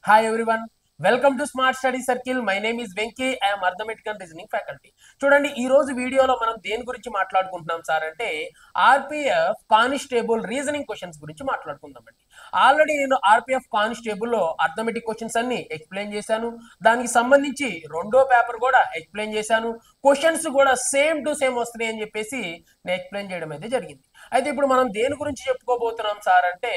Hi everyone, welcome to Smart Study Circle. My name is Venki. I am Arithmetic and Reasoning faculty. చూడండి ఈ రోజు వీడియోలో మనం దేని గురించి మాట్లాడుకుంటున్నాం సార్ అంటే ఆర్పిఎఫ్ కానిస్టేబుల్ రీజనింగ్ క్వశ్చన్స్ గురించి మాట్లాడుకుందామండి. ఆల్రెడీ నేను ఆర్పిఎఫ్ కానిస్టేబుల్ లో అర్థమెటిక్ క్వశ్చన్స్ అన్ని ఎక్స్ప్లెయిన్ చేశాను. దానికి సంబంధించి రెండో పేపర్ కూడా ఎక్స్ప్లెయిన్ చేశాను. క్వశ్చన్స్ కూడా సేమ్ టు సేమ్ వస్తున్నాయి అని చెప్పేసి నేను ఎక్స్ప్లెయిన్ చేయడం అయితే జరిగింది. అయితే ఇప్పుడు మనం దేని గురించి చెప్పుకోబోతున్నాం సార్ అంటే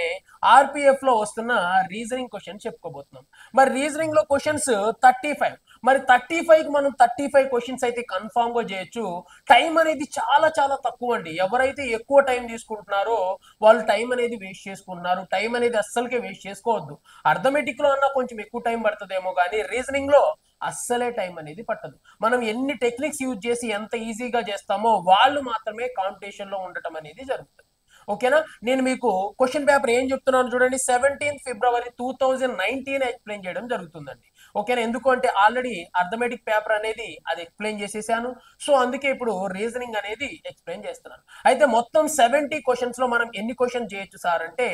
ఆర్పిఎఫ్ లో వస్తున్న రీజనింగ్ క్వశ్చన్ చెప్పుకోబోతున్నాం. మరి రీజనింగ్ లో క్వశ్చన్స్ 35. మరి 35 కి మనం 35 క్వశ్చన్స్ అయితే కన్ఫామ్ గా చేయొచ్చు. టైం అనేది చాలా చాలా తక్కువ అండి. ఎవరైతే ఎక్కువ టైం తీసుకుంటున్నారో వాళ్ళు టైం అనేది వేస్ట్ చేసుకుంటున్నారు. టైం అనేది అస్సలకే వేస్ట్ చేసుకోవద్దు. అర్థమెటిక్ లో అన్నా కొంచెం ఎక్కువ టైం పడుతుందేమో కానీ రీజనింగ్ లో అస్సలే టైం అనేది పట్టదు. మనం ఎన్ని టెక్నిక్స్ యూజ్ చేసి ఎంత ఈజీగా చేస్తామో వాళ్ళు మాత్రమే కాంపిటీషన్ లో ఉండటం అనేది జరుగుతుంది. ఓకేనా, నేను మీకు క్వశ్చన్ పేపర్ ఏం చెప్తున్నాను చూడండి. 17 ఫిబ్రవరి 2019 ఎక్స్ప్లెయిన్ చేయడం జరుగుతుందండి. ఓకేనా, ఎందుకంటే ఆల్రెడీ అర్థమెటిక్ పేపర్ అనేది అది ఎక్స్ప్లెయిన్ చేసేసాను. సో అందుకే ఇప్పుడు రీజనింగ్ అనేది ఎక్స్ప్లెయిన్ చేస్తున్నాను. అయితే మొత్తం 70 క్వశ్చన్స్ లో మనం ఎన్ని క్వశ్చన్ చేయొచ్చు సార్ అంటే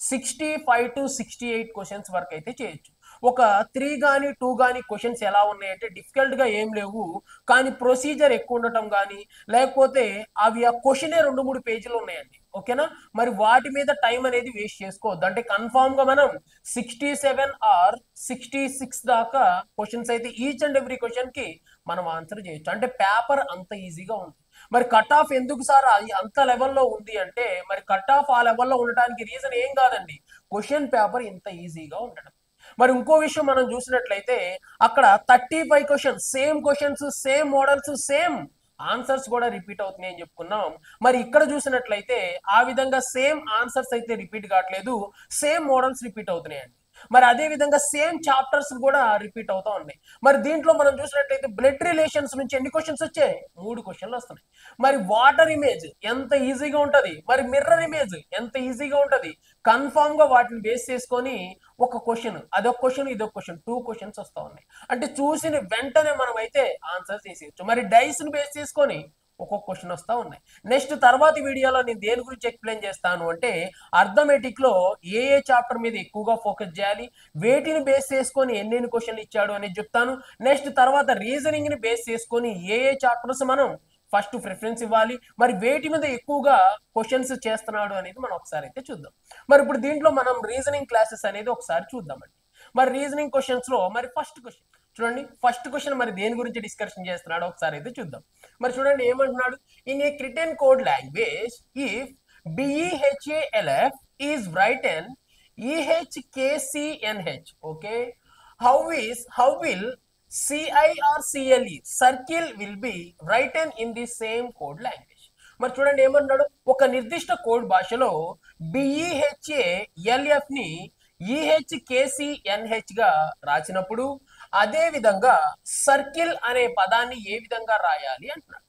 65 to 68 క్వశ్చన్స్ వరకు అయితే చేయొచ్చు. ఒక 3 కానీ 2 కానీ క్వశ్చన్స్ ఎలా ఉన్నాయంటే డిఫికల్ట్ గా ఏం లేవు, కానీ ప్రొసీజర్ ఎక్కువ ఉండటం కానీ లేకపోతే అవి ఆ క్వశ్చనే 2-3 పేజీలు ఉన్నాయండి. ఓకేనా, మరి వాటి మీద టైం అనేది వేస్ట్ చేసుకోవద్దు. అంటే కన్ఫామ్ గా మనం 67 ఆర్ 66 దాకా క్వశ్చన్స్ అయితే ఈచ్ అండ్ ఎవ్రీ క్వశ్చన్ కి మనం ఆన్సర్ చేయొచ్చు. అంటే పేపర్ అంత ఈజీగా ఉంది. మరి కట్ ఆఫ్ ఎందుకు సార్ అది అంత లెవెల్లో ఉంది అంటే మరి కట్ ఆఫ్ ఆ లెవెల్లో ఉండటానికి రీజన్ ఏం కాదండి, క్వశ్చన్ పేపర్ ఇంత ఈజీగా ఉండడం. మరి ఇంకో విషయం మనం చూసినట్లయితే అక్కడ 35 questions, same questions, same models, same answers కూడా రిపీట్ అవుతున్నాయి అని చెప్పుకున్నాం. మరి ఇక్కడ చూసినట్లయితే ఆ విధంగా సేమ్ ఆన్సర్స్ అయితే రిపీట్ కావట్లేదు, సేమ్ మోడల్స్ రిపీట్ అవుతున్నాయండి. మరి అదే విధంగా సేమ్ చాప్టర్స్ కూడా రిపీట్ అవుతా ఉన్నాయి. మరి దీంట్లో మనం చూసినట్లయితే బ్లడ్ రిలేషన్స్ నుంచి ఎన్ని క్వశ్చన్స్ వచ్చాయి? 3 క్వశ్చన్లు వస్తున్నాయి. మరి వాటర్ ఇమేజ్ ఎంత ఈజీగా ఉంటది, మరి మిర్రర్ ఇమేజ్ ఎంత ఈజీగా ఉంటది. కన్ఫామ్ గా వాటిని బేస్ చేసుకొని ఒక క్వశ్చన్, అదొక క్వశ్చన్, ఇదొక క్వశ్చన్, 2 క్వశ్చన్స్ వస్తా ఉన్నాయి. అంటే చూసిన వెంటనే మనం అయితే ఆన్సర్ చేసేయచ్చు. మరి డైస్ ని బేస్ చేసుకొని ఒక్కొక్క క్వశ్చన్ వస్తా ఉన్నాయి. నెక్స్ట్ తర్వాత వీడియోలో నేను దేని గురించి ఎక్స్ప్లెయిన్ చేస్తాను అంటే అర్థమెటిక్ లో ఏ ఏ చాప్టర్ మీద ఎక్కువగా ఫోకస్ చేయాలి, వేటిని బేస్ చేసుకొని ఎన్నెన్ని క్వశ్చన్లు ఇచ్చాడు అనేది చెప్తాను. నెక్స్ట్ తర్వాత రీజనింగ్ ని బేస్ చేసుకొని ఏ ఏ చాప్టర్స్ మనం ఫస్ట్ ప్రిఫరెన్స్ ఇవ్వాలి, మరి వేటి మీద ఎక్కువగా క్వశ్చన్స్ చేస్తున్నాడు అనేది మనం ఒకసారి అయితే చూద్దాం. మరి ఇప్పుడు దీంట్లో మనం రీజనింగ్ క్లాసెస్ అనేది ఒకసారి చూద్దామండి. మరి రీజనింగ్ క్వశ్చన్స్ లో మరి ఫస్ట్ క్వశ్చన్ చూడండి. ఫస్ట్ క్వశ్చన్ మరి దేని గురించి డిస్కషన్ చేస్తున్నాడో ఒకసారి అయితే చూద్దాం. మరి చూడండి ఏమంటున్నాడు, in a written code language if BEHALF is written EHKCNH, okay, how will CI or CLE circle will be written in the same code language. మరి చూడండి ఏమంటున్నాడు, ఒక నిర్దిష్ట కోడ్ భాషలో BEHALF ని EHKCNH గా రాసినప్పుడు అదే విధంగా సర్కిల్ అనే పదాన్ని ఏ విధంగా రాయాలి అంటున్నాడు.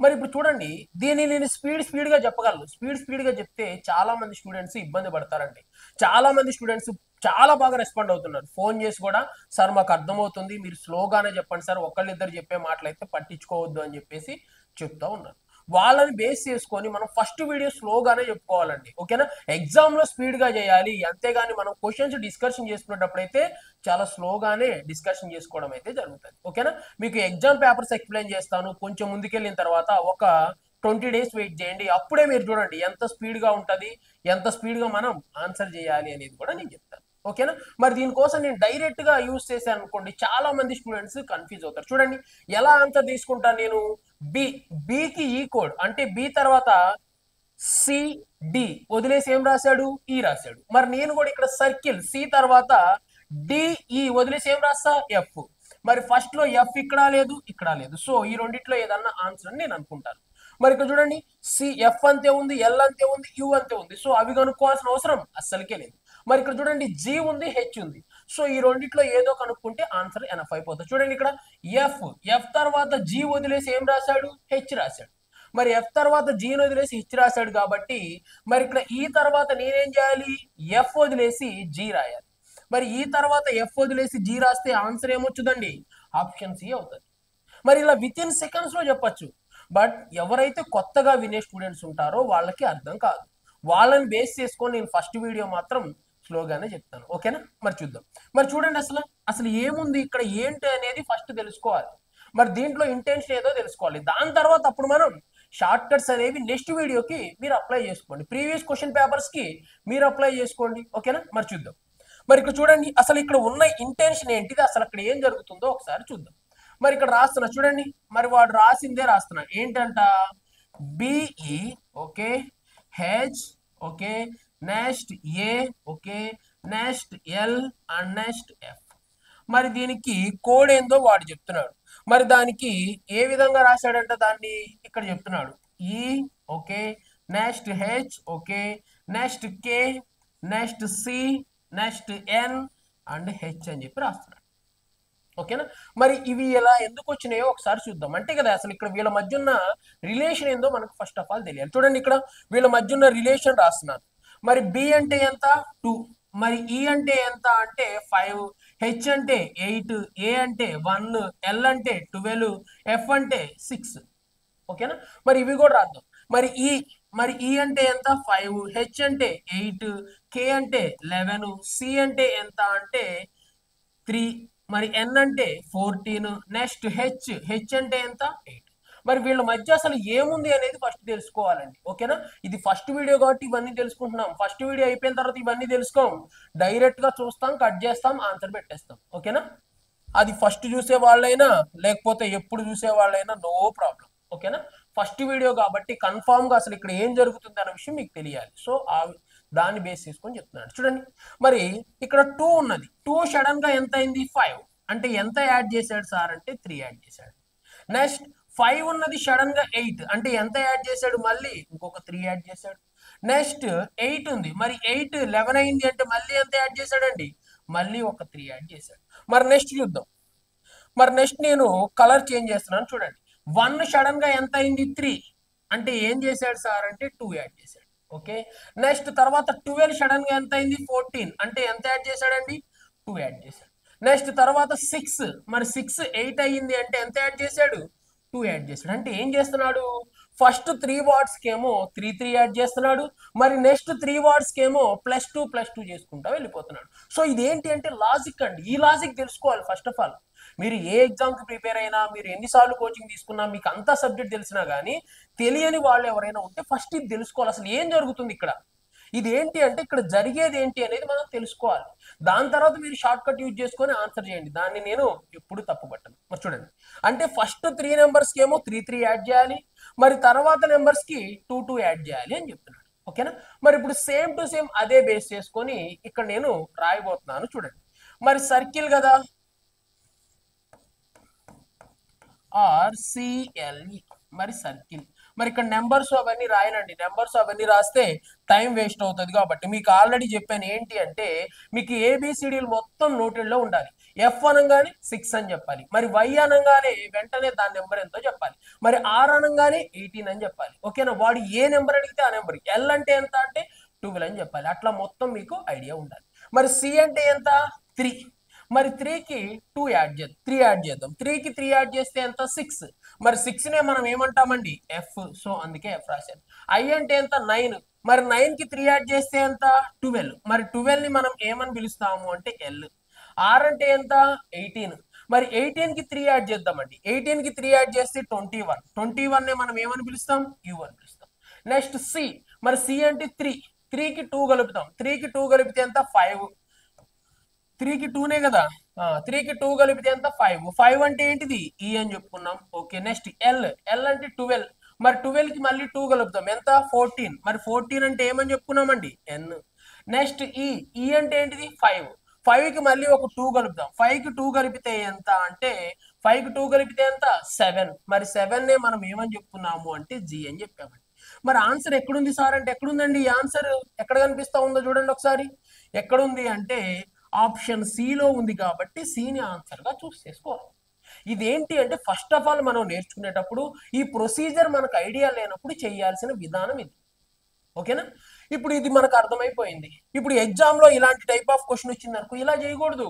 మరి ఇప్పుడు చూడండి దీన్ని నేను స్పీడ్ గా చెప్పగలను. స్పీడ్ గా చెప్తే చాలా మంది స్టూడెంట్స్ ఇబ్బంది పడతారండి. చాలా మంది స్టూడెంట్స్ చాలా బాగా రెస్పాండ్ అవుతున్నారు. ఫోన్ చేసి కూడా సార్ మాకు అర్థమవుతుంది, మీరు స్లోగానే చెప్పండి సార్, ఒకళ్ళిద్దరు చెప్పే మాటలైతే పట్టించుకోవద్దు అని చెప్పేసి చెప్తా ఉన్నారు. వాళ్ళని బేస్ చేసుకొని మనం ఫస్ట్ వీడియో స్లోగానే చెప్పుకోవాలండి. ఓకేనా, ఎగ్జామ్ లో స్పీడ్ గా చేయాలి, అంతేగాని మనం క్వశ్చన్స్ డిస్కషన్ చేసుకునేటప్పుడు అయితే చాలా స్లోగానే డిస్కషన్ చేసుకోవడం అయితే జరుగుతుంది. ఓకేనా, మీకు ఎగ్జామ్ పేపర్స్ ఎక్స్ప్లెయిన్ చేస్తాను. కొంచెం ముందుకెళ్ళిన తర్వాత ఒక 20 days వెయిట్ చేయండి, అప్పుడే మీరు చూడండి ఎంత స్పీడ్ గా ఉంటది, ఎంత స్పీడ్ గా మనం ఆన్సర్ చేయాలి అనేది కూడా నేను చెప్తాను. ఓకేనా, మరి దీనికోసం నేను డైరెక్ట్ గా యూజ్ చేశాను అనుకోండి, చాలా మంది స్టూడెంట్స్ కన్ఫ్యూజ్ అవుతారు. చూడండి ఎలా ఆన్సర్ తీసుకుంటాను నేను, బికి ఈ కోడ్ అంటే బి తర్వాత సిడి వదిలేసి ఏం రాశాడు, ఈ రాశాడు. మరి నేను కూడా ఇక్కడ సర్కిల్ సి తర్వాత డిఈ వదిలేసి ఏం రాస్తా, ఎఫ్. మరి ఫస్ట్ లో ఎఫ్ ఇక్కడ లేదు, ఇక్కడ లేదు. సో ఈ రెండిట్లో ఏదన్నా ఆన్సర్ అని నేను అనుకుంటాను. మరి ఇక్కడ చూడండి ఎఫ్ అంతే ఉంది, ఎల్ అంతే ఉంది, యు అంతే ఉంది. సో అవి కనుక్కోవాల్సిన అవసరం అస్సలకే లేదు. మరి ఇక్కడ చూడండి జి ఉంది, హెచ్ ఉంది. సో ఈ రెండిట్లో ఏదో కనుక్కుంటే ఆన్సర్ ఎనఫ్ అయిపోతుంది. చూడండి ఇక్కడ ఎఫ్ తర్వాత జి వదిలేసి ఏం రాశాడు, హెచ్ రాశాడు. మరి ఎఫ్ తర్వాత జీని వదిలేసి హెచ్ రాశాడు కాబట్టి మరి ఇక్కడ ఈ తర్వాత నేనేం చేయాలి, ఎఫ్ వదిలేసి జి రాయాలి. మరి ఈ తర్వాత ఎఫ్ వదిలేసి జి రాస్తే ఆన్సర్ ఏమొచ్చుదండి, ఆప్షన్ సి అవుతుంది. మరి ఇలా విత్ ఇన్ సెకండ్స్ లో చెప్పొచ్చు. బట్ ఎవరైతే కొత్తగా వినే స్టూడెంట్స్ ఉంటారో వాళ్ళకి అర్థం కాదు. వాళ్ళని బేస్ చేసుకొని నేను ఫస్ట్ వీడియో మాత్రం స్లోగానే చెప్తాను, ఓకేనా? మరి చూద్దాం. మరి చూడండి, అసలు అసలు ఏముంది ఇక్కడ, ఏంటి అనేది ఫస్ట్ తెలుసుకోవాలి. మరి దీంట్లో ఇంటెన్షన్ ఏదో తెలుసుకోవాలి. దాని తర్వాత అప్పుడు మనం షార్ట్ కట్స్ అనేవి నెక్స్ట్ వీడియోకి మీరు అప్లై చేసుకోండి, ప్రీవియస్ క్వశ్చన్ పేపర్స్ కి మీరు అప్లై చేసుకోండి, ఓకేనా? మరి చూద్దాం. మరి ఇక్కడ చూడండి, అసలు ఇక్కడ ఉన్న ఇంటెన్షన్ ఏంటిది, అసలు అక్కడ ఏం జరుగుతుందో ఒకసారి చూద్దాం. మరి ఇక్కడ రాస్తున్నా చూడండి, మరి వాడు రాసిందే రాస్తున్నా, ఏంటంట, B E okay, H okay, next A okay, next L and next F. మరి దీనికి కోడ్ ఏందో వాడు చెప్తున్నాడు. మరి దానికి ఏ విధంగా రాశాడంట, దాన్ని ఇక్కడ చెప్తున్నాడు. E okay, next H okay, next K, next C, next N and H అని చెప్పి రాస్తున్నాడు, ఓకేనా? మరి ఇవి ఎలా ఎందుకు వచ్చినాయో ఒకసారి చూద్దాం. అంటే కదా అసలు ఇక్కడ వీళ్ళ మధ్య ఉన్న రిలేషన్ ఏందో మనకు ఫస్ట్ ఆఫ్ ఆల్ తెలియాలి. చూడండి, ఇక్కడ వీళ్ళ మధ్య ఉన్న రిలేషన్ రాస్తున్నాను. మరి బి అంటే ఎంత, 2. మరి ఈ అంటే ఎంత అంటే 5, హెచ్ అంటే 8, ఏ అంటే 1, ఎల్ అంటే 12, ఎఫ్ అంటే 6, ఓకేనా? మరి ఇవి కూడా రాద్దాం. మరి ఈ అంటే ఎంత, 5, హెచ్ అంటే 8, కే అంటే 11, సి అంటే ఎంత అంటే 3, మరి ఎన్ అంటే 14, నెక్స్ట్ హెచ్ అంటే ఎంత, 8. మరి వీళ్ళ మధ్య అసలు ఏముంది అనేది ఫస్ట్ తెలుసుకోవాలండి, ఓకేనా? ఇది ఫస్ట్ వీడియో కాబట్టి ఇవన్నీ తెలుసుకుంటున్నాం. ఫస్ట్ వీడియో అయిపోయిన తర్వాత ఇవన్నీ తెలుసుకోం, డైరెక్ట్ గా చూస్తాం, కట్ చేస్తాం, ఆన్సర్ పెట్టేస్తాం, ఓకేనా? అది ఫస్ట్ చూసే వాళ్ళైనా లేకపోతే ఎప్పుడు చూసే వాళ్ళైనా నో ప్రాబ్లం, ఓకేనా? ఫస్ట్ వీడియో కాబట్టి కన్ఫామ్ గా అసలు ఇక్కడ ఏం జరుగుతుంది అనే విషయం మీకు తెలియాలి. సో దాన్ని బేస్ చేసుకొని చెప్తున్నాడు. చూడండి, మరి ఇక్కడ 2 ఉన్నది, 2 సడన్ గా ఎంత అయింది, 5. అంటే ఎంత యాడ్ చేశాడు సార్ అంటే 3 యాడ్ చేశాడు. నెక్స్ట్ 5 ఉన్నది సడన్ గా 8, అంటే ఎంత యాడ్ చేశాడు, మళ్ళీ ఇంకొక 3 యాడ్ చేశాడు. నెక్స్ట్ 8 ఉంది, మరి 8 11 అయింది అంటే మళ్ళీ ఎంత యాడ్ చేశాడండి, మళ్ళీ ఒక 3 యాడ్ చేశాడు. మరి నెక్స్ట్ చూద్దాం. మరి నెక్స్ట్ నేను కలర్ చేంజ్ చేస్తున్నాను, చూడండి. 1 సడన్ గా ఎంత అయింది, 3, అంటే ఏం చేశాడు సార్ అంటే 2 యాడ్ చేశాడు, ఓకే? నెక్స్ట్ తర్వాత 12 సడన్ గా ఎంత అయింది, 14, అంటే ఎంత యాడ్ చేశాడండి, 2 యాడ్ చేశాడు. నెక్స్ట్ తర్వాత 6, మరి 6 8 అయ్యింది అంటే ఎంత యాడ్ చేశాడు, 2 యాడ్ చేశాడు. అంటే ఏం చేస్తున్నాడు, ఫస్ట్ 3 వార్డ్స్ కేమో 3 యాడ్ చేస్తున్నాడు, మరి నెక్స్ట్ 3 వార్డ్స్ కేమో +2 చేసుకుంటా వెళ్ళిపోతున్నాడు. సో ఇదేంటి అంటే లాజిక్ అండి. ఈ లాజిక్ తెలుసుకోవాలి ఫస్ట్ ఆఫ్ ఆల్. మీరు ఏ ఎగ్జామ్ కి ప్రిపేర్ అయినా, మీరు ఎన్నిసార్లు కోచింగ్ తీసుకున్నా, మీకు అంతా సబ్జెక్ట్ తెలిసినా కానీ తెలియని వాళ్ళు ఎవరైనా ఉంటే ఫస్ట్ ఇది తెలుసుకోవాలి, అసలు ఏం జరుగుతుంది ఇక్కడ, ఇది ఏంటి అంటే ఇక్కడ జరిగేది ఏంటి అనేది మనం తెలుసుకోవాలి. దాని తర్వాత మీరు షార్ట్ కట్ యూజ్ చేసుకొని ఆన్సర్ చేయండి, దాన్ని నేను ఎప్పుడు తప్పుపట్టను. మరి చూడండి, అంటే ఫస్ట్ 3 నెంబర్స్ కి ఏమో 3 యాడ్ చేయాలి, మరి తర్వాత నెంబర్స్ కి 2 యాడ్ చేయాలి అని చెప్తున్నాడు, ఓకేనా? మరి ఇప్పుడు సేమ్ టు సేమ్ అదే బేస్ చేసుకొని ఇక్కడ నేను రాయబోతున్నాను. చూడండి, మరి సర్కిల్ కదా, RCLE, మరి సర్కిల్. మరి ఇక్కడ నెంబర్స్ అవన్నీ రాయనండి, నెంబర్స్ అవన్నీ రాస్తే టైం వేస్ట్ అవుతుంది. కాబట్టి మీకు ఆల్రెడీ చెప్పాను ఏంటి అంటే, మీకు ABCDలు మొత్తం నోటెడ్ లో ఉండాలి. F అనగానే 6 అని చెప్పాలి, మరి Y అనగానే వెంటనే దాని నెంబర్ ఎంతో చెప్పాలి, మరి R అనగానే 18 అని చెప్పాలి, ఓకేనా? వాడు ఏ నెంబర్ అడిగితే ఆ నెంబర్. L అంటే ఎంత అంటే 12 అని చెప్పాలి. అట్లా మొత్తం మీకు ఐడియా ఉండాలి. మరి C అంటే ఎంత, 3, మరి 3కి 2 యాడ్ చేద్దాం, 3 యాడ్ చేద్దాం. 3కి 3 యాడ్ చేస్తే ఎంత, 6. మరి 6 నే మనం ఏమంటామండి, F. సో అందుకే F రాశాను. I అంటే ఎంత, 9. మరి 9కి 3 యాడ్ చేస్తే ఎంత, 12. మరి 12 ని మనం ఏమని పిలుస్తాము అంటే L. R అంటే ఎంత, 18. మరి 18కి 3 యాడ్ చేద్దామండి. 18కి 3 యాడ్ చేస్తే 21. 21 నే మనం ఏమని పిలుస్తాం, U అని పిలుస్తాం. Next C. మరి C అంటే 3. 3కి 2 కలుపుతాం. 3కి 2 కలిపితే ఎంత, 5. 3కి 2నే కదా, 3కి 2 కలిపితే ఎంత, 5. 5 అంటే ఏంటిది, E అని చెప్పుకున్నాం, ఓకే? నెక్స్ట్ L అంటే 12. మరి 12కి మళ్ళీ 2 కలుపుతాం, ఎంత, 14. మరి 14 అంటే ఏమని చెప్పుకున్నామండి, N. నెక్స్ట్ E అంటే ఏంటిది, 5. 5కి మళ్ళీ ఒక 2 కలుపుతాం. 5కి 2 కలిపితే ఎంత అంటే 5కి 2 కలిపితే ఎంత, 7. మరి 7 నే మనం ఏమని చెప్పుకున్నాము అంటే G అని చెప్పామండి. మరి ఆన్సర్ ఎక్కడుంది సార్ అంటే, ఎక్కడుందండి ఈ ఆన్సర్, ఎక్కడ కనిపిస్తా ఉందో చూడండి ఒకసారి. ఎక్కడుంది అంటే ఆప్షన్ సిలో ఉంది, కాబట్టి సిని ఆన్సర్ గా చూస్ చేసుకోవాలి. ఇదేంటి అంటే ఫస్ట్ ఆఫ్ ఆల్ మనం నేర్చుకునేటప్పుడు ఈ ప్రొసీజర్ మనకు ఐడియా లేనప్పుడు చేయాల్సిన విధానం ఇది, ఓకేనా? ఇప్పుడు ఇది మనకు అర్థమైపోయింది. ఇప్పుడు ఎగ్జామ్ లో ఇలాంటి టైప్ ఆఫ్ క్వశ్చన్ వచ్చింది అనుకో, ఇలా చేయకూడదు.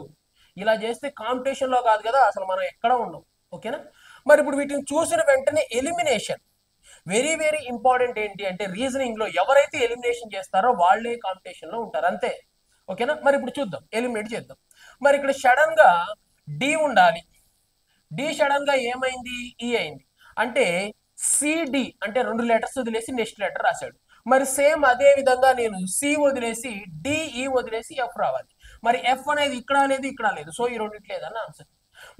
ఇలా చేస్తే కాంపిటీషన్ లో కాదు కదా, అసలు మనం ఎక్కడ ఉండం, ఓకేనా? మరి ఇప్పుడు వీటిని చూసిన వెంటనే ఎలిమినేషన్ వెరీ వెరీ ఇంపార్టెంట్. ఏంటి అంటే రీజనింగ్ లో ఎవరైతే ఎలిమినేషన్ చేస్తారో వాళ్ళే కాంపిటీషన్ లో ఉంటారు, అంతే, ఓకేనా. మరి ఇప్పుడు చూద్దాం, ఎలిమినేట్ చేద్దాం. మరి ఇక్కడ సడన్ గా డి ఉండాలి, డి సడన్ గా ఏమైంది, ఈ అయింది. అంటే సిడి అంటే 2 లెటర్స్ వదిలేసి నెక్స్ట్ లెటర్ రాశాడు. మరి సేమ్ అదే విధంగా నేను సి వదిలేసి డిఈ వదిలేసి ఎఫ్ రావాలి. మరి ఎఫ్ అనేది ఇక్కడ లేదు, ఇక్కడ లేదు, సో ఈ రెండిట్లో ఏదన్నా ఆన్సర్.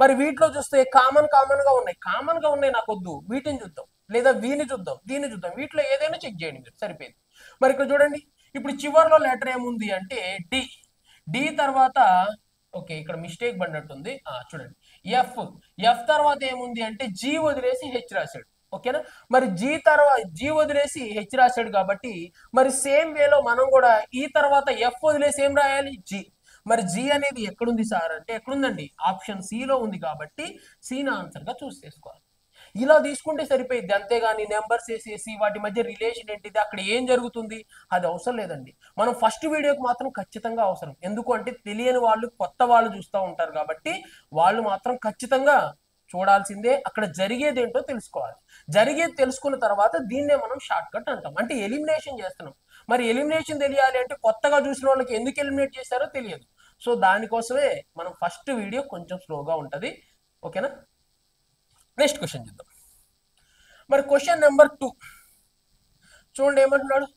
మరి వీటిలో చూస్తే కామన్ గా ఉన్నాయి, నాకు వద్దు, వీటిని చూద్దాం, లేదా వీని చూద్దాం, దీన్ని చూద్దాం, వీటిలో ఏదైనా చెక్ చేయండి మీరు, సరిపోయింది. మరి ఇక్కడ చూడండి, ఇప్పుడు చివరిలో లెటర్ ఏముంది అంటే డి, డి తర్వాత ఓకే ఇక్కడ మిస్టేక్ పడినట్టుంది, చూడండి ఎఫ్, ఎఫ్ తర్వాత ఏముంది అంటే జీ వదిలేసి హెచ్ రాశాడు. ఓకేనా. మరి జీ తర్వాత జీ వదిలేసి హెచ్ రాశాడు కాబట్టి మరి సేమ్ వేలో మనం కూడా ఈ తర్వాత ఎఫ్ వదిలేసి ఏం రాయాలి, జీ. మరి జీ అనేది ఎక్కడుంది సార్ అంటే ఎక్కడుందండి, ఆప్షన్ సి లో ఉంది కాబట్టి సీని ఆన్సర్ గా చూస్ చేసుకోవాలి. ఇలా తీసుకుంటే సరిపోయింది, అంతేగాని నెంబర్స్ వేసేసి వాటి మధ్య రిలేషన్ ఏంటిది, అక్కడ ఏం జరుగుతుంది, అది అవసరం లేదండి. మనం ఫస్ట్ వీడియోకి మాత్రం ఖచ్చితంగా అవసరం, ఎందుకు అంటే తెలియని వాళ్ళు, కొత్త వాళ్ళు చూస్తూ ఉంటారు కాబట్టి వాళ్ళు మాత్రం ఖచ్చితంగా చూడాల్సిందే, అక్కడ జరిగేది ఏంటో తెలుసుకోవాలి. జరిగేది తెలుసుకున్న తర్వాత దీన్నే మనం షార్ట్ కట్ అంటాం, అంటే ఎలిమినేషన్ చేస్తున్నాం. మరి ఎలిమినేషన్ తెలియాలి అంటే కొత్తగా చూసిన వాళ్ళకి ఎందుకు ఎలిమినేట్ చేశారో తెలియదు. సో దానికోసమే మనం ఫస్ట్ వీడియో కొంచెం స్లోగా ఉంటుంది. ఓకేనా. నెక్స్ట్ క్వశ్చన్ చూద్దాం. మరి క్వశ్చన్ నెంబర్ 2 చూడండి ఏమంటున్నాడు,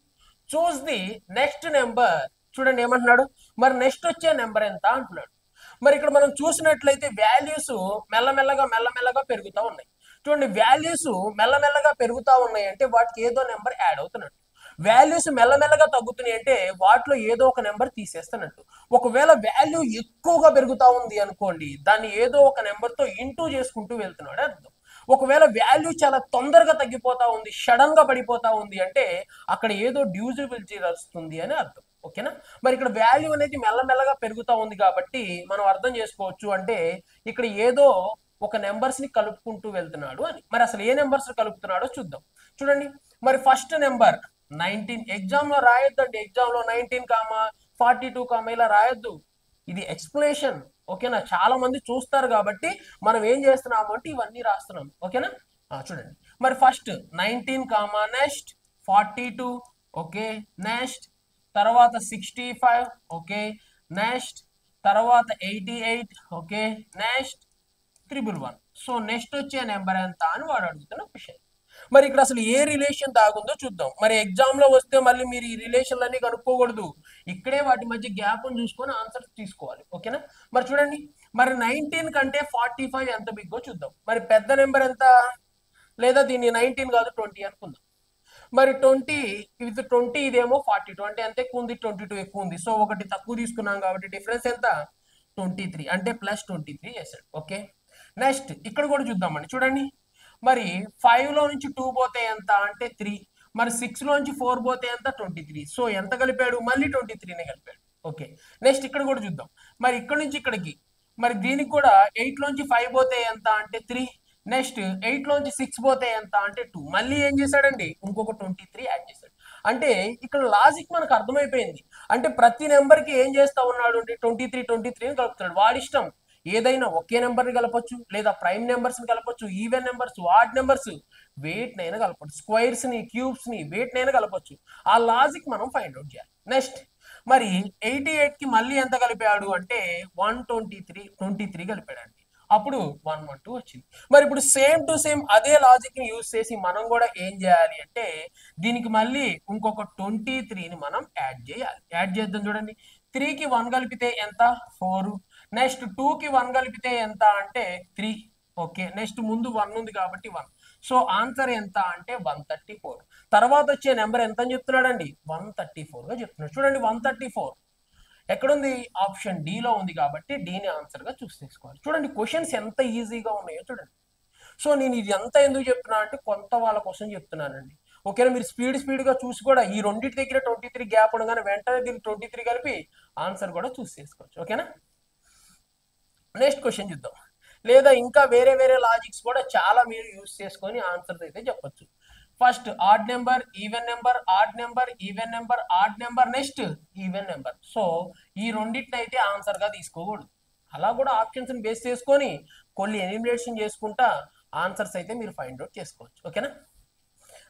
చూస్ ది నెక్స్ట్ నెంబర్. చూడండి ఏమంటున్నాడు, మరి నెక్స్ట్ వచ్చే నెంబర్ ఎంత అంటున్నాడు. మరి ఇక్కడ మనం చూసినట్లయితే వాల్యూస్ మెల్లమెల్లగా పెరుగుతూ ఉన్నాయి. చూడండి వాల్యూస్ మెల్లమెల్లగా పెరుగుతూ ఉన్నాయి అంటే వాటికి ఏదో నెంబర్ యాడ్ అవుతున్నట్టు, వాల్యూస్ మెల్లమెల్లగా తగ్గుతున్నాయి అంటే వాటిలో ఏదో ఒక నెంబర్ తీసేస్తున్నట్టు. ఒకవేళ వాల్యూ ఎక్కువగా పెరుగుతూ ఉంది అనుకోండి, దాన్ని ఏదో ఒక నెంబర్తో ఇంటూ చేసుకుంటూ వెళ్తున్నాడు అర్థం. ఒకవేళ వాల్యూ చాలా తొందరగా తగ్గిపోతా ఉంది, సడన్ గా పడిపోతా ఉంది అంటే అక్కడ ఏదో డ్యూజిబిలిటీ వస్తుంది అని అర్థం. ఓకేనా. మరి ఇక్కడ వాల్యూ అనేది మెల్లమెల్లగా పెరుగుతూ ఉంది కాబట్టి మనం అర్థం చేసుకోవచ్చు అంటే ఇక్కడ ఏదో ఒక నెంబర్స్ ని కలుపుకుంటూ వెళ్తున్నాడు అని. మరి అసలు ఏ నెంబర్స్ కలుపుతున్నాడో చూద్దాం. చూడండి, మరి ఫస్ట్ నెంబర్ 19, ఎగ్జామ్ లో రాయొద్దండి, ఎగ్జామ్ లో 19, 42, ఇలా రాయొద్దు, ఇది ఎక్స్ప్లెనేషన్. ఓకేనా. చాలా మంది చూస్తారు కాబట్టి మనం ఏం చేస్తున్నాము అంటే ఇవన్నీ రాస్తున్నాం. ఓకేనా. చూడండి, మరి ఫస్ట్ 19, నెక్స్ట్ 42, ఓకే, నెక్స్ట్ తర్వాత 65, ఓకే, నెక్స్ట్ తర్వాత 88, ఓకే, నెక్స్ట్ 111. సో నెక్స్ట్ వచ్చే నెంబర్ ఎంత అని వాడు అడుగుతున్న క్వశ్చన్. మరి ఇక్కడ అసలు ఏ రిలేషన్ దాగుందో చూద్దాం. మరి ఎగ్జామ్ లో వస్తే మళ్ళీ మీరు ఈ రిలేషన్లన్నీ కనుక్కోకూడదు, ఇక్కడే వాటి మధ్య గ్యాప్ చూసుకొని ఆన్సర్ తీసుకోవాలి. ఓకేనా. మరి చూడండి, మరి 19 కంటే 45 ఎంత బిగ్గో చూద్దాం. మరి పెద్ద నెంబర్ ఎంత, లేదా దీన్ని 19 కాదు 20 అనుకుందాం. మరి 20 ఇది 20, ఇదేమో 42, అంటే ఎంత ఎక్కువ ఉంది, 22 ఎక్కువ ఉంది. సో ఒకటి తక్కువ తీసుకున్నాం కాబట్టి డిఫరెన్స్ ఎంత, 23, అంటే +23 చేశాడు. ఓకే. నెక్స్ట్ ఇక్కడ కూడా చూద్దామండి. చూడండి, మరి 5 లో నుంచి 2 పోతే ఎంత అంటే 3, మరి 6 లో నుంచి 4 పోతే ఎంత 23. సో ఎంత కలిపాడు, మళ్ళీ 23నే కలిపాడు. ఓకే. నెక్స్ట్ ఇక్కడ కూడా చూద్దాం, మరి ఇక్కడ నుంచి ఇక్కడికి, మరి దీనికి కూడా 8 లోంచి 5 పోతే ఎంత అంటే 3, నెక్స్ట్ 8 లోంచి 6 పోతే ఎంత అంటే 2, మళ్ళీ ఏం చేశాడండి, ఇంకొక 23 యాడ్ చేశాడు. అంటే ఇక్కడ లాజిక్ మనకు అర్థమైపోయింది. అంటే ప్రతి నెంబర్ కి ఏం చేస్తా ఉన్నాడు అంటే 23 అని కలుపుతున్నాడు. వాడి ఇష్టం, ఏదైనా ఒకే నెంబర్ ని కలపొచ్చు, లేదా ప్రైమ్ నెంబర్స్ ని కలపొచ్చు, ఈవెన్ నెంబర్స్, ఆడ్ నెంబర్స్, వేటినైనా కలపొచ్చు, స్క్వైర్స్ ని, క్యూబ్స్ ని, వేటినైనా కలపొచ్చు. ఆ లాజిక్ మనం ఫైండ్ అవుట్ చేయాలి. నెక్స్ట్ మరి 88 కి మళ్ళీ ఎంత కలిపాడు అంటే 123 కలిపాడండి, అప్పుడు 112 వచ్చింది. మరి ఇప్పుడు సేమ్ టు సేమ్ అదే లాజిక్ ని యూజ్ చేసి మనం కూడా ఏం చేయాలి అంటే దీనికి మళ్ళీ ఇంకొక 23ని మనం యాడ్ చేయాలి. యాడ్ చేద్దాం. చూడండి, 3కి 1 కలిపితే ఎంత, 4, నెక్స్ట్ 2కి 1 కలిపితే ఎంత అంటే 3, ఓకే, నెక్స్ట్ ముందు 1 ఉంది కాబట్టి 1. సో ఆన్సర్ ఎంత అంటే 134. తర్వాత వచ్చే నెంబర్ ఎంత అని చెప్తున్నాడండి, 134 గా చెప్తున్నాడు. చూడండి 134 ఎక్కడుంది, ఆప్షన్ డి లో ఉంది కాబట్టి డీని ఆన్సర్ గా చూస్ చేసుకోవాలి. చూడండి క్వశ్చన్స్ ఎంత ఈజీగా ఉన్నాయో చూడండి. సో నేను ఇది ఎంత ఎందుకు చెప్తున్నా అంటే కొంత వాళ్ళ కోసం చెప్తున్నానండి. ఓకేనా. మీరు స్పీడ్ గా చూసి కూడా ఈ రెండింటి దగ్గర 23 గ్యాప్ ఉండగానే వెంటనే దీనికి 23 కలిపి ఆన్సర్ కూడా చూస్ చేసుకోవచ్చు. ఓకేనా. నెక్స్ట్ క్వశ్చన్ చూద్దాం. లేదా ఇంకా వేరే లాజిక్స్ కూడా చాలా మీరు యూస్ చేసుకొని ఆన్సర్స్ అయితే చెప్పొచ్చు. First odd number, even number, odd number, even number, odd number, next even number. So ఈ రెండింటిని అయితే ఆన్సర్ గా తీసుకోకూడదు. అలా కూడా ఆప్షన్స్ బేస్ చేసుకొని కొన్ని ఎలిమినేషన్ చేసుకుంటా ఆన్సర్స్ అయితే మీరు ఫైండ్ అవుట్ చేసుకోవచ్చు. ఓకేనా.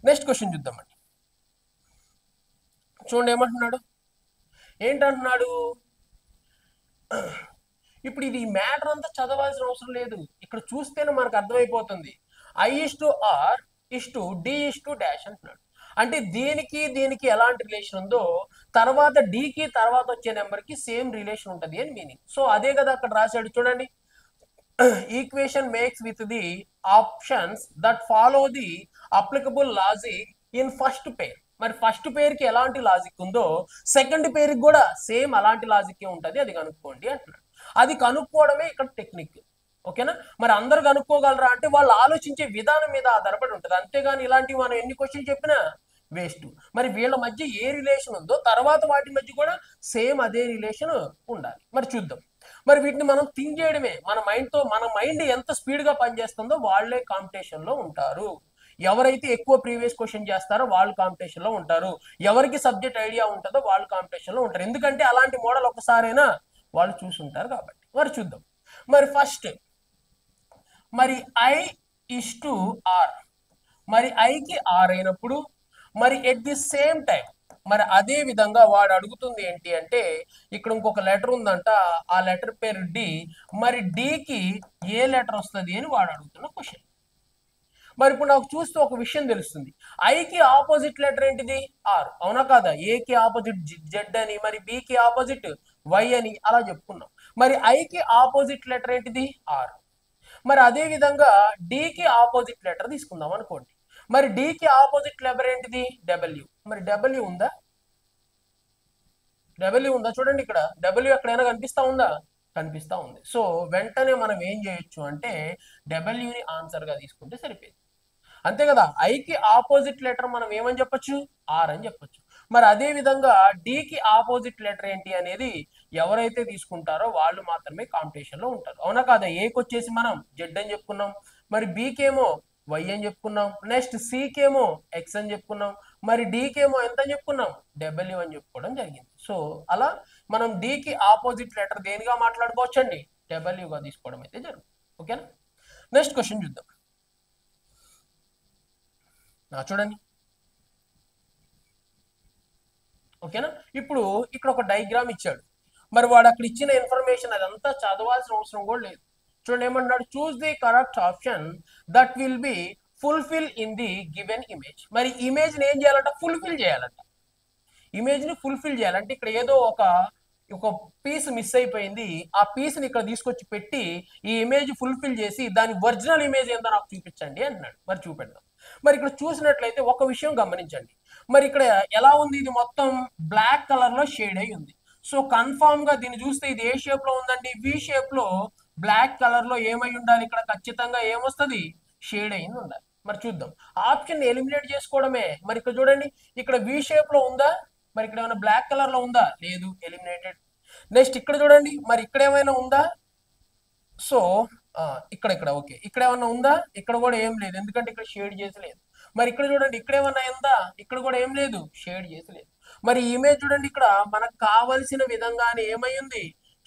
నెక్స్ట్ క్వశ్చన్ చూద్దామండి. చూడండి ఏమంటున్నాడు, ఏంటంటున్నాడు, ఇప్పుడు ఇది మ్యాటర్ అంతా చదవాల్సిన అవసరం లేదు, ఇక్కడ చూస్తేనే మనకు అర్థమైపోతుంది. I/R D/డాష్ అంటున్నాడు. అంటే దీనికి ఎలాంటి రిలేషన్ ఉందో తర్వాత కి తర్వాత వచ్చే నెంబర్ కి సేమ్ రిలేషన్ ఉంటుంది అని మీనింగ్. సో అదే కదా అక్కడ రాశాడు చూడండి. Equation makes with the options that follow the applicable logic in first pair. మరి ఫస్ట్ పేర్ కి ఎలాంటి లాజిక్ ఉందో సెకండ్ పేర్ కి కూడా సేమ్ అలాంటి లాజిక్ ఉంటుంది, అది కనుక్కోండి అంటున్నాడు. అది కనుక్కోవడమే ఇక్కడ టెక్నిక్. ఓకేనా? మరి అందరు కనుక్కోగలరా అంటే వాళ్ళు ఆలోచించే విధానం మీద ఆధారపడి ఉంటుంది. అంతేగాని ఇలాంటివి మనం ఎన్ని క్వశ్చన్ చెప్పినా వేస్ట్. మరి వీళ్ళ మధ్య ఏ రిలేషన్ ఉందో తర్వాత వాటి మధ్య కూడా సేమ్ అదే రిలేషన్ ఉండాలి. మరి చూద్దాం. మరి వీటిని మనం థింక్ చేయడమే. మన మైండ్ ఎంత స్పీడ్ గా పనిచేస్తుందో వాళ్ళే కాంపిటీషన్ లో ఉంటారు. ఎవరైతే ఎక్కువ ప్రీవియస్ క్వశ్చన్ చేస్తారో వాళ్ళు కాంపిటీషన్ లో ఉంటారు. ఎవరికి సబ్జెక్ట్ ఐడియా ఉంటుందో వాళ్ళు కాంపిటీషన్ లో ఉంటారు. ఎందుకంటే అలాంటి మోడల్ ఒకసారైనా వాళ్ళు చూసుంటారు కాబట్టి. మరి చూద్దాం. మరి ఫస్ట్ మరి I/R, మరి ఐకి R అయినప్పుడు మరి ఎట్ ది సేమ్ టైం మరి అదే విధంగా వాడు అడుగుతుంది ఏంటి అంటే ఇక్కడ ఇంకొక లెటర్ ఉందంట, ఆ లెటర్ పేరు డి. మరి డికి ఏ లెటర్ వస్తుంది అని వాడు అడుగుతున్న క్వశ్చన్. మరి ఇప్పుడు నాకు చూస్తే ఒక విషయం తెలుస్తుంది. ఐకి ఆపోజిట్ లెటర్ ఏంటిది? ఆర్, అవునా కాదా? ఏకి ఆపోజిట్ జెడ్ అని, మరి బికి ఆపోజిట్ వై అని అలా చెప్పుకున్నాం. మరి ఐకి ఆపోజిట్ లెటర్ ఏంటిది? ఆర్. మరి అదే విధంగా డికి ఆపోజిట్ లెటర్ తీసుకుందాం అనుకోండి. మరి డికి ఆపోజిట్ లెటర్ ఏంటిది? డబ్ల్యూ. మరి డబ్ల్యూ ఉందా? డబ్ల్యూ ఉందా? చూడండి ఇక్కడ డబ్ల్యూ ఎక్కడైనా కనిపిస్తా ఉందా? కనిపిస్తా ఉంది. సో వెంటనే మనం ఏం చేయొచ్చు అంటే డబ్ల్యూని ఆన్సర్ గా తీసుకుంటే సరిపోయింది. అంతే కదా? ఐకి ఆపోజిట్ లెటర్ మనం ఏమని చెప్పొచ్చు? ఆర్ అని చెప్పొచ్చు. మరి అదే విధంగా డికి ఆపోజిట్ లెటర్ ఏంటి అనేది ఎవరైతే తీసుకుంటారో వాళ్ళు మాత్రమే కాంపిటీషన్ లో ఉంటారు, అవునా కాదా? ఏకి వచ్చేసి మనం జెడ్ అని చెప్పుకున్నాం, మరి బికేమో వై అని చెప్పుకున్నాం, నెక్స్ట్ సికేమో ఎక్స్ అని చెప్పుకున్నాం, మరి డికేమో ఎంత అని చెప్పుకున్నాం? డబ్ల్యూ అని చెప్పుకోవడం జరిగింది. సో అలా మనం డికి ఆపోజిట్ లెటర్ దేనిగా మాట్లాడుకోవచ్చు అండి? డబ్ల్యూగా తీసుకోవడం అయితే జరుగుతుంది. ఓకేనా? నెక్స్ట్ క్వశ్చన్ చూద్దాం. చూడండి. ఓకేనా? ఇప్పుడు ఇక్కడ ఒక డయాగ్రామ్ ఇచ్చాడు. మరి వాడు అక్కడ ఇచ్చిన ఇన్ఫర్మేషన్ అదంతా చదవాల్సిన అవసరం కూడా లేదు. చూడండి ఏమన్నాడు? చూస్ the correct option that will be fulfil in the given image. మరి ఇమేజ్ ని ఏం చేయాలంట? ఫుల్ఫిల్ చేయాలంట. ఇమేజ్ ని ఫుల్ఫిల్ చేయాలంటే ఇక్కడ ఏదో ఒక పీస్ మిస్ అయిపోయింది, ఆ పీస్ ని ఇక్కడ తీసుకొచ్చి పెట్టి ఈ ఇమేజ్ ఫుల్ఫిల్ చేసి దాని ఒరిజినల్ ఇమేజ్ ఏందో నాకు చూపించండి అంటున్నాడు. మరి చూపెడదాం. మరి ఇక్కడ చూసినట్లయితే ఒక విషయం గమనించండి. మరి ఇక్కడ ఎలా ఉంది? ఇది మొత్తం బ్లాక్ కలర్ లో షేడ్ అయి ఉంది. సో కన్ఫామ్ గా దీన్ని చూస్తే ఇది ఏ షేప్ లో ఉందండి? వి షేప్ లో బ్లాక్ కలర్ లో ఏమై ఉండాలి? ఇక్కడ ఖచ్చితంగా ఏమొస్తుంది? షేడ్ అయింది ఉండాలి. మరి చూద్దాం. ఆప్షన్ ఎలిమినేట్ చేసుకోవడమే. మరి ఇక్కడ చూడండి, ఇక్కడ వి షేప్ లో ఉందా? మరి ఇక్కడ ఏమైనా బ్లాక్ కలర్ లో ఉందా? లేదు, ఎలిమినేటెడ్. నెక్స్ట్ ఇక్కడ చూడండి, మరి ఇక్కడ ఏమైనా ఉందా? సో ఇక్కడ ఓకే, ఇక్కడ ఏమన్నా ఉందా? ఇక్కడ కూడా ఏం లేదు, ఎందుకంటే ఇక్కడ షేడ్ చేసి లేదు. మరి ఇక్కడ చూడండి, ఇక్కడ ఏమన్నా ఉందా? ఇక్కడ కూడా ఏం లేదు, షేడ్ చేసి లేదు. మరి ఇమేజ్ చూడండి, ఇక్కడ మనకు కావలసిన విధంగానే ఏమై ఉంది?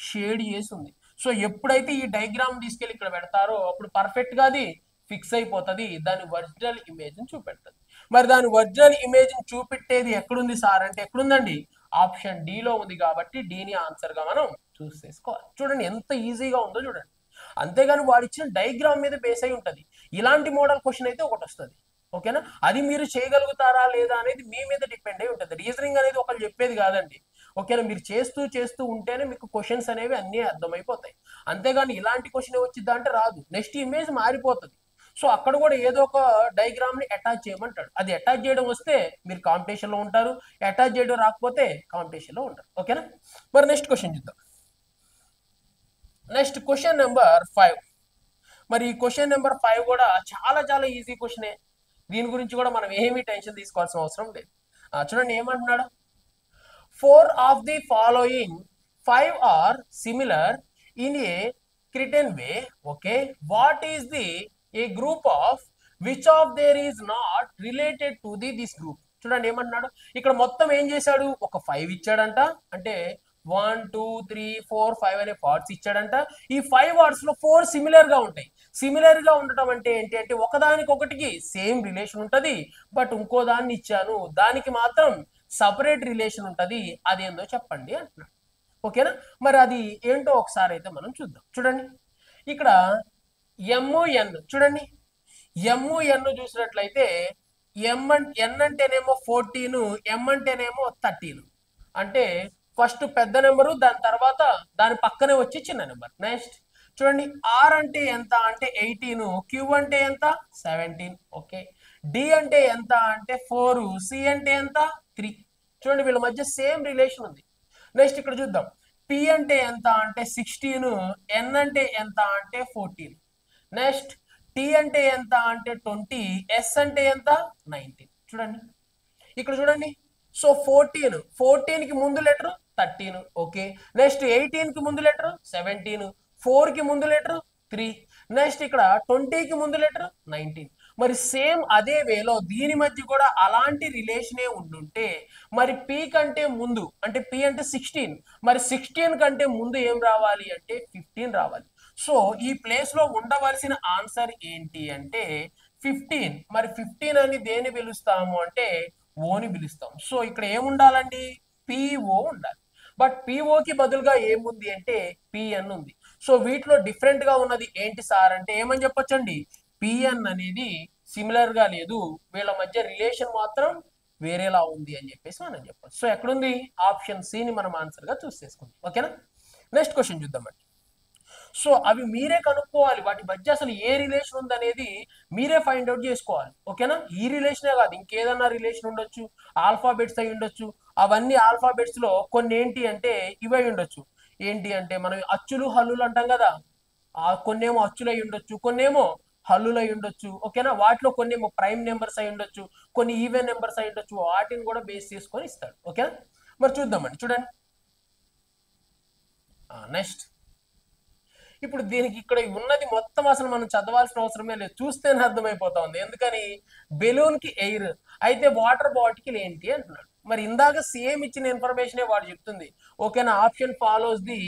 షేడ్ చేసి ఉంది. సో ఎప్పుడైతే ఈ డయాగ్రామ్ తీసుకెళ్ళి ఇక్కడ పెడతారో అప్పుడు పర్ఫెక్ట్ గా అది ఫిక్స్ అయిపోతుంది, దాని ఒరిజినల్ ఇమేజ్ ని చూపెడుతుంది. మరి దాని ఒరిజినల్ ఇమేజ్ ని చూపెట్టేది ఎక్కడుంది సార్ అంటే ఎక్కడుందండి? ఆప్షన్ డి లో ఉంది. కాబట్టి డిని ఆన్సర్ గా మనం చూస్ చేసుకోవాలి. చూడండి ఎంత ఈజీగా ఉందో చూడండి. అంతేగాని వాడు ఇచ్చిన డయాగ్రామ్ మీద బేస్ అయి ఉంటుంది. ఇలాంటి మోడల్ క్వశ్చన్ అయితే ఒకటి వస్తుంది. ఓకేనా? అది మీరు చేయగలుగుతారా లేదా అనేది మీ మీద డిపెండ్ అయి ఉంటుంది. రీజనింగ్ అనేది ఒకళ్ళు చెప్పేది కాదండి. ఓకేనా? మీరు చేస్తూ ఉంటేనే మీకు క్వశ్చన్స్ అనేవి అన్నీ అర్థమైపోతాయి. అంతేగాని ఇలాంటి క్వశ్చన్ వచ్చిద్దా అంటే రాదు. నెక్స్ట్ ఇమేజ్ మారిపోతుంది. సో అక్కడ కూడా ఏదో ఒక డయాగ్రామ్ ని అటాచ్ చేయమంటాడు. అది అటాచ్ చేయడం వస్తే మీరు కాంపిటీషన్ లో ఉంటారు, అటాచ్ చేయడం రాకపోతే కాంపిటీషన్ లో ఉంటారు. ఓకేనా? మరి నెక్స్ట్ క్వశ్చన్ చూద్దాం. Next question number 5. మరి ఈ క్వశ్చన్ నెంబర్ 5 కూడా చాలా చాలా ఈజీ క్వశ్చనే. దీని గురించి కూడా మనం ఏమీ టెన్షన్ తీసుకోవాల్సిన అవసరం లేదు. చూడండి ఏమంటున్నాడు? 4 of the following 5 are similar in a certain way. Okay, what is the a group of which of there is not related to this group? చూడండి ఏమంటున్నాడు? ఇక్కడ మొత్తం ఏం చేశాడు? ఒక 5 ఇచ్చాడంట. అంటే 1 2 3 4 5 అనే పార్ట్స్ ఇచ్చాడంట. ఈ 5 పార్ట్స్ లో 4 సిమిలర్ గా ఉంటాయి. సిమిలర్ గా ఉండటం అంటే ఏంటి అంటే ఒకదానికొకటికి సేమ్ రిలేషన్ ఉంటది, బట్ ఇంకో దాన్ని ఇచ్చాను దానికి మాత్రం సపరేట్ రిలేషన్ ఉంటది, అదేందో చెప్పండి అంటున్నాడు. ఓకేనా. మరి అది ఏంటో ఒకసారి అయితే మనం చూద్దాం. చూడండి ఇక్కడ MN చూడండి, MN చూసినట్లయితే ఎన్ అంటేనేమో 14, ఎం అంటేనేమో 13. అంటే ఫస్ట్ పెద్ద నెంబరు, దాని తర్వాత దాని పక్కనే వచ్చి చిన్న నెంబర్. నెక్స్ట్ చూడండి, ఆర్ అంటే ఎంత అంటే 18, క్యూ అంటే ఎంత 17. ఓకే, డి అంటే ఎంత అంటే 4, సి అంటే ఎంత 3. చూడండి వీళ్ళ మధ్య సేమ్ రిలేషన్ ఉంది. నెక్స్ట్ ఇక్కడ చూద్దాం, పి అంటే ఎంత అంటే 16, ఎన్ అంటే ఎంత అంటే 14. నెక్స్ట్ టీ అంటే ఎంత అంటే 20, ఎస్ అంటే ఎంత 19. చూడండి ఇక్కడ చూడండి, సో 14 కి ముందు లెటర్ 13. ఓకే, నెక్స్ట్ 18 కి ముందు లెటర్ 17, 4 కి ముందు లెటర్ 3, నెక్స్ట్ ఇక్కడ 20 కి ముందు లెటర్ 19. మరి సేమ్ అదే వేలో దీని మధ్య కూడా అలాంటి రిలేషనే ఉండుంటే మరి పి కంటే ముందు అంటే పి అంటే 16, మరి 16 కంటే ముందు ఏం రావాలి అంటే 15 రావాలి. సో ఈ ప్లేస్ లో ఉండవలసిన ఆన్సర్ ఏంటి అంటే 15. మరి 15 అని దేని పిలుస్తాము అంటే ఓని పిలుస్తాం. సో ఇక్కడ ఏముండాలండి, పిఓ ఉండాలి. బట్ పిఓకి బదులుగా ఏముంది అంటే పిఎన్ ఉంది. సో వీటిలో డిఫరెంట్ గా ఉన్నది ఏంటి సార్ అంటే ఏమని చెప్పొచ్చండి, పిఎన్ అనేది సిమిలర్ గా లేదు, వీళ్ళ మధ్య రిలేషన్ మాత్రం వేరేలా ఉంది అని చెప్పేసి మనం చెప్పొచ్చు. సో ఎక్కడుంది, ఆప్షన్ సి ని మనం ఆన్సర్ గా చూస్ చేసుకుందాం. ఓకేనా. నెక్స్ట్ క్వశ్చన్ చూద్దామండి. సో అవి మీరే కనుక్కోవాలి, వాటి మధ్య అసలు ఏ రిలేషన్ ఉందనేది మీరే ఫైండ్ అవుట్ చేసుకోవాలి. ఓకేనా, ఈ రిలేషనే కాదు ఇంకేదన్నా రిలేషన్ ఉండొచ్చు, ఆల్ఫాబెట్స్ అయి ఉండొచ్చు. అవన్నీ ఆల్ఫాబెట్స్ లో కొన్ని ఏంటి అంటే ఇవై ఉండొచ్చు. ఏంటి అంటే మనం అచ్చులు హల్లులు అంటాం కదా, కొన్నేమో అచ్చులు అయి ఉండొచ్చు, కొన్నేమో హల్లులు అయి ఉండొచ్చు. ఓకేనా, వాటిలో కొన్నేమో ప్రైమ్ నెంబర్స్ అయి ఉండొచ్చు, కొన్ని ఈవెన్ నెంబర్స్ అయి ఉండొచ్చు. వాటిని కూడా బేస్ చేసుకొని ఇస్తాడు. ఓకేనా, మరి చూద్దామండి. చూడండి నెక్స్ట్, ఇప్పుడు దీనికి ఇక్కడ ఉన్నది మొత్తం అసలు మనం చదవాల్సిన అవసరమే లేదు, చూస్తేనే అర్థమైపోతా ఉంది. ఎందుకని, బెలూన్ కి ఎయిర్ అయితే వాటర్ బాటిల్ ఏంటి అంటున్నాడు. మరి ఇందాక సేమ్ ఇచ్చిన ఇన్ఫర్మేషనే వాడు చెప్తుంది. ఓకేనా, option follows the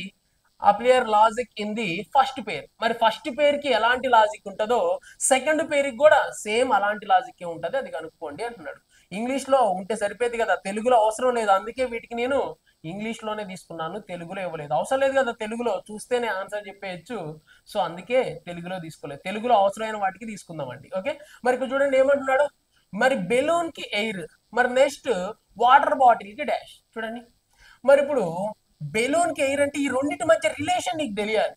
applier logic in the first pair. మరి ఫస్ట్ పేర్ కి ఎలాంటి లాజిక్ ఉంటుందో సెకండ్ పేర్ కి కూడా సేమ్ అలాంటి లాజిక్ ఉంటుంది, అది కనుక్కోండి అంటున్నాడు. ఇంగ్లీష్ లో ఉంటే సరిపోయేది కదా, తెలుగులో అవసరం లేదు. అందుకే వీటికి నేను ఇంగ్లీష్ లోనే తీసుకున్నాను, తెలుగులో ఇవ్వలేదు. అవసరం లేదు కదా, తెలుగులో చూస్తేనే ఆన్సర్ చెప్పేయచ్చు. సో అందుకే తెలుగులో తీసుకోలేదు, తెలుగులో అవసరమైన వాటికి తీసుకుందామండి. ఓకే, మరి ఇక్కడ చూడండి ఏమంటున్నాడు, మరి బెలూన్ కి ఎయిర్, మరి నెక్స్ట్ వాటర్ బాటిల్ కి డాష్. చూడండి మరి ఇప్పుడు బెలూన్ కి ఎయిర్ అంటే ఈ రెండింటి మధ్య రిలేషన్ నీకు తెలియాలి.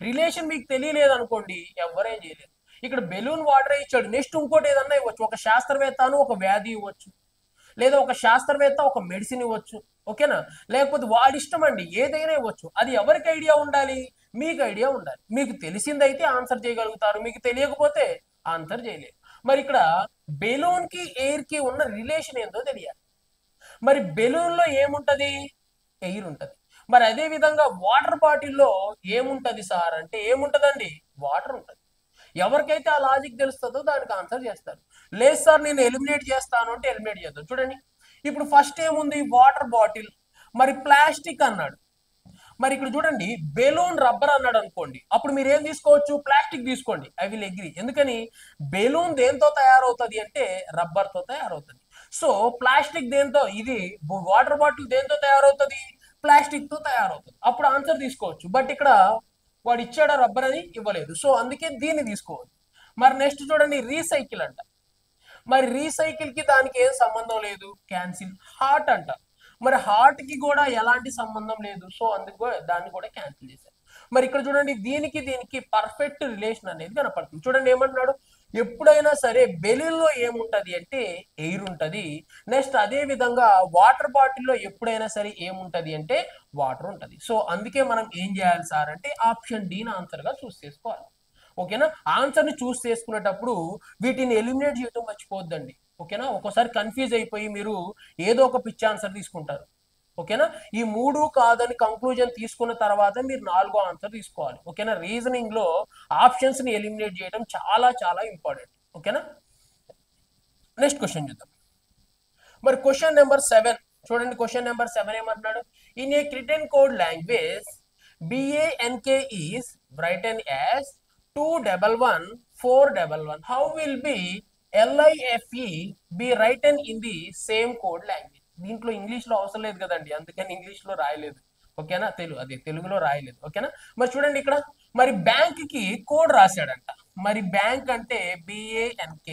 రిలేషన్ మీకు తెలియలేదు అనుకోండి ఎవరేం చేయలేరు. ఇక్కడ బెలూన్ వాటర్ ఇచ్చాడు, నెక్స్ట్ ఇంకోటి ఏదన్నా ఇవ్వచ్చు. ఒక శాస్త్రవేత్తను ఒక వ్యాధి ఇవ్వచ్చు, లేదా ఒక శాస్త్రవేత్త ఒక మెడిసిన్ ఇవ్వచ్చు. ఓకేనా, లేకపోతే వాడిష్టం అండి ఏదైనా ఇవ్వచ్చు. అది ఎవరికి ఐడియా ఉండాలి, మీకు ఐడియా ఉండాలి. మీకు తెలిసిందైతే ఆన్సర్ చేయగలుగుతారు, మీకు తెలియకపోతే ఆన్సర్ చేయలేరు. మరి ఇక్కడ బెలూన్ కి ఎయిర్ కి ఉన్న రిలేషన్ ఏందో తెలియాలి. మరి బెలూన్ లో ఏముంటది, ఎయిర్ ఉంటది. మరి అదే విధంగా వాటర్ బాటిల్లో ఏముంటది సార్ అంటే ఏముంటదండి, వాటర్ ఉంటది. ఎవరికైతే ఆ లాజిక్ తెలుస్తుందో దానికి ఆన్సర్ చేస్తారు. లేదు సార్ నేను ఎలిమినేట్ చేస్తాను అంటే ఎలిమినేట్ చేద్దాం. చూడండి ఇప్పుడు ఫస్ట్ ఏముంది, వాటర్ బాటిల్, మరి ప్లాస్టిక్ అన్నాడు. మరి ఇక్కడ చూడండి బెలూన్ రబ్బర్ అన్నాడు అనుకోండి, అప్పుడు మీరు ఏం తీసుకోవచ్చు, ప్లాస్టిక్ తీసుకోండి. I will agree. ఎందుకని, బెలూన్ దేంతో తయారవుతుంది అంటే రబ్బర్ తో తయారవుతుంది. సో ప్లాస్టిక్ దేంతో, ఇది వాటర్ బాటిల్ దేంతో తయారవుతుంది, ప్లాస్టిక్ తో తయారవుతుంది. అప్పుడు ఆన్సర్ తీసుకోవచ్చు. బట్ ఇక్కడ వాడు ఇచ్చాడా రబ్బర్ అని ఇవ్వలేదు, సో అందుకే దీన్ని తీసుకోవచ్చు. మరి నెక్స్ట్ చూడండి రీసైకిల్ అంట. మరి రీసైకిల్ కి దానికి ఏం సంబంధం లేదు, క్యాన్సిల్. హార్ట్ అంట, మరి హార్ట్ కి కూడా ఎలాంటి సంబంధం లేదు, సో అందుకు దాన్ని కూడా క్యాన్సిల్ చేశారు. మరి ఇక్కడ చూడండి దీనికి దీనికి పర్ఫెక్ట్ రిలేషన్ అనేది కనపడుతుంది. చూడండి ఏమంటున్నాడు, ఎప్పుడైనా సరే బెలూన్లో ఏముంటది అంటే ఎయిర్ ఉంటది. నెక్స్ట్ అదే విధంగా వాటర్ బాటిల్లో ఎప్పుడైనా సరే ఏముంటది అంటే వాటర్ ఉంటది. సో అందుకే మనం ఏం చేయాలి సార్ అంటే ఆప్షన్ డి ఆన్సర్ గా చూస్ చేసుకోవాలి. ఓకేనా, ఆన్సర్ ని చూస్ చేసుకునేటప్పుడు వీటిని ఎలిమినేట్ చేయడం మర్చిపోవద్దండి. ఓకేనా, ఒక్కోసారి కన్ఫ్యూజ్ అయిపోయి మీరు ఏదో ఒక పిచ్చి ఆన్సర్ తీసుకుంటారు. ఓకేనా, ఈ మూడు కాదని కంక్లూజన్ తీసుకున్న తర్వాత మీరు నాలుగో ఆన్సర్ తీసుకోవాలి. ఓకేనా, రీజనింగ్ లో ఆప్షన్స్ ని ఎలిమినేట్ చేయడం చాలా చాలా ఇంపార్టెంట్. ఓకేనా, నెక్స్ట్ క్వశ్చన్ చూద్దాం. మరి క్వశ్చన్ నెంబర్ 7 చూడండి, క్వశ్చన్ నెంబర్ 7 ఏమంటున్నాడు, in a written code language BANK is written as 211 411. How will be LIFE be written in the same code language? దీంట్లో ఇంగ్లీష్ లో అవసరం లేదు కదండి, అందుకని ఇంగ్లీష్ లో రాయలేదు. ఓకేనా, తెలుగులో రాయలేదు. ఓకేనా, మరి చూడండి ఇక్కడ మరి బ్యాంక్ కి కోడ్ రాశాడంట. మరి బ్యాంక్ అంటే BANK.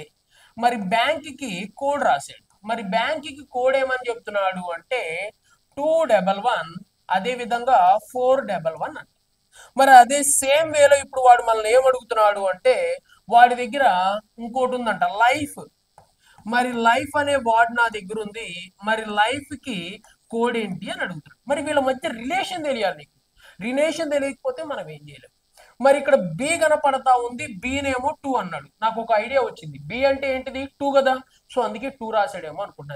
మరి బ్యాంక్ కి కోడ్ రాశాడు. మరి బ్యాంక్ కి కోడ్ ఏమని చెప్తున్నాడు అంటే 211, అదే విధంగా 411 అంట. మరి అదే సేమ్ వేలో ఇప్పుడు వాడు మనల్ని ఏం అడుగుతున్నాడు అంటే వాడి దగ్గర ఇంకోటి ఉందంట, లైఫ్. మరి లైఫ్ అనే వర్డ్ నా దగ్గర ఉంది. మరి లైఫ్ కి కోడ్ ఏంటి అని అడుగుతాడు. మరి వీళ్ళ మధ్య రిలేషన్ తెలియాలి నీకు. రిలేషన్ తెలియకపోతే మనం ఏం చేయలేం. మరి ఇక్కడ బి కనపడతా ఉంది, నేమో 2 అన్నాడు. నాకు ఒక ఐడియా వచ్చింది, బి అంటే ఏంటిది 2 కదా, సో అందుకే 2 రాశాడేమో అనుకుంటా.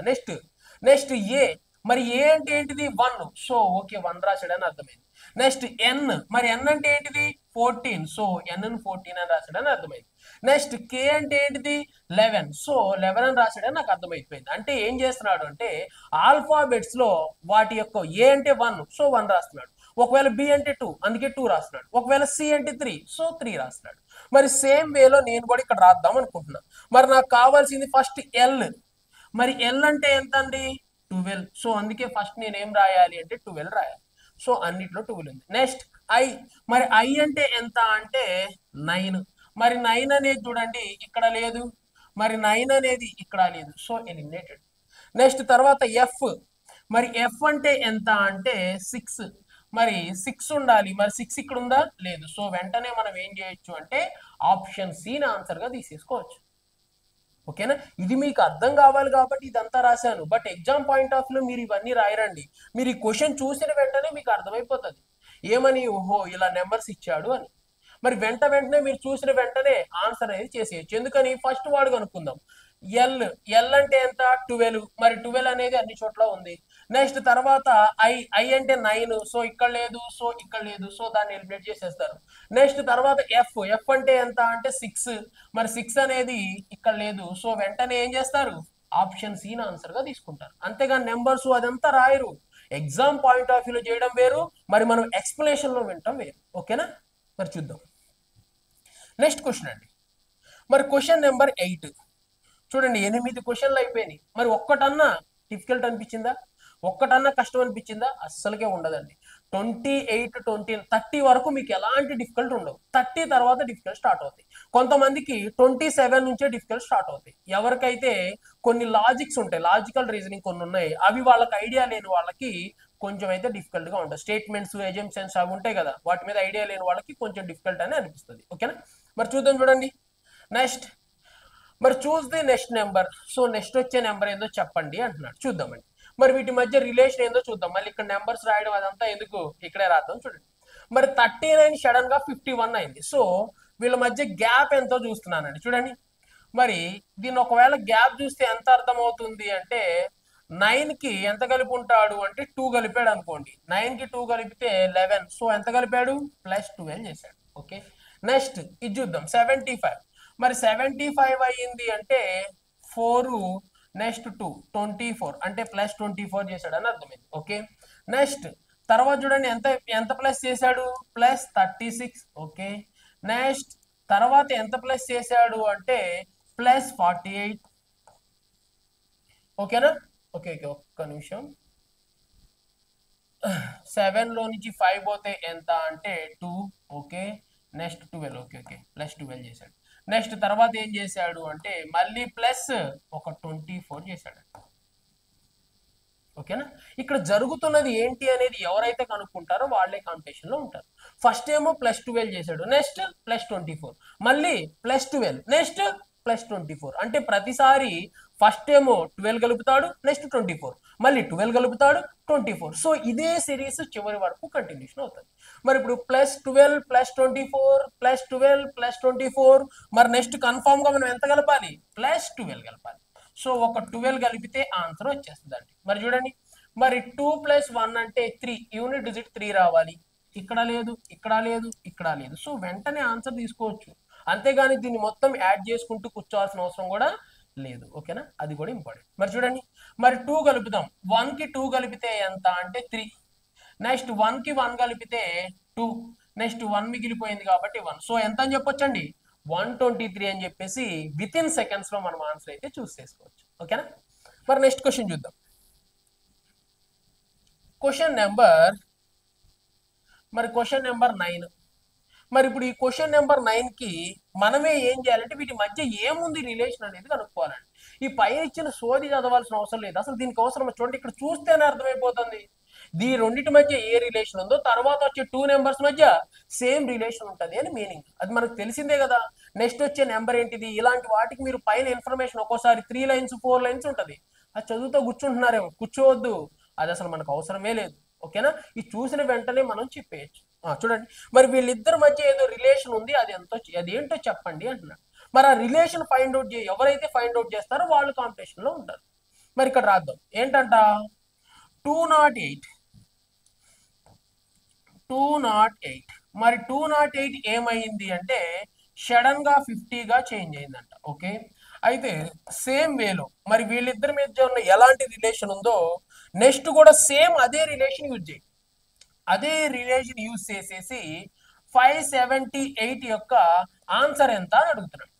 నెక్స్ట్ ఏ. మరి ఏ అంటే ఏంటిది 1, సో ఓకే 1 రాశాడని అర్థమైంది. నెక్స్ట్ ఎన్. మరి ఎన్ అంటే ఏంటిది 14, సో ఎన్ 14 అని రాశాడని అర్థమైంది. నెక్స్ట్ కే అంటే ఏంటిది 11, సో 11 అని రాశాడని నాకు అర్థమైపోయింది. అంటే ఏం చేస్తున్నాడు అంటే ఆల్ఫాబెట్స్ లో వాటి యొక్క ఏ అంటే 1, సో 1 రాస్తున్నాడు. ఒకవేళ బి అంటే 2, అందుకే 2 రాస్తున్నాడు. ఒకవేళ సి అంటే 3, సో 3 రాస్తున్నాడు. మరి సేమ్ వేలో నేను కూడా ఇక్కడ రాద్దాం అనుకుంటున్నా. మరి నాకు కావాల్సింది ఫస్ట్ ఎల్. మరి ఎల్ అంటే ఎంత అండి 12, సో అందుకే ఫస్ట్ నేను ఏం రాయాలి అంటే 12 రాయాలి. సో అన్నిట్లో 12 ఉంది. Next I. మరి ఐ అంటే ఎంత అంటే 9. మరి 9 అనేది చూడండి ఇక్కడ లేదు, మరి 9 అనేది ఇక్కడ లేదు, సో ఎలిమినేటెడ్. నెక్స్ట్ తర్వాత ఎఫ్. మరి ఎఫ్ అంటే ఎంత అంటే 6. మరి 6 ఉండాలి, మరి 6 ఇక్కడ ఉందా లేదు, సో వెంటనే మనం ఏం చేయొచ్చు అంటే ఆప్షన్ సి ఆన్సర్ గా తీసేసుకోవచ్చు. ఓకేనా, ఇది మీకు అర్థం కావాలి కాబట్టి ఇదంతా రాశాను. బట్ ఎగ్జామ్ పాయింట్ ఆఫ్ లో మీరు ఇవన్నీ రాయరండి. మీరు ఈ క్వశ్చన్ చూసిన వెంటనే మీకు అర్థమైపోతుంది ఏమని, ఓహో ఇలా నెంబర్స్ ఇచ్చాడు అని. మరి వెంటనే మీరు చూసిన వెంటనే ఆన్సర్ అనేది చేసేయచ్చు. ఎందుకని ఫస్ట్ వాడు కనుక్కుందాం. ఎల్ అంటే ఎంత 12, మరి 12 అనేది అన్ని చోట్ల ఉంది. నెక్స్ట్ తర్వాత ఐ అంటే 9, సో ఇక్కడ లేదు, సో ఇక్కడ లేదు, సో దాన్ని ఎలిమినేట్ చేసేస్తారు. నెక్స్ట్ తర్వాత ఎఫ్ అంటే ఎంత అంటే 6, మరి 6 అనేది ఇక్కడ లేదు, సో వెంటనే ఏం చేస్తారు ఆప్షన్ సి ఆన్సర్ గా తీసుకుంటారు. అంతేగాని నెంబర్స్ అదంతా రాయరు. ఎగ్జామ్ పాయింట్ ఆఫ్ వ్యూలో చేయడం వేరు, మరి మనం ఎక్స్ప్లెనేషన్ లో వింటాం వేరు. ఓకేనా, మరి చూద్దాం నెక్స్ట్ క్వశ్చన్ అండి. మరి క్వశ్చన్ నెంబర్ 8 చూడండి. 8 క్వశ్చన్లు అయిపోయినాయి. మరి ఒక్కటన్నా డిఫికల్ట్ అనిపించిందా, ఒక్కటన్నా కష్టం అనిపించిందా? అస్సలకే ఉండదండి. 28, 20, 30 వరకు మీకు ఎలాంటి డిఫికల్ట్ ఉండవు. 30 తర్వాత డిఫికల్ట్ స్టార్ట్ అవుతాయి. కొంతమందికి 27 నుంచే డిఫికల్ట్ స్టార్ట్ అవుతాయి. ఎవరికైతే కొన్ని లాజిక్స్ ఉంటాయి, లాజికల్ రీజనింగ్ కొన్ని ఉన్నాయి, అవి వాళ్ళకి ఐడియా లేని వాళ్ళకి కొంచెం అయితే డిఫికల్ట్ గా ఉంటాయి. స్టేట్మెంట్స్, ఎజంప్షన్స్ అవి ఉంటాయి కదా, వాటి మీద ఐడియా లేని వాళ్ళకి కొంచెం డిఫికల్ట్ అని అనిపిస్తుంది. ఓకేనా, మరి చూద్దాం చూడండి. నెక్స్ట్ మరి చూస్ the next number. So next వచ్చే నెంబర్ ఏందో చెప్పండి అంటున్నాడు. చూద్దామండి. మరి వీటి మధ్య రిలేషన్ ఏందో చూద్దాం. మళ్ళీ ఇక్కడ నెంబర్స్ రాయడం అదంతా ఎందుకు, ఇక్కడే రాద్దాం చూడండి. మరి 39 సడన్ గా 51 అయింది. సో వీళ్ళ మధ్య గ్యాప్ ఎంతో చూస్తున్నానండి. చూడండి, మరి దీన్ని ఒకవేళ గ్యాప్ చూస్తే ఎంత అర్థం అవుతుంది అంటే 9 కి ఎంత కలిపి ఉంటాడు అంటే 2 కలిపాడు అనుకోండి. 9 కి 2 కలిపితే 11, సో ఎంత కలిపాడు +12 చేశాడు. ఓకే, నెక్స్ట్ ఇది చూద్దాం 75. మరి 75 అయ్యింది అంటే 4 నెక్స్ట్ 2 24, అంటే +24 చేశాడు అని అర్థమైంది. ఓకే, నెక్స్ట్ తర్వాత చూడండి ఎంత ఎంత ప్లస్ చేశాడు +36. ఓకే, నెక్స్ట్ తర్వాత ఎంత ప్లస్ చేశాడు అంటే +48. ఓకేనా, ఓకే ఓకే ఒక్క నిమిషం. 7 లో నుంచి 5 పోతే ఎంత అంటే 2. Okay, next 12. ఓకే ఓకే +12 చేశాడు. నెక్స్ట్ తర్వాత ఏం చేశాడు అంటే మళ్ళీ ప్లస్ ఒక 24 చేశాడు. ఓకేనా, ఇక్కడ జరుగుతున్నది ఏంటి అనేది ఎవరైతే కనుక్కుంటారో వాళ్ళే కాంపిటీషన్ లో ఉంటారు. ఫస్ట్ ఏమో +12 చేశాడు, నెక్స్ట్ +24, మళ్ళీ +12, నెక్స్ట్ +24. అంటే ప్రతిసారి ఫస్ట్ ఏమో 12 కలుపుతాడు, నెక్స్ట్ 24, మళ్ళీ 12 కలుపుతాడు, 24. సో ఇదే సిరీస్ చివరి వరకు కంటిన్యూషన్ అవుతుంది. మరి ఇప్పుడు +12 +24 +12 +24, మరి నెక్స్ట్ కన్ఫామ్ గా మనం ఎంత కలపాలి +12 కలపాలి. సో ఒక 12 కలిపితే ఆన్సర్ వచ్చేస్తుందండి. మరి చూడండి, మరి 2 + 1 అంటే 3, యూనిట్ డిజిట్ 3 రావాలి. ఇక్కడ లేదు, ఇక్కడ లేదు, ఇక్కడ లేదు, సో వెంటనే ఆన్సర్ తీసుకోవచ్చు. అంతేగాని దీన్ని మొత్తం యాడ్ చేసుకుంటూ కూర్చోవాల్సిన అవసరం కూడా లేదు. ఓకేనా, అది కూడా ఇంపార్టెంట్. మరి చూడండి, మరి 2 కలుపుదాం. 1 కి 2 కలిపితే ఎంత అంటే 3, నెక్స్ట్ 1 కి 1 కలిపితే 2, నెక్స్ట్ 1 మిగిలిపోయింది కాబట్టి 1, సో ఎంత అని చెప్పొచ్చండి 123 అని చెప్పేసి విత్ ఇన్ సెకండ్స్ లో మనం ఆన్సర్ అయితే చూస్ చేసుకోవచ్చు. ఓకేనా, మరి నెక్స్ట్ క్వశ్చన్ చూద్దాం. క్వశ్చన్ నెంబర్ మరి క్వశ్చన్ నెంబర్ 9. మరి ఇప్పుడు ఈ క్వశ్చన్ నెంబర్ 9కి మనమే ఏం చేయాలంటే వీటి మధ్య ఏముంది రిలేషన్ అనేది కనుక్కోవాలండి. ఈ పైన ఇచ్చిన సోది చదవాల్సిన అవసరం లేదు, అసలు దీనికి అవసరం చూడండి, ఇక్కడ చూస్తేనే అర్థమైపోతుంది ఈ రెండింటి మధ్య ఏ రిలేషన్ ఉందో, తర్వాత వచ్చే 2 నెంబర్స్ మధ్య సేమ్ రిలేషన్ ఉంటుంది అని మీనింగ్. అది మనకు తెలిసిందే కదా. నెక్స్ట్ వచ్చే నెంబర్ ఏంటిది, ఇలాంటి వాటికి మీరు పైన ఇన్ఫర్మేషన్ ఒక్కోసారి 3 లైన్స్ 4 లైన్స్ ఉంటుంది, అది చదువుతూ కూర్చుంటున్నారేమో, కూర్చోవద్దు, అది అసలు మనకు అవసరమే లేదు. ఓకేనా, ఇది చూసిన వెంటనే మనం చెప్పేయచ్చు. చూడండి, మరి వీళ్ళిద్దరి మధ్య ఏదో రిలేషన్ ఉంది, అది ఏంటో చెప్పండి అంటున్నాడు. మరి ఆ రిలేషన్ ఫైండ్ అవుట్ ఎవరైతే ఫైండ్ అవుట్ చేస్తారో వాళ్ళు కాంపిటీషన్ లో ఉంటారు. మరి ఇక్కడ రాద్దాం ఏంటంట, 208. 208. మరి 208 ఏమైంది అంటే సడన్ గా 50గా చేంజ్ అయిందంట. ఓకే, అయితే సేమ్ వేలో మరి వీళ్ళిద్దరి మధ్య ఉన్న ఎలాంటి రిలేషన్ ఉందో నెక్స్ట్ కూడా సేమ్ అదే రిలేషన్ యూజ్ చేయి. అదే రిలేషన్ యూజ్ చేసేసి 578 యొక్క ఆన్సర్ ఎంత అని అడుగుతున్నాడు.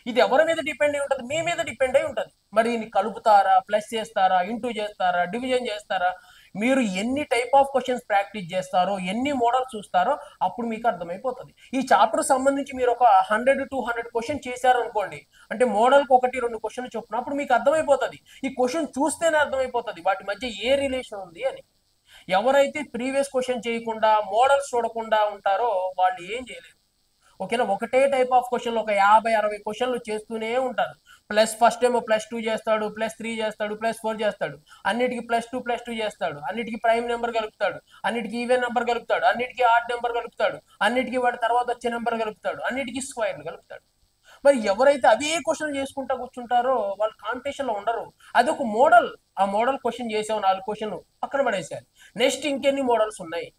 ఇది ఎవరి మీద డిపెండ్ అయి ఉంటుంది, మీ మీద డిపెండ్ అయి ఉంటుంది. మరి దీన్ని కలుపుతారా, ప్లస్ చేస్తారా, ఇంటూ చేస్తారా, డివిజన్ చేస్తారా, మీరు ఎన్ని టైప్ ఆఫ్ క్వశ్చన్స్ ప్రాక్టీస్ చేస్తారో, ఎన్ని మోడల్స్ చూస్తారో అప్పుడు మీకు అర్థమైపోతుంది. ఈ చాప్టర్ సంబంధించి మీరు ఒక 100 to 200 క్వశ్చన్ చేశారు అనుకోండి, అంటే మోడల్కి 1-2 క్వశ్చన్ చొప్పున, అప్పుడు మీకు అర్థమైపోతుంది. ఈ క్వశ్చన్ చూస్తేనే అర్థమైపోతుంది వాటి మధ్య ఏ రిలేషన్ ఉంది అని. ఎవరైతే ప్రీవియస్ క్వశ్చన్ చేయకుండా మోడల్స్ చూడకుండా ఉంటారో వాళ్ళు ఏం చేయలేరు. ఓకేనా, ఒకటే టైప్ ఆఫ్ క్వశ్చన్లు ఒక 50-60 క్వశ్చన్లు చేస్తూనే ఉంటారు. ప్లస్ ఫస్ట్ ఏమో +2 చేస్తాడు, +3 చేస్తాడు, +4 చేస్తాడు, అన్నిటికీ +2 చేస్తాడు, అన్నిటికీ ప్రైమ్ నెంబర్ కలుపుతాడు, అన్నిటికీ ఈవెన్ నెంబర్ కలుపుతాడు, అన్నిటికీ ఆడ్ నెంబర్ కలుపుతాడు, అన్నిటికీ వాడి తర్వాత వచ్చే నెంబర్ కలుపుతాడు, అన్నిటికీ స్క్వేర్లు కలుపుతాడు. మరి ఎవరైతే అవే క్వశ్చన్ చేసుకుంటా కూర్చుంటారో వాళ్ళు కాంపిటీషన్ లో ఉండరు. అది ఒక మోడల్, ఆ మోడల్ క్వశ్చన్ చేసావు 4 క్వశ్చన్లు పక్కన పడేసారు, నెక్స్ట్ ఇంకెన్ని మోడల్స్ ఉన్నాయి,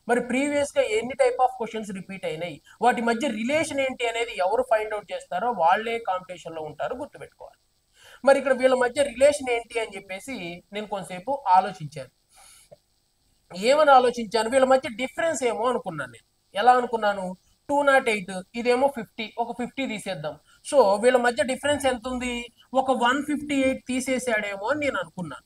మరి ప్రీవియస్ గా ఎన్ని టైప్ ఆఫ్ క్వశ్చన్స్ రిపీట్ అయినాయి, వాటి మధ్య రిలేషన్ ఏంటి అనేది ఎవరు ఫైండ్ అవుట్ చేస్తారో వాళ్ళే కాంపిటీషన్ లో ఉంటారు, గుర్తుపెట్టుకోవాలి. మరి ఇక్కడ వీళ్ళ మధ్య రిలేషన్ ఏంటి అని చెప్పేసి నేను కొంతసేపు ఆలోచించాను. ఏమని ఆలోచించాను, వీళ్ళ మధ్య డిఫరెన్స్ ఏమో అనుకున్నాను. నేను ఎలా అనుకున్నాను, 208 ఇదేమో 50, ఒక 50 తీసేద్దాం. సో వీళ్ళ మధ్య డిఫరెన్స్ ఎంత ఉంది, ఒక 158 తీసేసాడేమో అని నేను అనుకున్నాను.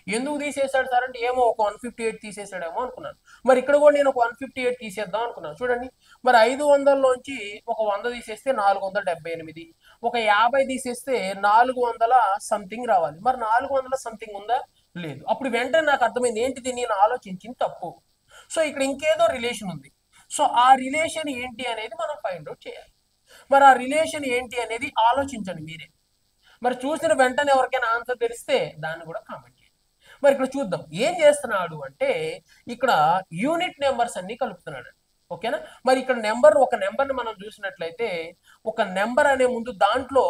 ఎందుకు తీసేసాడు సార్ అంటే ఏమో ఒక 158 తీసేసాడేమో అనుకున్నాను. మరి ఇక్కడ కూడా నేను ఒక 158 తీసేద్దాం అనుకున్నాను. చూడండి, మరి 500లోంచి ఒక 100 తీసేస్తే 478, ఒక 50 తీసేస్తే 400 సంథింగ్ రావాలి. మరి 400 సంథింగ్ ఉందా, లేదు. అప్పుడు వెంటనే నాకు అర్థమైంది ఏంటిది, నేను ఆలోచించింది తప్పు. సో ఇక్కడ ఇంకేదో రిలేషన్ ఉంది. సో ఆ రిలేషన్ ఏంటి అనేది మనం ఫైండ్ అవుట్ చేయాలి. మరి ఆ రిలేషన్ ఏంటి అనేది ఆలోచించండి మీరే. మరి చూసిన వెంటనే ఎవరికైనా ఆన్సర్ తెలిస్తే దాన్ని కూడా కామెంట్ చేయండి. మరి ఇక్కడ చూద్దాం ఏం చేస్తున్నాడు అంటే ఇక్కడ యూనిట్ నెంబర్స్ అన్ని కలుపుతున్నాడు. ఓకేనా, మరి ఇక్కడ ఒక నెంబర్ని మనం చూసినట్లయితే ఒక నెంబర్ అనే ముందు దాంట్లో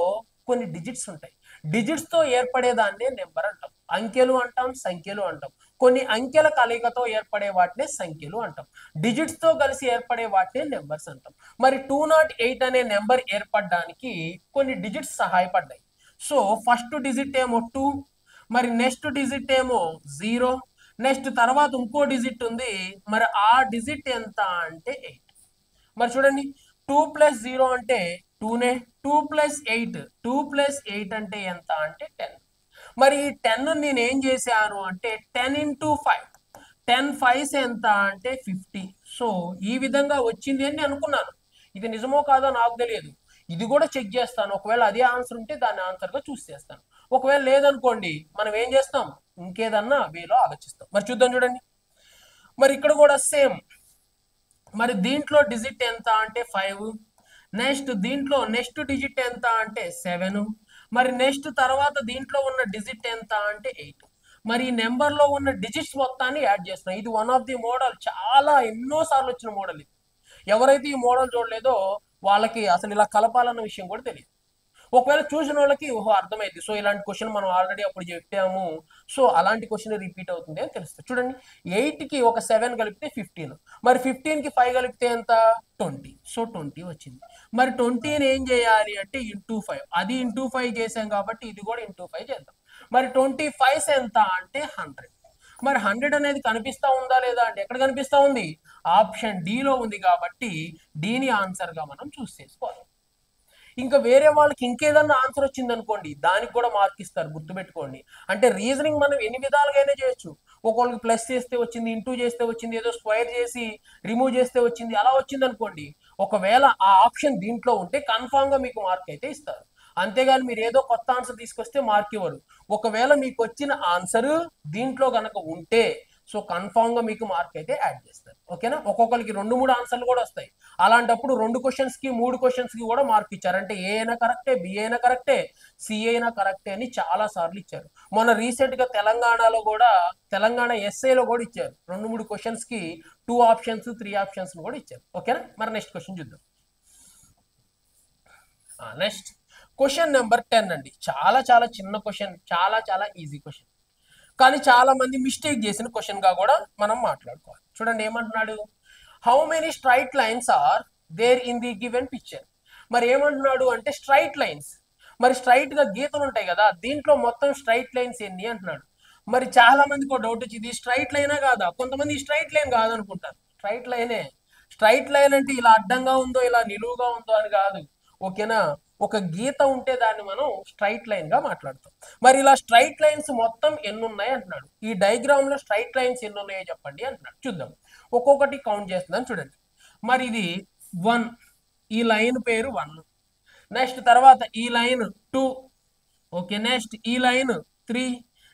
కొన్ని డిజిట్స్ ఉంటాయి. డిజిట్స్ తో ఏర్పడేదాన్నే నెంబర్ అంటాం, అంకెలు అంటాం, సంఖ్యలు అంటాం. కొన్ని అంకెల కలయికతో ఏర్పడే వాటినే సంఖ్యలు అంటాం, డిజిట్స్ తో కలిసి ఏర్పడే వాటినే నెంబర్స్ అంటాం. మరి 208 అనే నెంబర్ ఏర్పడడానికి కొన్ని డిజిట్స్ సహాయపడ్డాయి. సో ఫస్ట్ డిజిట్ ఏమో 2, మరి నెక్స్ట్ డిజిట్ ఏమో 0, నెక్స్ట్ తర్వాత ఇంకో డిజిట్ ఉంది, మరి ఆ డిజిట్ ఎంత అంటే 8. మరి చూడండి 2 + 0 అంటే 2నే, 2 + 8, 2 + 8 అంటే ఎంత అంటే 10. మరి ఈ 10 నేను ఏం చేశాను అంటే 10 × 5, 10 5s ఎంత అంటే 50. సో ఈ విధంగా వచ్చింది అని అనుకున్నాను. ఇది నిజమో కాదో నాకు తెలియదు, ఇది కూడా చెక్ చేస్తాను. ఒకవేళ అదే ఆన్సర్ ఉంటే దాన్ని ఆన్సర్ గా చూస్ చేస్తాను. ఒకవేళ లేదనుకోండి మనం ఏం చేస్తాం, ఇంకేదన్నా వేలో ఆలోచిస్తాం. మరి చూద్దాం, చూడండి, మరి ఇక్కడ కూడా సేమ్. మరి దీంట్లో డిజిట్ ఎంత అంటే 5, నెక్స్ట్ దీంట్లో నెక్స్ట్ డిజిట్ ఎంత అంటే 7, మరి నెక్స్ట్ తర్వాత దీంట్లో ఉన్న డిజిట్ ఎంత అంటే 8. మరి ఈ నెంబర్ లో ఉన్న డిజిట్స్ మొత్తాన్ని యాడ్ చేస్తున్నాం. ఇది వన్ ఆఫ్ ది మోడల్, చాలా ఎన్నో సార్లు వచ్చిన మోడల్ ఇది. ఎవరైతే ఈ మోడల్ చూడలేదో వాళ్ళకి అసలు ఇలా కలపాలన్న విషయం కూడా తెలియదు. ఒకవేళ చూసిన వాళ్ళకి ఓహో అర్థమైంది, సో ఇలాంటి క్వశ్చన్ మనం ఆల్రెడీ అప్పుడు చెప్పాము, సో అలాంటి క్వశ్చన్ రిపీట్ అవుతుంది అని తెలుస్తుంది. చూడండి 8కి ఒక 7 కలిపితే 15, మరి 15కి 5 కలిపితే ఎంత 20, సో 20 వచ్చింది. మరి 20ని ఏం చేయాలి అంటే × 5, అది × 5 చేసాం కాబట్టి ఇది కూడా × 5 చేద్దాం. మరి 25 ఎంత అంటే 100. మరి 100 అనేది కనిపిస్తా ఉందా లేదా అంటే ఎక్కడ కనిపిస్తా ఉంది, ఆప్షన్ డిలో ఉంది, కాబట్టి డిని ఆన్సర్ గా మనం చూస్ చేసుకోవాలి. ఇంకా వేరే వాళ్ళకి ఇంకేదన్నా ఆన్సర్ వచ్చింది అనుకోండి, దానికి కూడా మార్క్ ఇస్తారు, గుర్తుపెట్టుకోండి. అంటే రీజనింగ్ మనం ఎన్ని విధాలుగా చేయొచ్చు. ఒకళ్ళకి ప్లస్ చేస్తే వచ్చింది, ఇంటూ చేస్తే వచ్చింది, ఏదో స్క్వేర్ చేసి రిమూవ్ చేస్తే వచ్చింది, అలా వచ్చింది అనుకోండి, ఒకవేళ ఆ ఆప్షన్ దీంట్లో ఉంటే కన్ఫామ్ గా మీకు మార్క్ అయితే ఇస్తారు. అంతేగాని మీరు ఏదో కొత్త ఆన్సర్ తీసుకొస్తే మార్క్ ఇవ్వరు. ఒకవేళ మీకు వచ్చిన ఆన్సర్ దీంట్లో గనక ఉంటే సో కన్ఫామ్ గా మీకు మార్క్ అయితే యాడ్ చేస్తారు. ఓకేనా? ఒక్కొక్కరికి 2-3 ఆన్సర్లు కూడా వస్తాయి. అలాంటప్పుడు 2 క్వశ్చన్స్ కి 3 క్వశ్చన్స్ కి కూడా మార్క్ ఇచ్చారు. అంటే ఏ అయినా కరెక్టే, బి అయినా కరెక్టే, సి అయినా కరెక్టే అని చాలా సార్లు ఇచ్చారు. మొన్న రీసెంట్ గా తెలంగాణలో కూడా, తెలంగాణ ఎస్ఏలో కూడా ఇచ్చారు. 2-3 క్వశ్చన్స్ కి 2 ఆప్షన్స్ 3 ఆప్షన్స్ కూడా ఇచ్చారు. ఓకేనా? మరి నెక్స్ట్ క్వశ్చన్ చూద్దాం. నెక్స్ట్ క్వశ్చన్ నెంబర్ 10 అండి. చాలా చాలా చిన్న క్వశ్చన్, చాలా చాలా ఈజీ క్వశ్చన్, కానీ చాలా మంది మిస్టేక్ చేసిన క్వశ్చన్ గా కూడా మనం మాట్లాడుకోవాలి. చూడండి ఏమంటున్నాడు, how many straight lines are there in the given picture. మరి ఏమంటున్నాడు అంటే స్ట్రైట్ లైన్స్, మరి స్ట్రైట్ గా గీతలు ఉంటాయి కదా, దీంట్లో మొత్తం స్ట్రైట్ లైన్స్ ఎన్ని అంటున్నాడు. మరి చాలా మందికి ఒక డౌట్ వచ్చింది, స్ట్రైట్ లైనా కాదా? కొంతమంది స్ట్రైట్ లైన్ కాదనుకుంటారు. స్ట్రైట్ లైనే. స్ట్రైట్ లైన్ అంటే ఇలా అడ్డంగా ఉందో ఇలా నిలువుగా ఉందో అని కాదు. ఓకేనా? ఒక గీత ఉంటే దాన్ని మనం స్ట్రైట్ లైన్ గా మాట్లాడతాం. మరి ఇలా స్ట్రైట్ లైన్స్ మొత్తం ఎన్ని ఉన్నాయి అంటున్నాడు. ఈ డయాగ్రామ్ లో స్ట్రైట్ లైన్స్ ఎన్ని ఉన్నాయో చెప్పండి అంటున్నాడు. చూద్దాం, ఒక్కొక్కటి కౌంట్ చేస్తున్నాను చూడండి. మరి ఇది 1, ఈ లైన్ పేరు 1. నెక్స్ట్ తర్వాత ఈ లైన్ 2. ఓకే, నెక్స్ట్ ఈ లైన్ 3,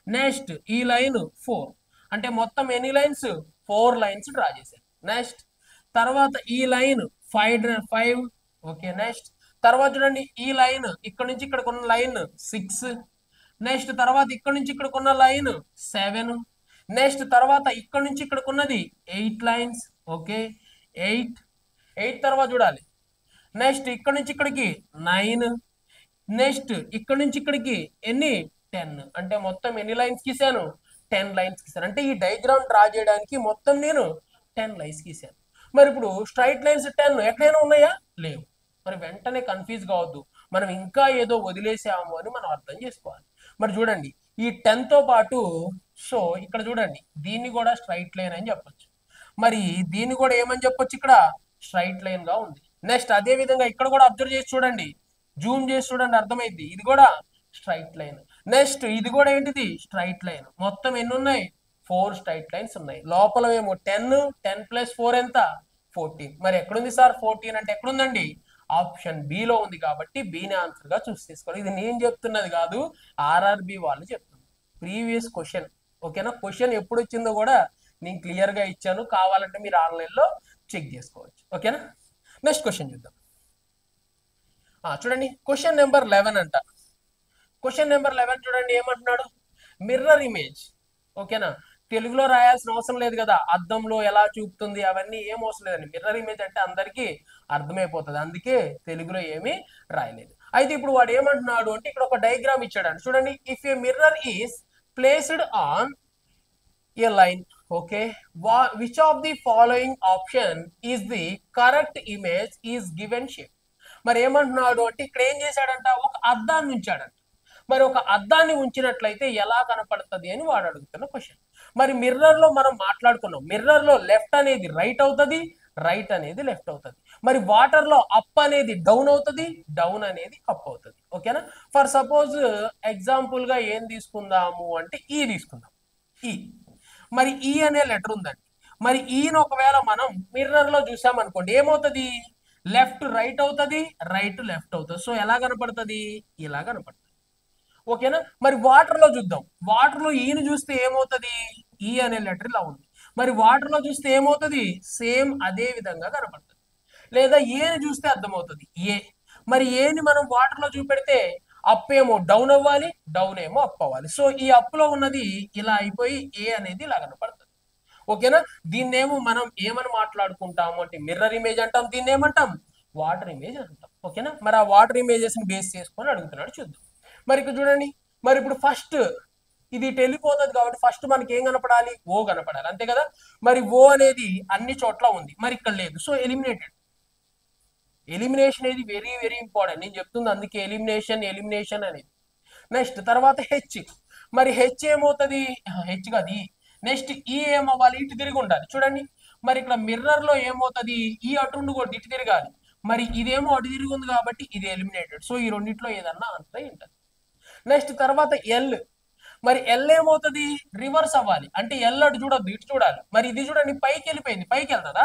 నెక్స్ట్ ఈ లైన్ 4. అంటే మొత్తం ఎన్ని లైన్స్? 4 లైన్స్ డ్రా చేశాను. నెక్స్ట్ తర్వాత ఈ లైన్ 5. ఓకే, నెక్స్ట్ తర్వాత చూడండి ఈ లైన్ ఇక్కడ నుంచి ఇక్కడ కొన్న లైన్ 6. నెక్స్ట్ తర్వాత ఇక్కడ నుంచి ఇక్కడ కొన్న లైన్ 7. నెక్స్ట్ తర్వాత ఇక్కడ నుంచి ఇక్కడ కొన్నది 8 లైన్స్. ఓకే, 8 తర్వాత చూడాలి. నెక్స్ట్ ఇక్కడ నుంచి ఇక్కడికి 9. నెక్స్ట్ ఇక్కడ నుంచి ఇక్కడికి ఎన్ని? 10. అంటే మొత్తం ఎన్ని లైన్స్ గీసాను? 10 లైన్స్ గీసాను. అంటే ఈ డయాగ్రామ్ డ్రా చేయడానికి మొత్తం నేను 10 లైన్స్ గీసాను. మరి ఇప్పుడు స్ట్రైట్ లైన్స్ 10 ఎక్కడైనా ఉన్నాయా? లేవు. మరి వెంటనే కన్ఫ్యూజ్ కావద్దు, మనం ఇంకా ఏదో వదిలేసాము అని మనం అర్థం చేసుకోవాలి. మరి చూడండి ఈ 10 తో పాటు సో ఇక్కడ చూడండి దీన్ని కూడా స్ట్రైట్ లైన్ అని చెప్పొచ్చు. మరి దీన్ని కూడా ఏమని చెప్పొచ్చు? ఇక్కడ స్ట్రైట్ లైన్ గా ఉంది. నెక్స్ట్ అదే విధంగా ఇక్కడ కూడా అబ్జర్వ్ చేసి చూడండి, జూమ్ చేసి చూడండి, అర్థమైంది. ఇది కూడా స్ట్రైట్ లైన్. నెక్స్ట్ ఇది కూడా ఏంటిది? Straight line. మొత్తం ఎన్ని ఉన్నాయి? 4 స్ట్రైట్ లైన్స్ ఉన్నాయి. లోపల ఏమో 10 ప్లస్ 4 ఎంత? 14. మరి ఎక్కడుంది సార్ 14 అంటే? ఎక్కడుందండి? ఆప్షన్ బి లో ఉంది. కాబట్టి బిని ఆన్సర్ గా చూస్ చేసుకోవాలి. ఇది నేను చెప్తున్నది కాదు, ఆర్ఆర్బి వాళ్ళు చెప్తున్నారు. Previous question. ఓకేనా? క్వశ్చన్ ఎప్పుడు వచ్చిందో కూడా నేను క్లియర్ గా ఇచ్చాను, కావాలంటే మీరు ఆన్లైన్ లో చెక్ చేసుకోవచ్చు. ఓకేనా? నెక్స్ట్ క్వశ్చన్ చూద్దాం. చూడండి క్వశ్చన్ నెంబర్ 11 అంట. క్వశ్చన్ నెంబర్ 11 చూడండి ఏమంటున్నాడు, మిర్రర్ ఇమేజ్. ఓకేనా? తెలుగులో రాయాల్సిన అవసరం లేదు కదా, అద్దంలో ఎలా చూపుతుంది అవన్నీ ఏం అవసరం లేదండి. మిర్రర్ ఇమేజ్ అంటే అందరికీ అర్థమైపోతుంది, అందుకే తెలుగులో ఏమీ రాయలేదు. అయితే ఇప్పుడు వాడు ఏమంటున్నాడు అంటే ఇక్కడ ఒక డయాగ్రామ్ ఇచ్చాడు. చూడండి, if a mirror is placed on a line, okay, which of the following option is the correct image is given shape. మరి ఏమంటున్నాడు అంటే ఇక్కడ ఏం చేశాడంట, ఒక అద్దాన్ని ఉంచాడంట. మరి ఒక అద్దాన్ని ఉంచినట్లయితే ఎలా కనపడుతుంది అని వాడు అడుగుతున్న క్వశ్చన్. మరి మిర్రర్ లో మనం మాట్లాడుకున్నాం, మిర్రర్ లో లెఫ్ట్ అనేది రైట్ అవుతుంది, రైట్ అనేది లెఫ్ట్ అవుతుంది. మరి వాటర్ లో అప్ అనేది డౌన్ అవుతుంది, డౌన్ అనేది అప్ అవుతుంది. ఓకేనా? ఫర్ సపోజ్ ఎగ్జాంపుల్ గా ఏం తీసుకుందాము అంటే ఈ తీసుకుందాం. ఈ మరి ఈ అనే లెటర్ ఉందండి. మరి ఈని ఒకవేళ మనం మిర్రర్ లో చూసామనుకోండి ఏమవుతుంది? లెఫ్ట్ రైట్ అవుతుంది, రైట్ లెఫ్ట్ అవుతుంది. సో ఎలా కనపడుతుంది? ఇలా కనపడుతుంది. ఓకేనా? మరి వాటర్ లో చూద్దాం. వాటర్ లో ఈని చూస్తే ఏమవుతుంది? ఈ అనే లెటర్ ఇలా ఉంది. మరి వాటర్ లో చూస్తే ఏమవుతుంది? సేమ్ అదే విధంగా కనపడుతుంది. లేదా ఏని చూస్తే అర్థమవుతుంది ఏ. మరి ఏని మనం వాటర్ లో చూపెడితే అప్ ఏమో డౌన్ అవ్వాలి, డౌన్ ఏమో అప్ అవ్వాలి. సో ఈ అప్ లో ఉన్నది ఇలా అయిపోయి ఏ అనేది ఇలా కనపడుతుంది. ఓకేనా? దీన్నేమో మనం ఏమని మాట్లాడుకుంటాము అంటే మిర్రర్ ఇమేజ్ అంటాం, దీన్ని ఏమంటాం? వాటర్ ఇమేజ్ అంటాం. ఓకేనా? మరి ఆ వాటర్ ఇమేజెస్ ని బేస్ చేసుకొని అడుగుతున్నాడు, చూద్దాం. మరి ఇక్కడ చూడండి, మరి ఇప్పుడు ఫస్ట్ ఇది వెళ్ళిపోతుంది కాబట్టి ఫస్ట్ మనకి ఏం కనపడాలి? ఓ కనపడాలి, అంతే కదా? మరి ఓ అనేది అన్ని చోట్ల ఉంది, మరి ఇక్కడ లేదు. So eliminated. ఎలిమినేషన్ అనేది వెరీ వెరీ ఇంపార్టెంట్, నేను చెప్తుంది అందుకే ఎలిమినేషన్ అనేది. నెక్స్ట్ తర్వాత హెచ్. మరి హెచ్ ఏమవుతుంది? హెచ్ కాదు, నెక్స్ట్ ఈ ఏమవ్వాలి? ఇటు తిరిగి ఉండాలి. చూడండి, మరి ఇక్కడ మిర్రర్ లో ఏమవుతుంది? ఈ అటు ఉండకూడదు, ఇటు తిరగాలి. మరి ఇదేమో అటు తిరిగి ఉంది కాబట్టి ఇది ఎలిమినేటెడ్. సో ఈ రెండిట్లో ఏదన్నా ఆన్సర్ అయి ఉంటుంది. నెక్స్ట్ తర్వాత ఎల్. మరి ఎల్ ఏమవుతుంది, రివర్స్ అవ్వాలి. అంటే ఎల్ అటు చూడొద్దు, ఇటు చూడాలి. మరి ఇది చూడండి పైకి వెళ్ళిపోయింది, పైకి వెళ్తుందా,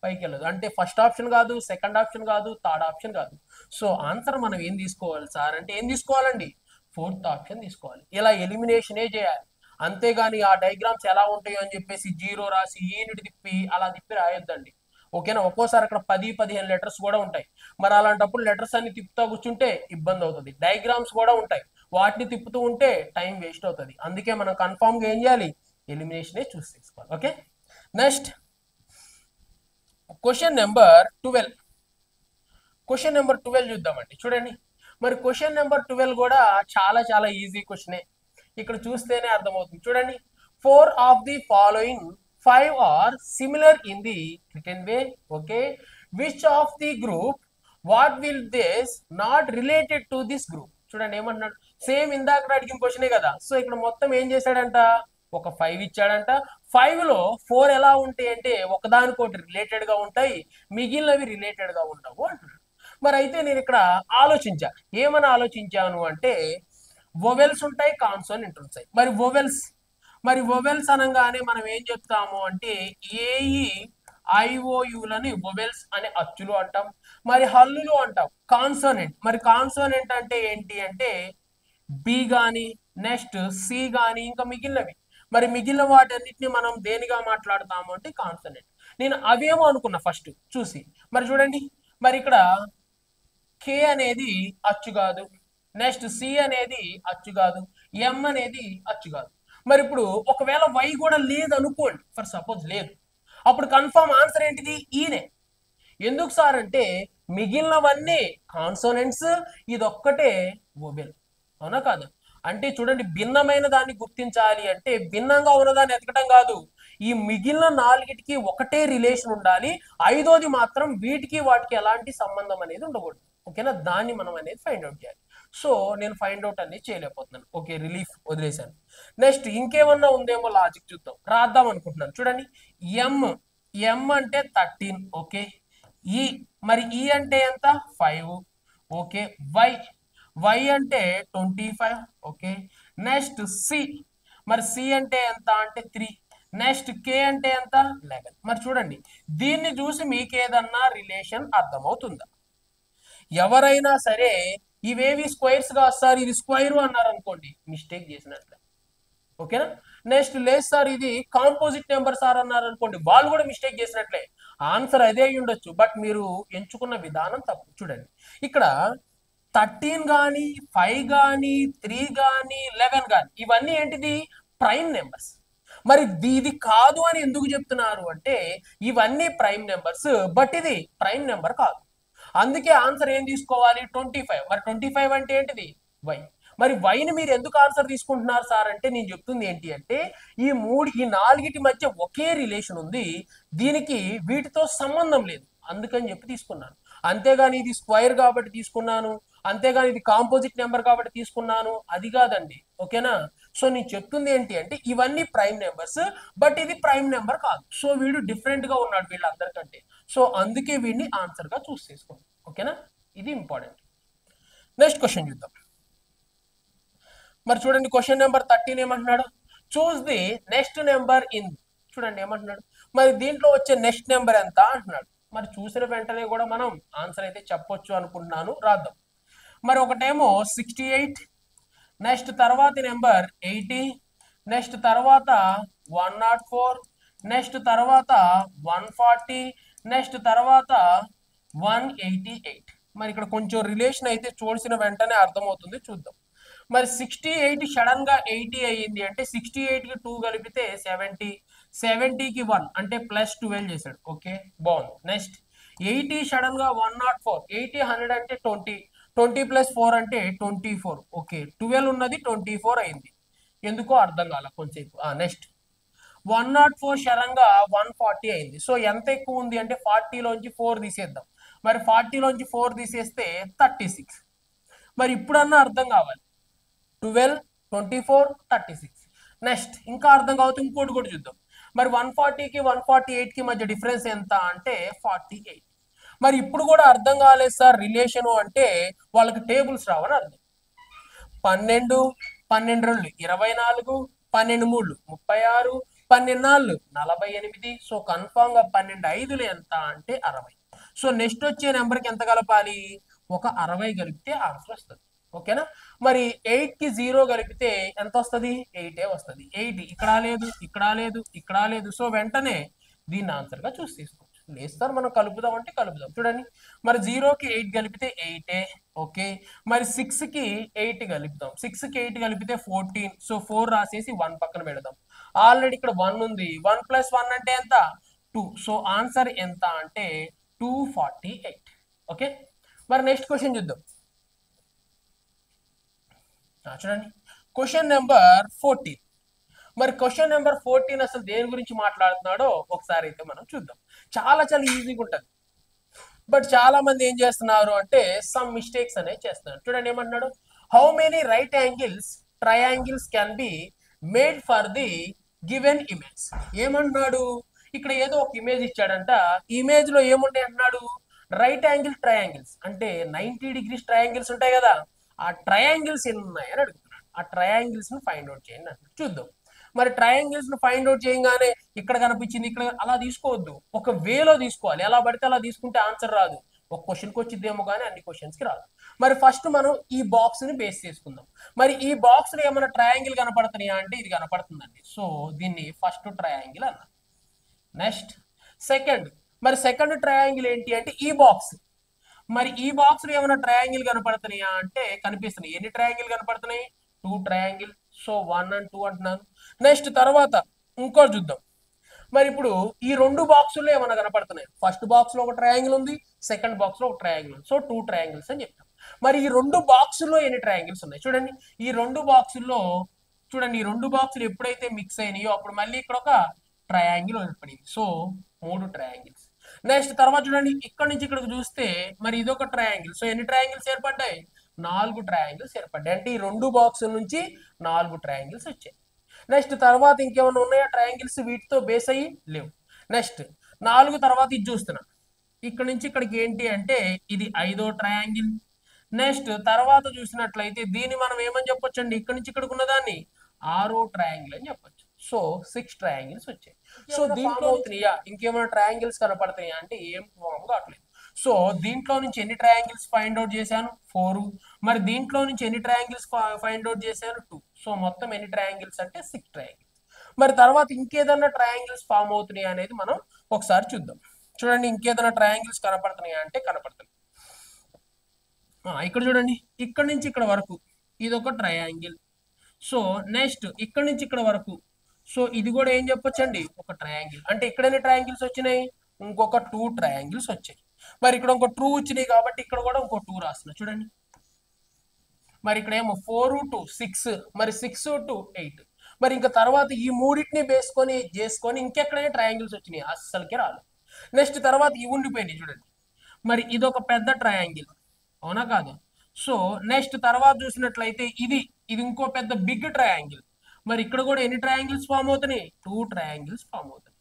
పైకి వెళ్ళదు. అంటే ఫస్ట్ ఆప్షన్ కాదు, సెకండ్ ఆప్షన్ కాదు, థర్డ్ ఆప్షన్ కాదు. సో ఆన్సర్ మనం ఏం తీసుకోవాలి సార్ అంటే ఏం తీసుకోవాలండి, ఫోర్త్ ఆప్షన్ తీసుకోవాలి. ఇలా ఎలిమినేషనే చేయాలి. అంతేగాని ఆ డయాగ్రామ్స్ ఎలా ఉంటాయో అని చెప్పేసి జీరో రాసి ఈనిటి తిప్పి అలా తిప్పి రాయొద్దండి. ఓకేనా. ఒక్కోసారి అక్కడ 10-15 లెటర్స్ కూడా ఉంటాయి. మరి అలాంటప్పుడు లెటర్స్ అన్ని తిప్పుతూ కూర్చుంటే ఇబ్బంది అవుతుంది. డయాగ్రామ్స్ కూడా ఉంటాయి, వాటిని తిప్పుతూ ఉంటే టైం వేస్ట్ అవుతుంది. అందుకే మనం కన్ఫామ్ గా ఏం చేయాలి, ఎలిమినేషనే చూస్ చేసుకోవాలి. Okay, next question number 12. Question number 12 చూద్దామండి. చూడండి, మరి క్వశ్చన్ నెంబర్ 12 కూడా చాలా చాలా ఈజీ క్వశ్చనే. ఇక్కడ చూస్తేనే అర్థమవుతుంది. చూడండి, 4 of the following 5 are similar in the written way. Okay, which of the group what will this not related to this group. చూడండి ఏమంటున్నాడు, సేమ్ ఇందాక అడిగిన క్వశ్చనే కదా. సో ఇక్కడ మొత్తం ఏం చేశాడంట, ఒక 5 ఇచ్చాడంట. 5 లో 4 ఎలా ఉంటాయి అంటే ఒకదానికోటి రిలేటెడ్ గా ఉంటాయి, మిగిలినవి రిలేటెడ్ గా ఉండవు అంటున్నాడు. మరి అయితే నేను ఇక్కడ ఆలోచించా, ఏమని ఆలోచించాను అంటే వొవెల్స్ ఉంటాయి, కాన్సోనెంట్ ఉంటాయి. మరి వొవెల్స్ అనగానే మనం ఏం చెప్తాము అంటే ఏఈ ఐఓయులని వొవెల్స్ అనే అచ్చులు అంటాం, మరి హల్లులు అంటాం. కాన్సోనెంట్, మరి కాన్సోనెంట్ అంటే ఏంటి అంటే బి గాని, నెక్స్ట్ సి గాని, ఇంకా మిగిలినవి. మరి మిగిలిన వాటన్నిటిని మనం దేనిగా మాట్లాడతాము అంటే కాన్సోనెంట్. నేను అవేమో అనుకున్నా ఫస్ట్ చూసి. మరి చూడండి, మరి ఇక్కడ కే అనేది అచ్చు కాదు, నెక్స్ట్ సి అనేది అచ్చు కాదు, ఎం అనేది అచ్చు కాదు. మరి ఇప్పుడు ఒకవేళ వై కూడా లేదు అనుకోండి, ఫర్ సపోజ్ లేదు, అప్పుడు కన్ఫర్మ్ ఆన్సర్ ఏంటిది, ఈనే. ఎందుకు సార్ అంటే మిగిలినవన్నీ కాన్సోనెంట్స్, ఇదొక్కటే వొవెల్. అవునా కాదు. అంటే చూడండి, భిన్నమైన దాన్ని గుర్తించాలి అంటే భిన్నంగా ఉన్నదాన్ని ఎతకటం కాదు, ఈ మిగిలిన 4టికి ఒకటే రిలేషన్ ఉండాలి, ఐదోది మాత్రం వీటికి వాటికి ఎలాంటి సంబంధం అనేది ఉండకూడదు. ఓకేనా, దాన్ని మనం అనేది ఫైండ్ అవుట్ చేయాలి. సో నేను ఫైండ్ అవుట్ అనేది చేయలేకపోతున్నాను. ఓకే, రిలీఫ్ వదిలేశాను. నెక్స్ట్ ఇంకేమన్నా ఉందేమో లాజిక్ చూద్దాం, రాద్దాం అనుకుంటున్నాను. చూడండి, ఎం, ఎం అంటే 13. ఓకే, ఈ, మరి ఈ అంటే ఎంత, 5. ఓకే, వై, వై అంటే 25. ఓకే, నెక్స్ట్ సి, మరి సి అంటే ఎంత అంటే 3. నెక్స్ట్ కే అంటే ఎంత, 11. మరి చూడండి, దీన్ని చూసి మీకు ఏదన్నా రిలేషన్ అర్థమవుతుందా. ఎవరైనా సరే ఇవేవి స్క్వైర్స్ గా సార్ ఇది స్క్వైర్ అన్నారు అనుకోండి, మిస్టేక్ చేసినట్లే. ఓకేనా, నెక్స్ట్ లేదు సార్ ఇది కాంపోజిట్ నెంబర్ సార్ అన్నారు అనుకోండి, వాళ్ళు కూడా మిస్టేక్ చేసినట్లే. ఆన్సర్ అదే అయి ఉండొచ్చు, బట్ మీరు ఎంచుకున్న విధానం తప్పు. చూడండి, ఇక్కడ 13 కానీ, 5 కానీ, 3 కానీ, 11 కానీ, ఇవన్నీ ఏంటిది, ప్రైమ్ నెంబర్స్. మరి ఇది కాదు అని ఎందుకు చెప్తున్నారు అంటే ఇవన్నీ ప్రైమ్ నెంబర్స్, బట్ ఇది ప్రైమ్ నెంబర్ కాదు. అందుకే ఆన్సర్ ఏం తీసుకోవాలి, 25. మరి 25 అంటే ఏంటిది, వై. మరి వైని మీరు ఎందుకు ఆన్సర్ తీసుకుంటున్నారు సార్ అంటే నేను చెప్తుంది ఏంటి అంటే ఈ 4టి మధ్య ఒకే రిలేషన్ ఉంది, దీనికి వీటితో సంబంధం లేదు, అందుకని చెప్పి తీసుకున్నాను. అంతేగాని ఇది స్క్వైర్ కాబట్టి తీసుకున్నాను, అంతేగాని ఇది కాంపోజిట్ నెంబర్ కాబట్టి తీసుకున్నాను, అది కాదండి. ఓకేనా, సో నేను చెప్తుంది ఏంటి అంటే ఇవన్నీ ప్రైమ్ నెంబర్స్, బట్ ఇది ప్రైమ్ నెంబర్ కాదు. సో వీడు డిఫరెంట్ గా ఉన్నాడు వీళ్ళందరికంటే, సో అందుకే వీడిని ఆన్సర్ గా చూస్ చేసుకోండి. ఓకేనా, ఇది ఇంపార్టెంట్. నెక్స్ట్ క్వశ్చన్ చూద్దాం. మరి చూడండి, క్వశ్చన్ నెంబర్ 13 ఏమంటున్నాడు, choose the next number in. చూడండి ఏమంటున్నాడు, మరి దీంట్లో వచ్చే నెక్స్ట్ నెంబర్ ఎంత అంటున్నాడు. మరి చూసిన వెంటనే కూడా మనం ఆన్సర్ అయితే చెప్పొచ్చు అనుకుంటున్నాను, రాద్దాం. మరి ఒకటేమో 68, నెక్స్ట్ తర్వాత నెంబర్ 80, నెక్స్ట్ తర్వాత 104, నెక్స్ట్ తర్వాత 140, నెక్స్ట్ తర్వాత 188. మరి ఇక్కడ కొంచెం రిలేషన్ అయితే చూసిన వెంటనే అర్థమవుతుంది, చూద్దాం. మరి 68 సడన్ గా 80 అయ్యింది అంటే 68కి 2 కలిపితే 70, 70కి 1 అంటే +12 చేశాడు. ఓకే, బాగుంది. నెక్స్ట్ 80 సడన్ గా 104, 80 100 అంటే 20, 20 + 4 అంటే 24. ఓకే, 12 ఉన్నది 24 అయింది, ఎందుకో అర్థం కాల కొంచెంసేపు. నెక్స్ట్ 104 సడన్గా 140 అయింది. సో ఎంత ఎక్కువ ఉంది అంటే 40లోంచి 4 తీసేద్దాం. మరి 40లోంచి 4 తీసేస్తే 36. మరి ఇప్పుడన్నా అర్థం కావాలి, 12, 24, 36. నెక్స్ట్ ఇంకా అర్థం కావచ్చు, ఇంకోటి కూడా చూద్దాం. మరి 140కి 148కి మధ్య డిఫరెన్స్ ఎంత అంటే 48. మరి ఇప్పుడు కూడా అర్థం కాలేదు సార్ రిలేషను అంటే వాళ్ళకి టేబుల్స్ రావని అర్థం. 12, 12 2 24, 12 3 36, 12 4 48. సో కన్ఫామ్ గా 12 5 ఎంత అంటే 60. సో నెక్స్ట్ వచ్చే నెంబర్కి ఎంత కలపాలి? ఒక 60 కలిపితే ఆన్సర్ వస్తుంది. ఓకేనా? మరి 8 కి 0 కలిపితే ఎంత వస్తుంది? 8 వస్తుంది. 8 ఇక్కడ లేదు, ఇక్కడ లేదు, ఇక్కడ లేదు. సో వెంటనే దీన్ని ఆన్సర్ గా చూసి తీసుకోవచ్చు. లేదు సార్ మనం కలుపుదాం అంటే కలుపుదాం. చూడండి, మరి 0కి 8 కలిపితే 8. ఓకే, మరి 6 కి 8 కలుపుదాం. 6 కి 8 కలిపితే 14. సో 4 రాసేసి 1 పక్కన పెడదాం. ఆల్రెడీ ఇక్కడ 1 ఉంది. 1 + 1 అంటే ఎంత? 2. సో ఆన్సర్ ఎంత అంటే 248. ఓకే, మరి నెక్స్ట్ క్వశ్చన్ చూద్దాం. చూడండి, క్వశ్చన్ నెంబర్ 14. మరి క్వశ్చన్ నెంబర్ 14 అసలు దేని గురించి మాట్లాడుతున్నాడో ఒకసారి అయితే మనం చూద్దాం. చాలా చాలా ఈజీగా ఉంటుంది. బట్ చాలా మంది ఏం చేస్తున్నారు అంటే సమ్ మిస్టేక్స్ అనేవి చేస్తున్నారు. చూడండి ఏమంటున్నాడు, how many right angles triangles can be made for the given image. ఏమంటున్నాడు, ఇక్కడ ఏదో ఒక ఇమేజ్ ఇచ్చాడంట. ఇమేజ్ లో ఏముంటాయి అంటున్నాడు? రైట్ యాంగిల్ ట్రయాంగిల్స్ అంటే 90 degrees ట్రయాంగిల్స్ ఉంటాయి కదా, ఆ ట్రయాంగిల్స్ ఎన్ని ఉన్నాయని అడుగుతున్నాడు. ఆ ట్రయాంగిల్స్ ని ఫైండ్ అవుట్ చేయండి అంటున్నాడు. చూద్దాం. మరి ట్రయాంగిల్స్ ను ఫైండ్ అవుట్ చేయగానే ఇక్కడ కనిపించింది, ఇక్కడ అలా తీసుకోవద్దు. ఒక వేలో తీసుకోవాలి. ఎలా పడితే అలా తీసుకుంటే ఆన్సర్ రాదు. ఒక క్వశ్చన్కి వచ్చిద్దేమో కానీ అన్ని క్వశ్చన్స్ కి రాదు. మరి ఫస్ట్ మనం ఈ బాక్స్ ని బేస్ చేసుకుందాం. మరి ఈ బాక్స్ లో ఏమైనా ట్రయాంగిల్ కనపడుతున్నాయా అంటే ఇది కనపడుతుందండి. సో దీన్ని ఫస్ట్ ట్రయాంగిల్ అన్నారు. నెక్స్ట్ సెకండ్, మరి సెకండ్ ట్రయాంగిల్ ఏంటి అంటే ఈ బాక్స్. మరి ఈ బాక్స్ లో ఏమైనా ట్రయాంగిల్ కనపడుతున్నాయా అంటే కనిపిస్తున్నాయి. ఎన్ని ట్రయాంగిల్ కనపడుతున్నాయి? 2 ట్రయాంగిల్. సో 1 and 2 అంటున్నాను. నెక్స్ట్ తర్వాత ఇంకోటి చూద్దాం. మరి ఇప్పుడు ఈ 2 బాక్సుల్లో ఏమైనా కనపడుతున్నాయి? ఫస్ట్ బాక్స్ లో ఒక ట్రయాంగిల్ ఉంది, సెకండ్ బాక్స్ లో ఒక ట్రయాంగిల్ ఉంది. సో 2 ట్రయాంగిల్స్ అని చెప్తాం. మరి ఈ 2 బాక్సుల్లో ఎన్ని ట్రయాంగిల్స్ ఉన్నాయి? చూడండి, ఈ 2 బాక్సుల్లో చూడండి, ఈ 2 బాక్సులు ఎప్పుడైతే మిక్స్ అయినాయో అప్పుడు మళ్ళీ ఇక్కడ ఒక ట్రయాంగిల్ ఏర్పడింది. So 3 triangles. నెక్స్ట్ తర్వాత చూడండి, ఇక్కడ నుంచి ఇక్కడికి చూస్తే మరి ఇదొక ట్రయాంగిల్. సో ఎన్ని ట్రయాంగిల్స్ ఏర్పడ్డాయి? 4 ట్రయాంగిల్స్ ఏర్పడ్డాయి. అంటే ఈ 2 బాక్సుల నుంచి 4 ట్రయాంగిల్స్ వచ్చాయి. నెక్స్ట్ తర్వాత ఇంకేమైనా ఉన్నాయా ట్రయాంగిల్స్? వీటితో బేస్ అయ్యి లేవు. నెక్స్ట్ 4 తర్వాత ఇది చూస్తున్నా. ఇక్కడ నుంచి ఇక్కడికి ఏంటి అంటే ఇది 5వ ట్రయాంగిల్. నెక్స్ట్ తర్వాత చూసినట్లయితే దీన్ని మనం ఏమని చెప్పొచ్చు అండి? ఇక్కడ నుంచి ఇక్కడికి ఉన్నదాన్ని 6వ ట్రయాంగిల్ అని చెప్పొచ్చు. సో 6 ట్రయాంగిల్స్ వచ్చాయి. సో దీంట్లో ఇంకేమైనా ట్రయాంగిల్స్ కనపడతాయా అంటే ఏం ఫామ్ కావట్లేదు. సో దీంట్లో నుంచి ఎన్ని ట్రయాంగిల్స్ ఫైండ్ అవుట్ చేశాను? 4. మరి దీంట్లో నుంచి ఎన్ని ట్రయాంగిల్స్ ఫైండ్ అవుట్ చేశాను? 2. సో మొత్తం ఎన్ని ట్రయాంగిల్స్ అంటే 6 ట్రయాంగిల్స్. మరి తర్వాత ఇంకేదన్నా ట్రయాంగిల్స్ ఫామ్ అవుతున్నాయి అనేది మనం ఒకసారి చూద్దాం. చూడండి, ఇంకేదైనా ట్రయాంగిల్స్ కనపడుతున్నాయా అంటే కనపడుతున్నాయి. ఇక్కడ చూడండి, ఇక్కడ నుంచి ఇక్కడ వరకు ఇది ఒక ట్రయాంగిల్. సో నెక్స్ట్ ఇక్కడ నుంచి ఇక్కడ వరకు, సో ఇది కూడా ఏం చెప్పొచ్చండి? ఒక ట్రయాంగిల్. అంటే ఇక్కడ ఎన్ని ట్రయాంగిల్స్ వచ్చినాయి? ఇంకొక 2 ట్రయాంగిల్స్ వచ్చాయి. మరి ఇక్కడ ఇంకో 2 వచ్చినాయి కాబట్టి ఇక్కడ కూడా ఇంకో 2 రాస్తున్నా. చూడండి, మరి ఇక్కడ ఏమో 4 2 6, మరి 6 2 8. మరి ఇంకా తర్వాత ఈ మూడింటిని చేసుకొని ఇంకెక్కడైనా ట్రయాంగిల్స్ వచ్చినాయి? అస్సలకి రాలేదు. నెక్స్ట్ తర్వాత ఇవి ఉండిపోయినాయి. చూడండి, మరి ఇది ఒక పెద్ద ట్రయాంగిల్, అవునా కాదు? సో నెక్స్ట్ తర్వాత చూసినట్లయితే ఇది ఇంకో పెద్ద బిగ్ ట్రయాంగిల్. మరి ఇక్కడ కూడా ఎన్ని ట్రయాంగిల్స్ ఫామ్ అవుతున్నాయి? 2 ట్రయాంగిల్స్ ఫామ్ అవుతాయి.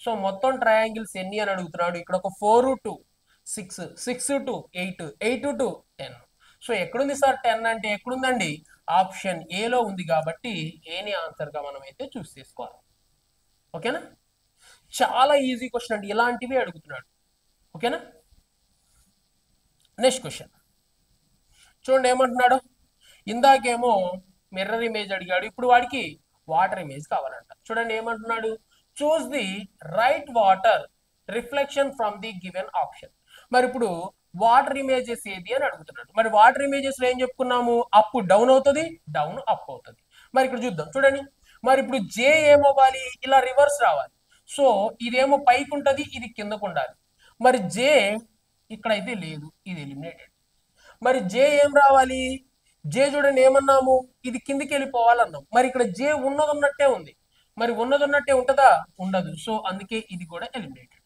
సో మొత్తం ట్రయాంగిల్స్ ఎన్ని అని అడుగుతున్నాడు. ఇక్కడ ఒక 4 2 6, 6 2 8, 8 2 10. సో ఎక్కడుంది సార్ 10 అంటే? ఎక్కడుందండి? ఆప్షన్ ఏలో ఉంది కాబట్టి ఏని ఆన్సర్ గా మనం అయితే చూస్ చేసుకోవాలి. ఓకేనా? చాలా ఈజీ క్వశ్చన్ అండి, ఇలాంటివి అడుగుతున్నాడు. ఓకేనా? నెక్స్ట్ క్వశ్చన్ చూడండి ఏమంటున్నాడు. ఇందాకేమో మిర్రర్ ఇమేజ్ అడిగాడు, ఇప్పుడు వాడికి వాటర్ ఇమేజ్ కావాలంట. చూడండి ఏమంటున్నాడు, choose the right water reflection from the given option. మరి ఇప్పుడు వాటర్ ఇమేజెస్ ఏది అని అడుగుతున్నాడు. మరి వాటర్ ఇమేజెస్ లో ఏం చెప్పుకున్నాము? అప్ డౌన్ అవుతుంది, డౌన్ అప్ అవుతుంది. మరి ఇక్కడ చూద్దాం. చూడండి, మరి ఇప్పుడు జే ఏమవ్వాలి? ఇలా రివర్స్ రావాలి. సో ఇదేమో పైకి ఉంటది, ఇది కిందకు ఉండాలి. మరి జే ఇక్కడైతే లేదు, ఇది ఎలిమినేటెడ్. మరి జే ఏం రావాలి? జే చూడండి ఏమన్నాము? ఇది కిందికి వెళ్ళిపోవాలన్నాం. మరి ఇక్కడ జే ఉన్నట్టే ఉంది. మరి ఉన్నట్టే ఉంటుందా? ఉండదు. సో అందుకే ఇది కూడా ఎలిమినేటెడ్.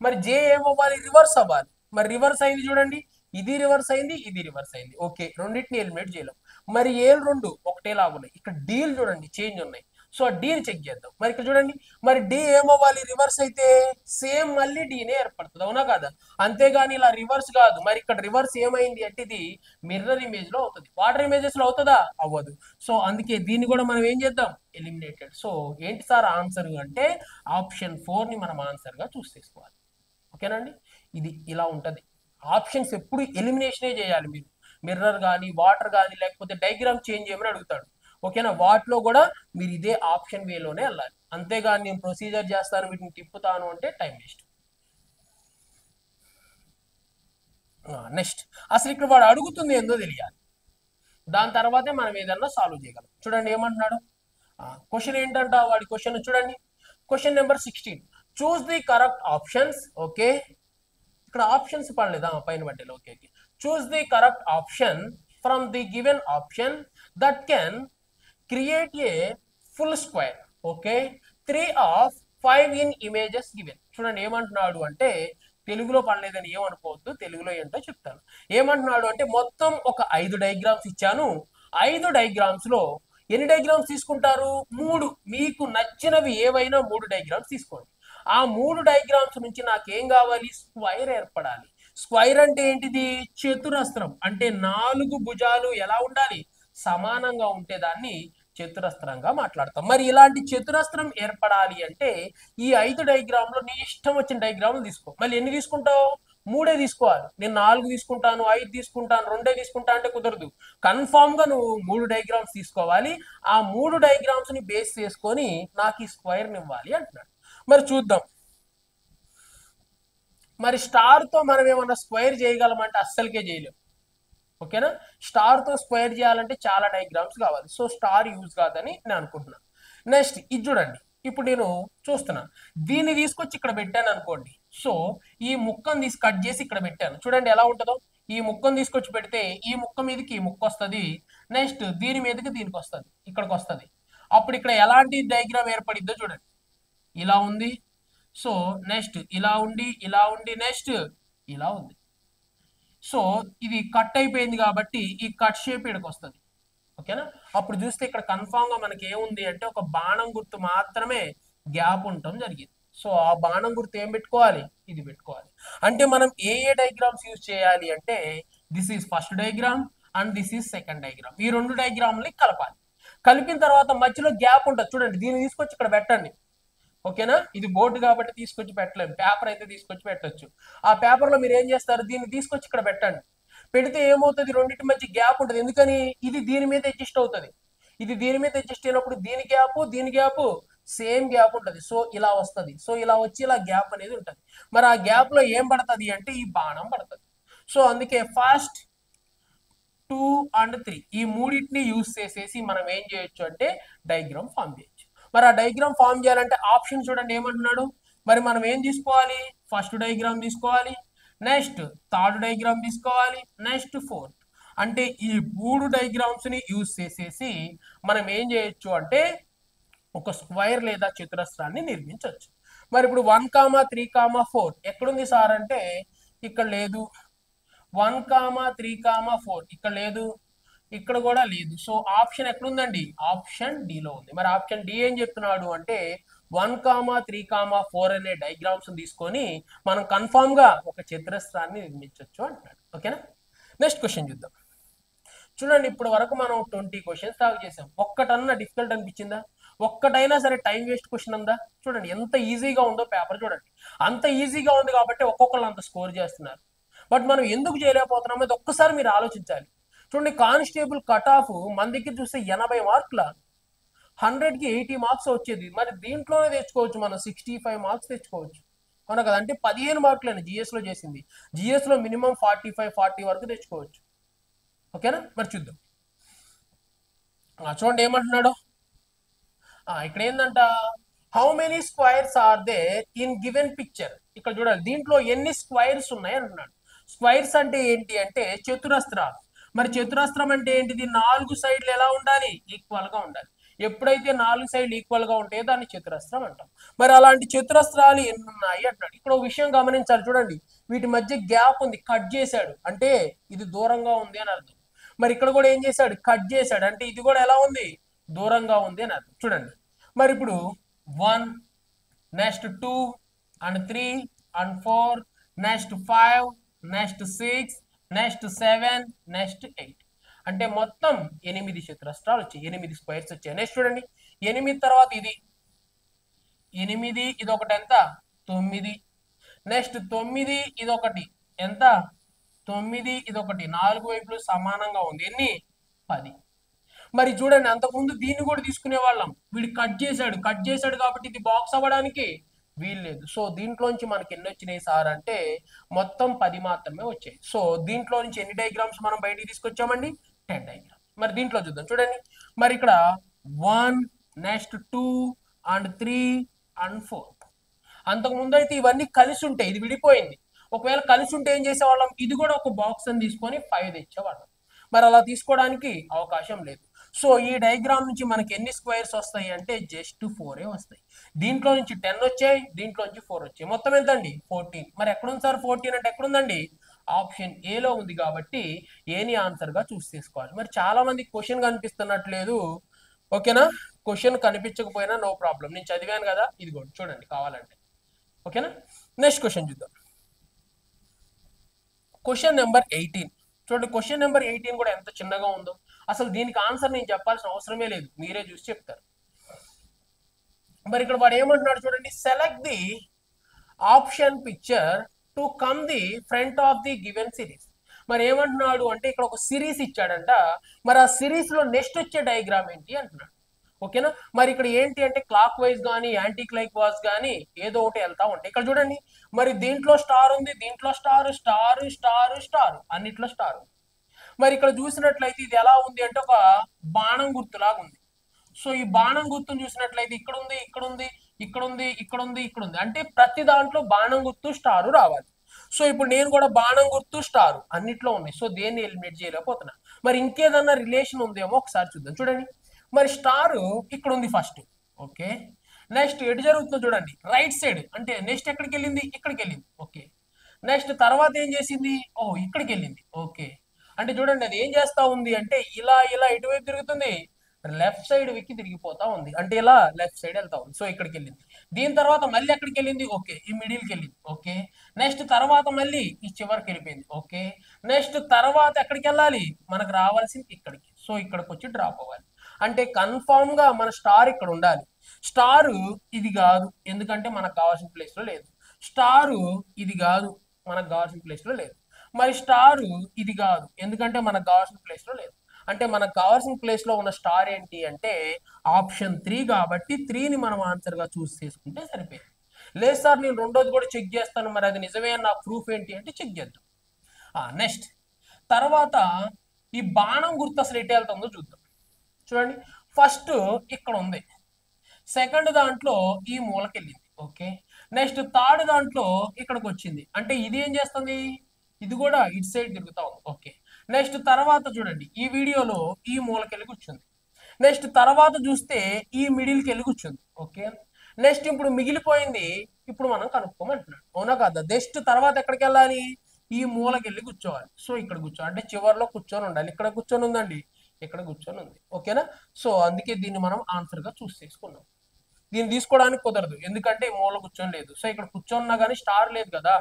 మరి జే ఏమవ్వాలి? రివర్స్ అవ్వాలి. మరి రివర్స్ అయింది చూడండి, ఇది రివర్స్ అయింది, ఇది రివర్స్ అయింది. ఓకే, రెండింటిని ఎలిమినేట్ చేయలేం. మరి ఏలు 2 ఒకటే లాగున్నాయి. ఇక్కడ డీల్ చూడండి చేంజ్ ఉన్నాయి. సో డీని చెక్ చేద్దాం. మరి ఇక్కడ చూడండి, మరి డి ఏమవ్వాలి, రివర్స్ అయితే సేమ్ మళ్ళీ డీనే ఏర్పడుతుంది, అవునా కాదా? అంతేగాని ఇలా రివర్స్ కాదు. మరి ఇక్కడ రివర్స్ ఏమైంది అంటే ఇది మిర్రర్ ఇమేజ్ లో అవుతుంది, వాటర్ ఇమేజెస్ లో అవుతుందా? అవ్వదు. సో అందుకే దీన్ని కూడా మనం ఏం చేద్దాం, ఎలిమినేటెడ్. సో ఏంటి సార్ ఆన్సర్ అంటే ఆప్షన్ 4 ని మనం ఆన్సర్ గా చూస్ చేసుకోవాలి. ఓకేనండి, ఇది ఇలా ఉంటది. ఆప్షన్స్ ఎప్పుడు ఎలిమినేషనే చేయాలి మీరు. మిర్రర్ కానీ వాటర్ కానీ లేకపోతే డయాగ్రామ్ చేంజ్ చేయమని అడుగుతాడు, ఓకేనా? వాటిలో కూడా మీరు ఇదే ఆప్షన్ వేలోనే వెళ్ళాలి. అంతేగాని నేను ప్రొసీజర్ చేస్తాను వీటిని తిప్పుతాను అంటే టైం వేస్ట్. నెక్స్ట్, అసలు ఇక్కడ వాడు అడుగుతుంది ఏందో తెలియాలి, దాని తర్వాతే మనం ఏదన్నా సాల్వ్ చేయగలం. చూడండి ఏమంటున్నాడు క్వశ్చన్ ఏంటంట, వాడి క్వశ్చన్ చూడండి. Question number 16, choose the correct options. Okay, ఇక్కడ ఆప్షన్స్ పడలేదా, పైన పడ్డేది. Okay okay, choose the correct option from the given option that can create a full square. Okay, 3 of 5 in images given. చూడండి ఏమంటున్నాడు అంటే, తెలుగులో పడలేదని ఏమనుకోవద్దు, తెలుగులో ఏంటో చెప్తాను. ఏమంటున్నాడు అంటే మొత్తం ఒక 5 డయాగ్రామ్స్ ఇచ్చాను, 5 డయాగ్రామ్స్ లో ఎన్ని డయాగ్రామ్స్ తీసుకుంటారు, 3. మీకు నచ్చినవి ఏవైనా 3 డయాగ్రామ్స్ తీసుకోండి. ఆ 3 డయాగ్రామ్స్ నుంచి నాకేం కావాలి, స్క్వైర్ ఏర్పడాలి. స్క్వైర్ అంటే ఏంటిది, చతురస్రం. అంటే 4 భుజాలు ఎలా ఉండాలి, సమానంగా ఉంటే దాన్ని చతురస్రంగా మాట్లాడతాం. మరి ఇలాంటి చతురస్రం ఏర్పడాలి అంటే ఈ 5 డయాగ్రామ్ లో నీ ఇష్టం వచ్చిన డయాగ్రామ్లు తీసుకో. మళ్ళీ ఎన్ని తీసుకుంటావు, 3 తీసుకోవాలి. నేను 4 తీసుకుంటాను, 5 తీసుకుంటాను, 2 తీసుకుంటా అంటే కుదరదు. కన్ఫామ్ గా నువ్వు 3 డయాగ్రామ్స్ తీసుకోవాలి. ఆ 3 డయాగ్రామ్స్ ని బేస్ చేసుకొని నాకు ఈ స్క్వైర్ ఇవ్వాలి అంటున్నాడు. మరి చూద్దాం. మరి స్టార్ తో మనం ఏమన్నా స్క్వైర్ చేయగలమంటే అస్సలకే చేయలేం. ఓకేనా, స్టార్ తో స్క్వేర్ చేయాలంటే చాలా డయాగ్రామ్స్ కావాలి. సో స్టార్ యూజ్ కాదని నేను అనుకుంటున్నాను. నెక్స్ట్ ఇది చూడండి, ఇప్పుడు నేను చూస్తున్నా, దీన్ని తీసుకొచ్చి ఇక్కడ పెట్టాను అనుకోండి. సో ఈ ముక్కను తీసి కట్ చేసి ఇక్కడ పెట్టాను, చూడండి ఎలా ఉంటుందో. ఈ ముక్కను తీసుకొచ్చి పెడితే ఈ ముక్క మీదకి ఈ ముక్క వస్తుంది, నెక్స్ట్ దీని మీదకి దీనికి వస్తుంది, ఇక్కడికి వస్తుంది. అప్పుడు ఇక్కడ ఎలాంటి డయాగ్రామ్ ఏర్పడిద్దో చూడండి, ఇలా ఉంది. సో నెక్స్ట్ ఇలా ఉండి నెక్స్ట్ ఇలా ఉంది. సో ఇది కట్ అయిపోయింది కాబట్టి ఈ కట్ షేప్ ఇక్కడికి వస్తుంది. ఓకేనా, అప్పుడు చూస్తే ఇక్కడ కన్ఫామ్ గా మనకి ఏముంది అంటే ఒక బాణం గుర్తు మాత్రమే గ్యాప్ ఉండటం జరిగింది. సో ఆ బాణం గుర్తు ఏం పెట్టుకోవాలి, ఇది పెట్టుకోవాలి. అంటే మనం ఏ డయాగ్రామ్స్ యూజ్ చేయాలి అంటే this is first diagram and this is second diagram. ఈ 2 డయాగ్రామ్ని కలపాలి. కలిపిన తర్వాత మధ్యలో గ్యాప్ ఉంటుంది చూడండి, దీన్ని తీసుకొచ్చి ఇక్కడ పెట్టండి. ఓకేనా, ఇది బోర్డు కాబట్టి తీసుకొచ్చి పెట్టలేము, పేపర్ అయితే తీసుకొచ్చి పెట్టచ్చు. ఆ పేపర్ లో మీరు ఏం చేస్తారు, దీన్ని తీసుకొచ్చి ఇక్కడ పెట్టండి. పెడితే ఏమవుతుంది, రెండింటి మధ్య గ్యాప్ ఉంటుంది. ఎందుకని, ఇది దీని మీద అడ్జస్ట్ అవుతుంది. ఇది దీని మీద అడ్జస్ట్ అయినప్పుడు దీని గ్యాప్ సేమ్ గ్యాప్ ఉంటుంది. సో ఇలా వస్తుంది. సో ఇలా వచ్చి ఇలా గ్యాప్ అనేది ఉంటుంది. మరి ఆ గ్యాప్ లో ఏం పడుతుంది అంటే ఈ బాణం పడుతుంది. సో అందుకే ఫస్ట్ 2 and 3 ఈ మూడింటిని యూజ్ చేసేసి మనం ఏం చేయొచ్చు అంటే డయాగ్రామ్ ఫామ్ చేయొచ్చు. మరి ఆ డయాగ్రామ్ ఫామ్ చేయాలంటే ఆప్షన్ చూడండి ఏమంటున్నాడు. మరి మనం ఏం తీసుకోవాలి, ఫస్ట్ డయాగ్రామ్ తీసుకోవాలి, నెక్స్ట్ థర్డ్ డయాగ్రామ్ తీసుకోవాలి, నెక్స్ట్ ఫోర్త్. అంటే ఈ 3 డయాగ్రామ్స్ ని యూజ్ చేసేసి మనం ఏం చేయొచ్చు అంటే ఒక స్క్వైర్ లేదా చతురస్రాన్ని నిర్మించవచ్చు. మరి ఇప్పుడు 1, 3, 4 ఎక్కడుంది సార్ అంటే ఇక్కడ లేదు. 1, 3, 4 ఇక్కడ లేదు, ఇక్కడ కూడా లేదు. సో ఆప్షన్ ఎక్కడుందండి, ఆప్షన్ డి లో ఉంది. మరి ఆప్షన్ డి ఏం చెప్తున్నాడు అంటే 1, 3, 4 అనే డయాగ్రామ్స్ తీసుకొని మనం కన్ఫామ్ గా ఒక చతురస్రాన్ని నిర్మించవచ్చు అంటున్నాడు. ఓకేనా, నెక్స్ట్ క్వశ్చన్ చూద్దాం. చూడండి ఇప్పటి వరకు మనం 20 క్వశ్చన్స్ దాకా చేసాం. ఒక్కటన్నా డిఫికల్ట్ అనిపించిందా, ఒక్కటైనా సరే టైం వేస్ట్ క్వశ్చన్ ఉందా? చూడండి ఎంత ఈజీగా ఉందో పేపర్, చూడండి అంత ఈజీగా ఉంది కాబట్టి ఒక్కొక్కళ్ళు అంత స్కోర్ చేస్తున్నారు. బట్ మనం ఎందుకు చేయలేకపోతున్నాం అనేది ఒక్కసారి మీరు ఆలోచించాలి. చూడండి కానిస్టేబుల్ కట్ ఆఫ్ మన దగ్గర చూస్తే 80 మార్కుల, 100కి 80 మార్క్స్ వచ్చేది. మరి దీంట్లోనే తెచ్చుకోవచ్చు మనం 65 మార్క్స్ తెచ్చుకోవచ్చు, అవునా కదా? అంటే 15 మార్కులని జిఎస్ లో చేసింది. జిఎస్ లో మినిమం 45, 40 వరకు తెచ్చుకోవచ్చు. ఓకేనా, మరి చూద్దాం. చూడండి ఏమంటున్నాడు ఇక్కడ ఏంటంట, how many squares are there in given picture. ఇక్కడ చూడాలి దీంట్లో ఎన్ని స్క్వైర్స్ ఉన్నాయి అంటున్నాడు. స్క్వైర్స్ అంటే ఏంటి అంటే చతురస్రాలు. మరి చతురస్రం అంటే ఏంటిది, 4 సైడ్లు ఎలా ఉండాలి, ఈక్వల్ గా ఉండాలి. ఎప్పుడైతే 4 సైడ్లు ఈక్వల్ గా ఉంటే దాన్ని చతురస్రం అంటాం. మరి అలాంటి చతురస్రాలు ఎన్ని ఉన్నాయి అంటున్నాడు. ఇక్కడ ఒక విషయం గమనించాలి, చూడండి వీటి మధ్య గ్యాప్ ఉంది, కట్ చేశాడు అంటే ఇది దూరంగా ఉంది అని అర్థం. మరి ఇక్కడ కూడా ఏం చేశాడు, కట్ చేశాడు అంటే ఇది కూడా ఎలా ఉంది, దూరంగా ఉంది అని అర్థం. చూడండి మరి ఇప్పుడు 1 next 2 and 3 and 4 next 5 next 6 next 7 next 8 అంటే మొత్తం 8 చతురస్రాలు వచ్చాయి, 8 స్క్వేర్స్ వచ్చాయి. నెక్స్ట్ చూడండి 8 తర్వాత ఇది 8 ఇది ఒకటి ఎంత 9, నెక్స్ట్ 9 ఇది ఒకటి ఎంత 9, ఇది ఒకటి 4 వైపులు సమానంగా ఉంది, ఎన్ని 10. మరి చూడండి అంతకుముందు దీన్ని కూడా తీసుకునే వాళ్ళం, వీడు కట్ చేశాడు కాబట్టి ఇది బాక్స్ అవ్వడానికి వీల్లేదు. సో దీంట్లోంచి మనకి ఎన్ని వచ్చినాయి సార్ అంటే మొత్తం 10 మాత్రమే వచ్చాయి. సో దీంట్లో నుంచి ఎన్ని డయాగ్రామ్స్ మనం బయటికి తీసుకొచ్చామండి 10 డయాగ్రామ్స్. మరి దీంట్లో చూద్దాం చూడండి. మరి ఇక్కడ 1 నెక్స్ట్ 2 అండ్ 3 అండ్ 4. అంతకుముందు అయితే ఇవన్నీ కలిసి ఉంటాయి, ఇది విడిపోయింది. ఒకవేళ కలిసి ఉంటే ఏం చేసేవాళ్ళం, ఇది కూడా ఒక బాక్స్ అని తీసుకొని 5 తెచ్చేవాళ్ళం. మరి అలా తీసుకోవడానికి అవకాశం లేదు. సో ఈ డయాగ్రామ్ నుంచి మనకి ఎన్ని స్క్వేర్స్ వస్తాయి అంటే జస్ట్ 4 వస్తాయి. దీంట్లో నుంచి 10 వచ్చాయి, దీంట్లో నుంచి 4 వచ్చాయి, మొత్తం ఎంతండి 14. మరి ఎక్కడుంది సార్ 14 అంటే ఎక్కడుందండి, ఆప్షన్ ఏలో ఉంది కాబట్టి ఏని ఆన్సర్ గా చూస్ చేసుకోవాలి. మరి చాలా మంది క్వశ్చన్ కనిపిస్తున్నట్లేదు, ఓకేనా? క్వశ్చన్ కనిపించకపోయినా నో ప్రాబ్లం, నేను చదివాను కదా, ఇది కూడా చూడండి కావాలంటే, ఓకేనా? నెక్స్ట్ క్వశ్చన్ చూద్దాం. క్వశ్చన్ నెంబర్ 18 చూడండి. క్వశ్చన్ నెంబర్ 18 కూడా ఎంత చిన్నగా ఉందో. అసలు దీనికి ఆన్సర్ నేను చెప్పాల్సిన అవసరమే లేదు, మీరే చూసి చెప్తారు. మరి ఇక్కడ వాడు ఏమంటున్నాడు చూడండి, select the option picture to come the front of the given series. మరి ఏమంటున్నాడు అంటే ఇక్కడ ఒక సిరీస్ ఇచ్చాడంట, మరి ఆ సిరీస్ లో నెక్స్ట్ వచ్చే డయాగ్రామ్ ఏంటి అంటున్నాడు, ఓకేనా? మరి ఇక్కడ ఏంటి అంటే క్లాక్ వైజ్ కానీ యాంటీ క్లాక్ వైజ్ కానీ ఏదో ఒకటి వెళ్తా ఉంటాయి. ఇక్కడ చూడండి మరి దీంట్లో స్టార్ ఉంది, దీంట్లో స్టార్ స్టార్ స్టార్ స్టార్ అన్నిట్లో స్టార్ ఉంది. మరి ఇక్కడ చూసినట్లయితే ఇది ఎలా ఉంది అంటే ఒక బాణం గుర్తులాగా ఉంది. సో ఈ బాణం గుర్తును చూసినట్లయితే ఇక్కడ ఉంది, ఇక్కడ ఉంది, ఇక్కడ ఉంది, ఇక్కడ ఉంది, ఇక్కడ ఉంది, అంటే ప్రతి దాంట్లో బాణం గుర్తు స్టారు రావాలి. సో ఇప్పుడు నేను కూడా బాణం గుర్తు స్టారు అన్నిట్లో ఉన్నాయి, సో దేన్ని ఎలిమినేట్ చేయలేకపోతున్నా. మరి ఇంకేదన్నా రిలేషన్ ఉందేమో ఒకసారి చూద్దాం. చూడండి మరి స్టార్ ఇక్కడ ఉంది ఫస్ట్, ఓకే. నెక్స్ట్ ఎటు జరుగుతుందో చూడండి, రైట్ సైడ్, అంటే నెక్స్ట్ ఎక్కడికి వెళ్ళింది, ఇక్కడికి వెళ్ళింది, ఓకే. నెక్స్ట్ తర్వాత ఏం చేసింది, ఓ ఇక్కడికి వెళ్ళింది, ఓకే. అంటే చూడండి అది ఏం చేస్తా ఉంది అంటే ఇలా ఇలా ఎటువైపు తిరుగుతుంది, లెఫ్ట్ సైడ్ విక్కి తిరిగిపోతా ఉంది, అంటే ఇలా లెఫ్ట్ సైడ్ వెళ్తా ఉంది. సో ఇక్కడికి వెళ్ళింది, దీని తర్వాత మళ్ళీ ఎక్కడికి వెళ్ళింది, ఓకే ఈ మిడిల్కి వెళ్ళింది, ఓకే. నెక్స్ట్ తర్వాత మళ్ళీ ఈ చివరికి వెళ్ళిపోయింది, ఓకే. నెక్స్ట్ తర్వాత ఎక్కడికి వెళ్ళాలి, మనకు రావాల్సింది ఇక్కడికి, సో ఇక్కడికి వచ్చి డ్రాప్ అవ్వాలి. అంటే కన్ఫామ్ గా మన స్టార్ ఇక్కడ ఉండాలి. స్టార్ ఇది కాదు, ఎందుకంటే మనకు కావాల్సిన ప్లేస్ లో లేదు. స్టారు ఇది కాదు, మనకు కావాల్సిన ప్లేస్ లో లేదు. మరి స్టారు ఇది కాదు, ఎందుకంటే మనకు కావాల్సిన ప్లేస్ లో లేదు. అంటే మనకు కావాల్సిన ప్లేస్ లో ఉన్న స్టార్ ఏంటి అంటే ఆప్షన్ 3 కాబట్టి 3ని మనం ఆన్సర్ గా చూస్ చేసుకుంటే సరిపోయింది. లేదు సార్ నేను రెండోది కూడా చెక్ చేస్తాను, మరి అది నిజమే నా ప్రూఫ్ ఏంటి అంటే చెక్ చేద్దాం. నెక్స్ట్ తర్వాత ఈ బాణం గుర్తు అసలు ఎటు వెళ్తుందో చూద్దాం. చూడండి ఫస్ట్ ఇక్కడ ఉంది, సెకండ్ దాంట్లో ఈ మూలకి వెళ్ళింది, ఓకే. నెక్స్ట్ థర్డ్ దాంట్లో ఇక్కడికి వచ్చింది, అంటే ఇది ఏం చేస్తుంది, ఇది కూడా ఇటు సైడ్ తిరుగుతా ఉంది, ఓకే. నెక్స్ట్ తర్వాత చూడండి ఈ వీడియోలో ఈ మూలకెళ్ళి కూర్చుంది. నెక్స్ట్ తర్వాత చూస్తే ఈ మిడిల్కి వెళ్ళి కూర్చుంది, ఓకే. నెక్స్ట్ ఇప్పుడు మిగిలిపోయింది, ఇప్పుడు మనం కనుక్కోమంటున్నాడు, అవునా కదా. నెక్స్ట్ తర్వాత ఎక్కడికి వెళ్ళాలి, ఈ మూలకెళ్ళి కూర్చోవాలి. సో ఇక్కడ కూర్చోవాలి, అంటే చివరిలో కూర్చొని ఉండాలి. ఇక్కడ కూర్చొని ఉందండి, ఇక్కడ కూర్చొని ఉంది, ఓకేనా. సో అందుకే దీన్ని మనం ఆన్సర్ గా చూస్ చేసుకున్నాం. దీన్ని తీసుకోవడానికి కుదరదు, ఎందుకంటే మూల కూర్చొని లేదు. సో ఇక్కడ కూర్చొన్నా కానీ స్టార్ లేదు కదా.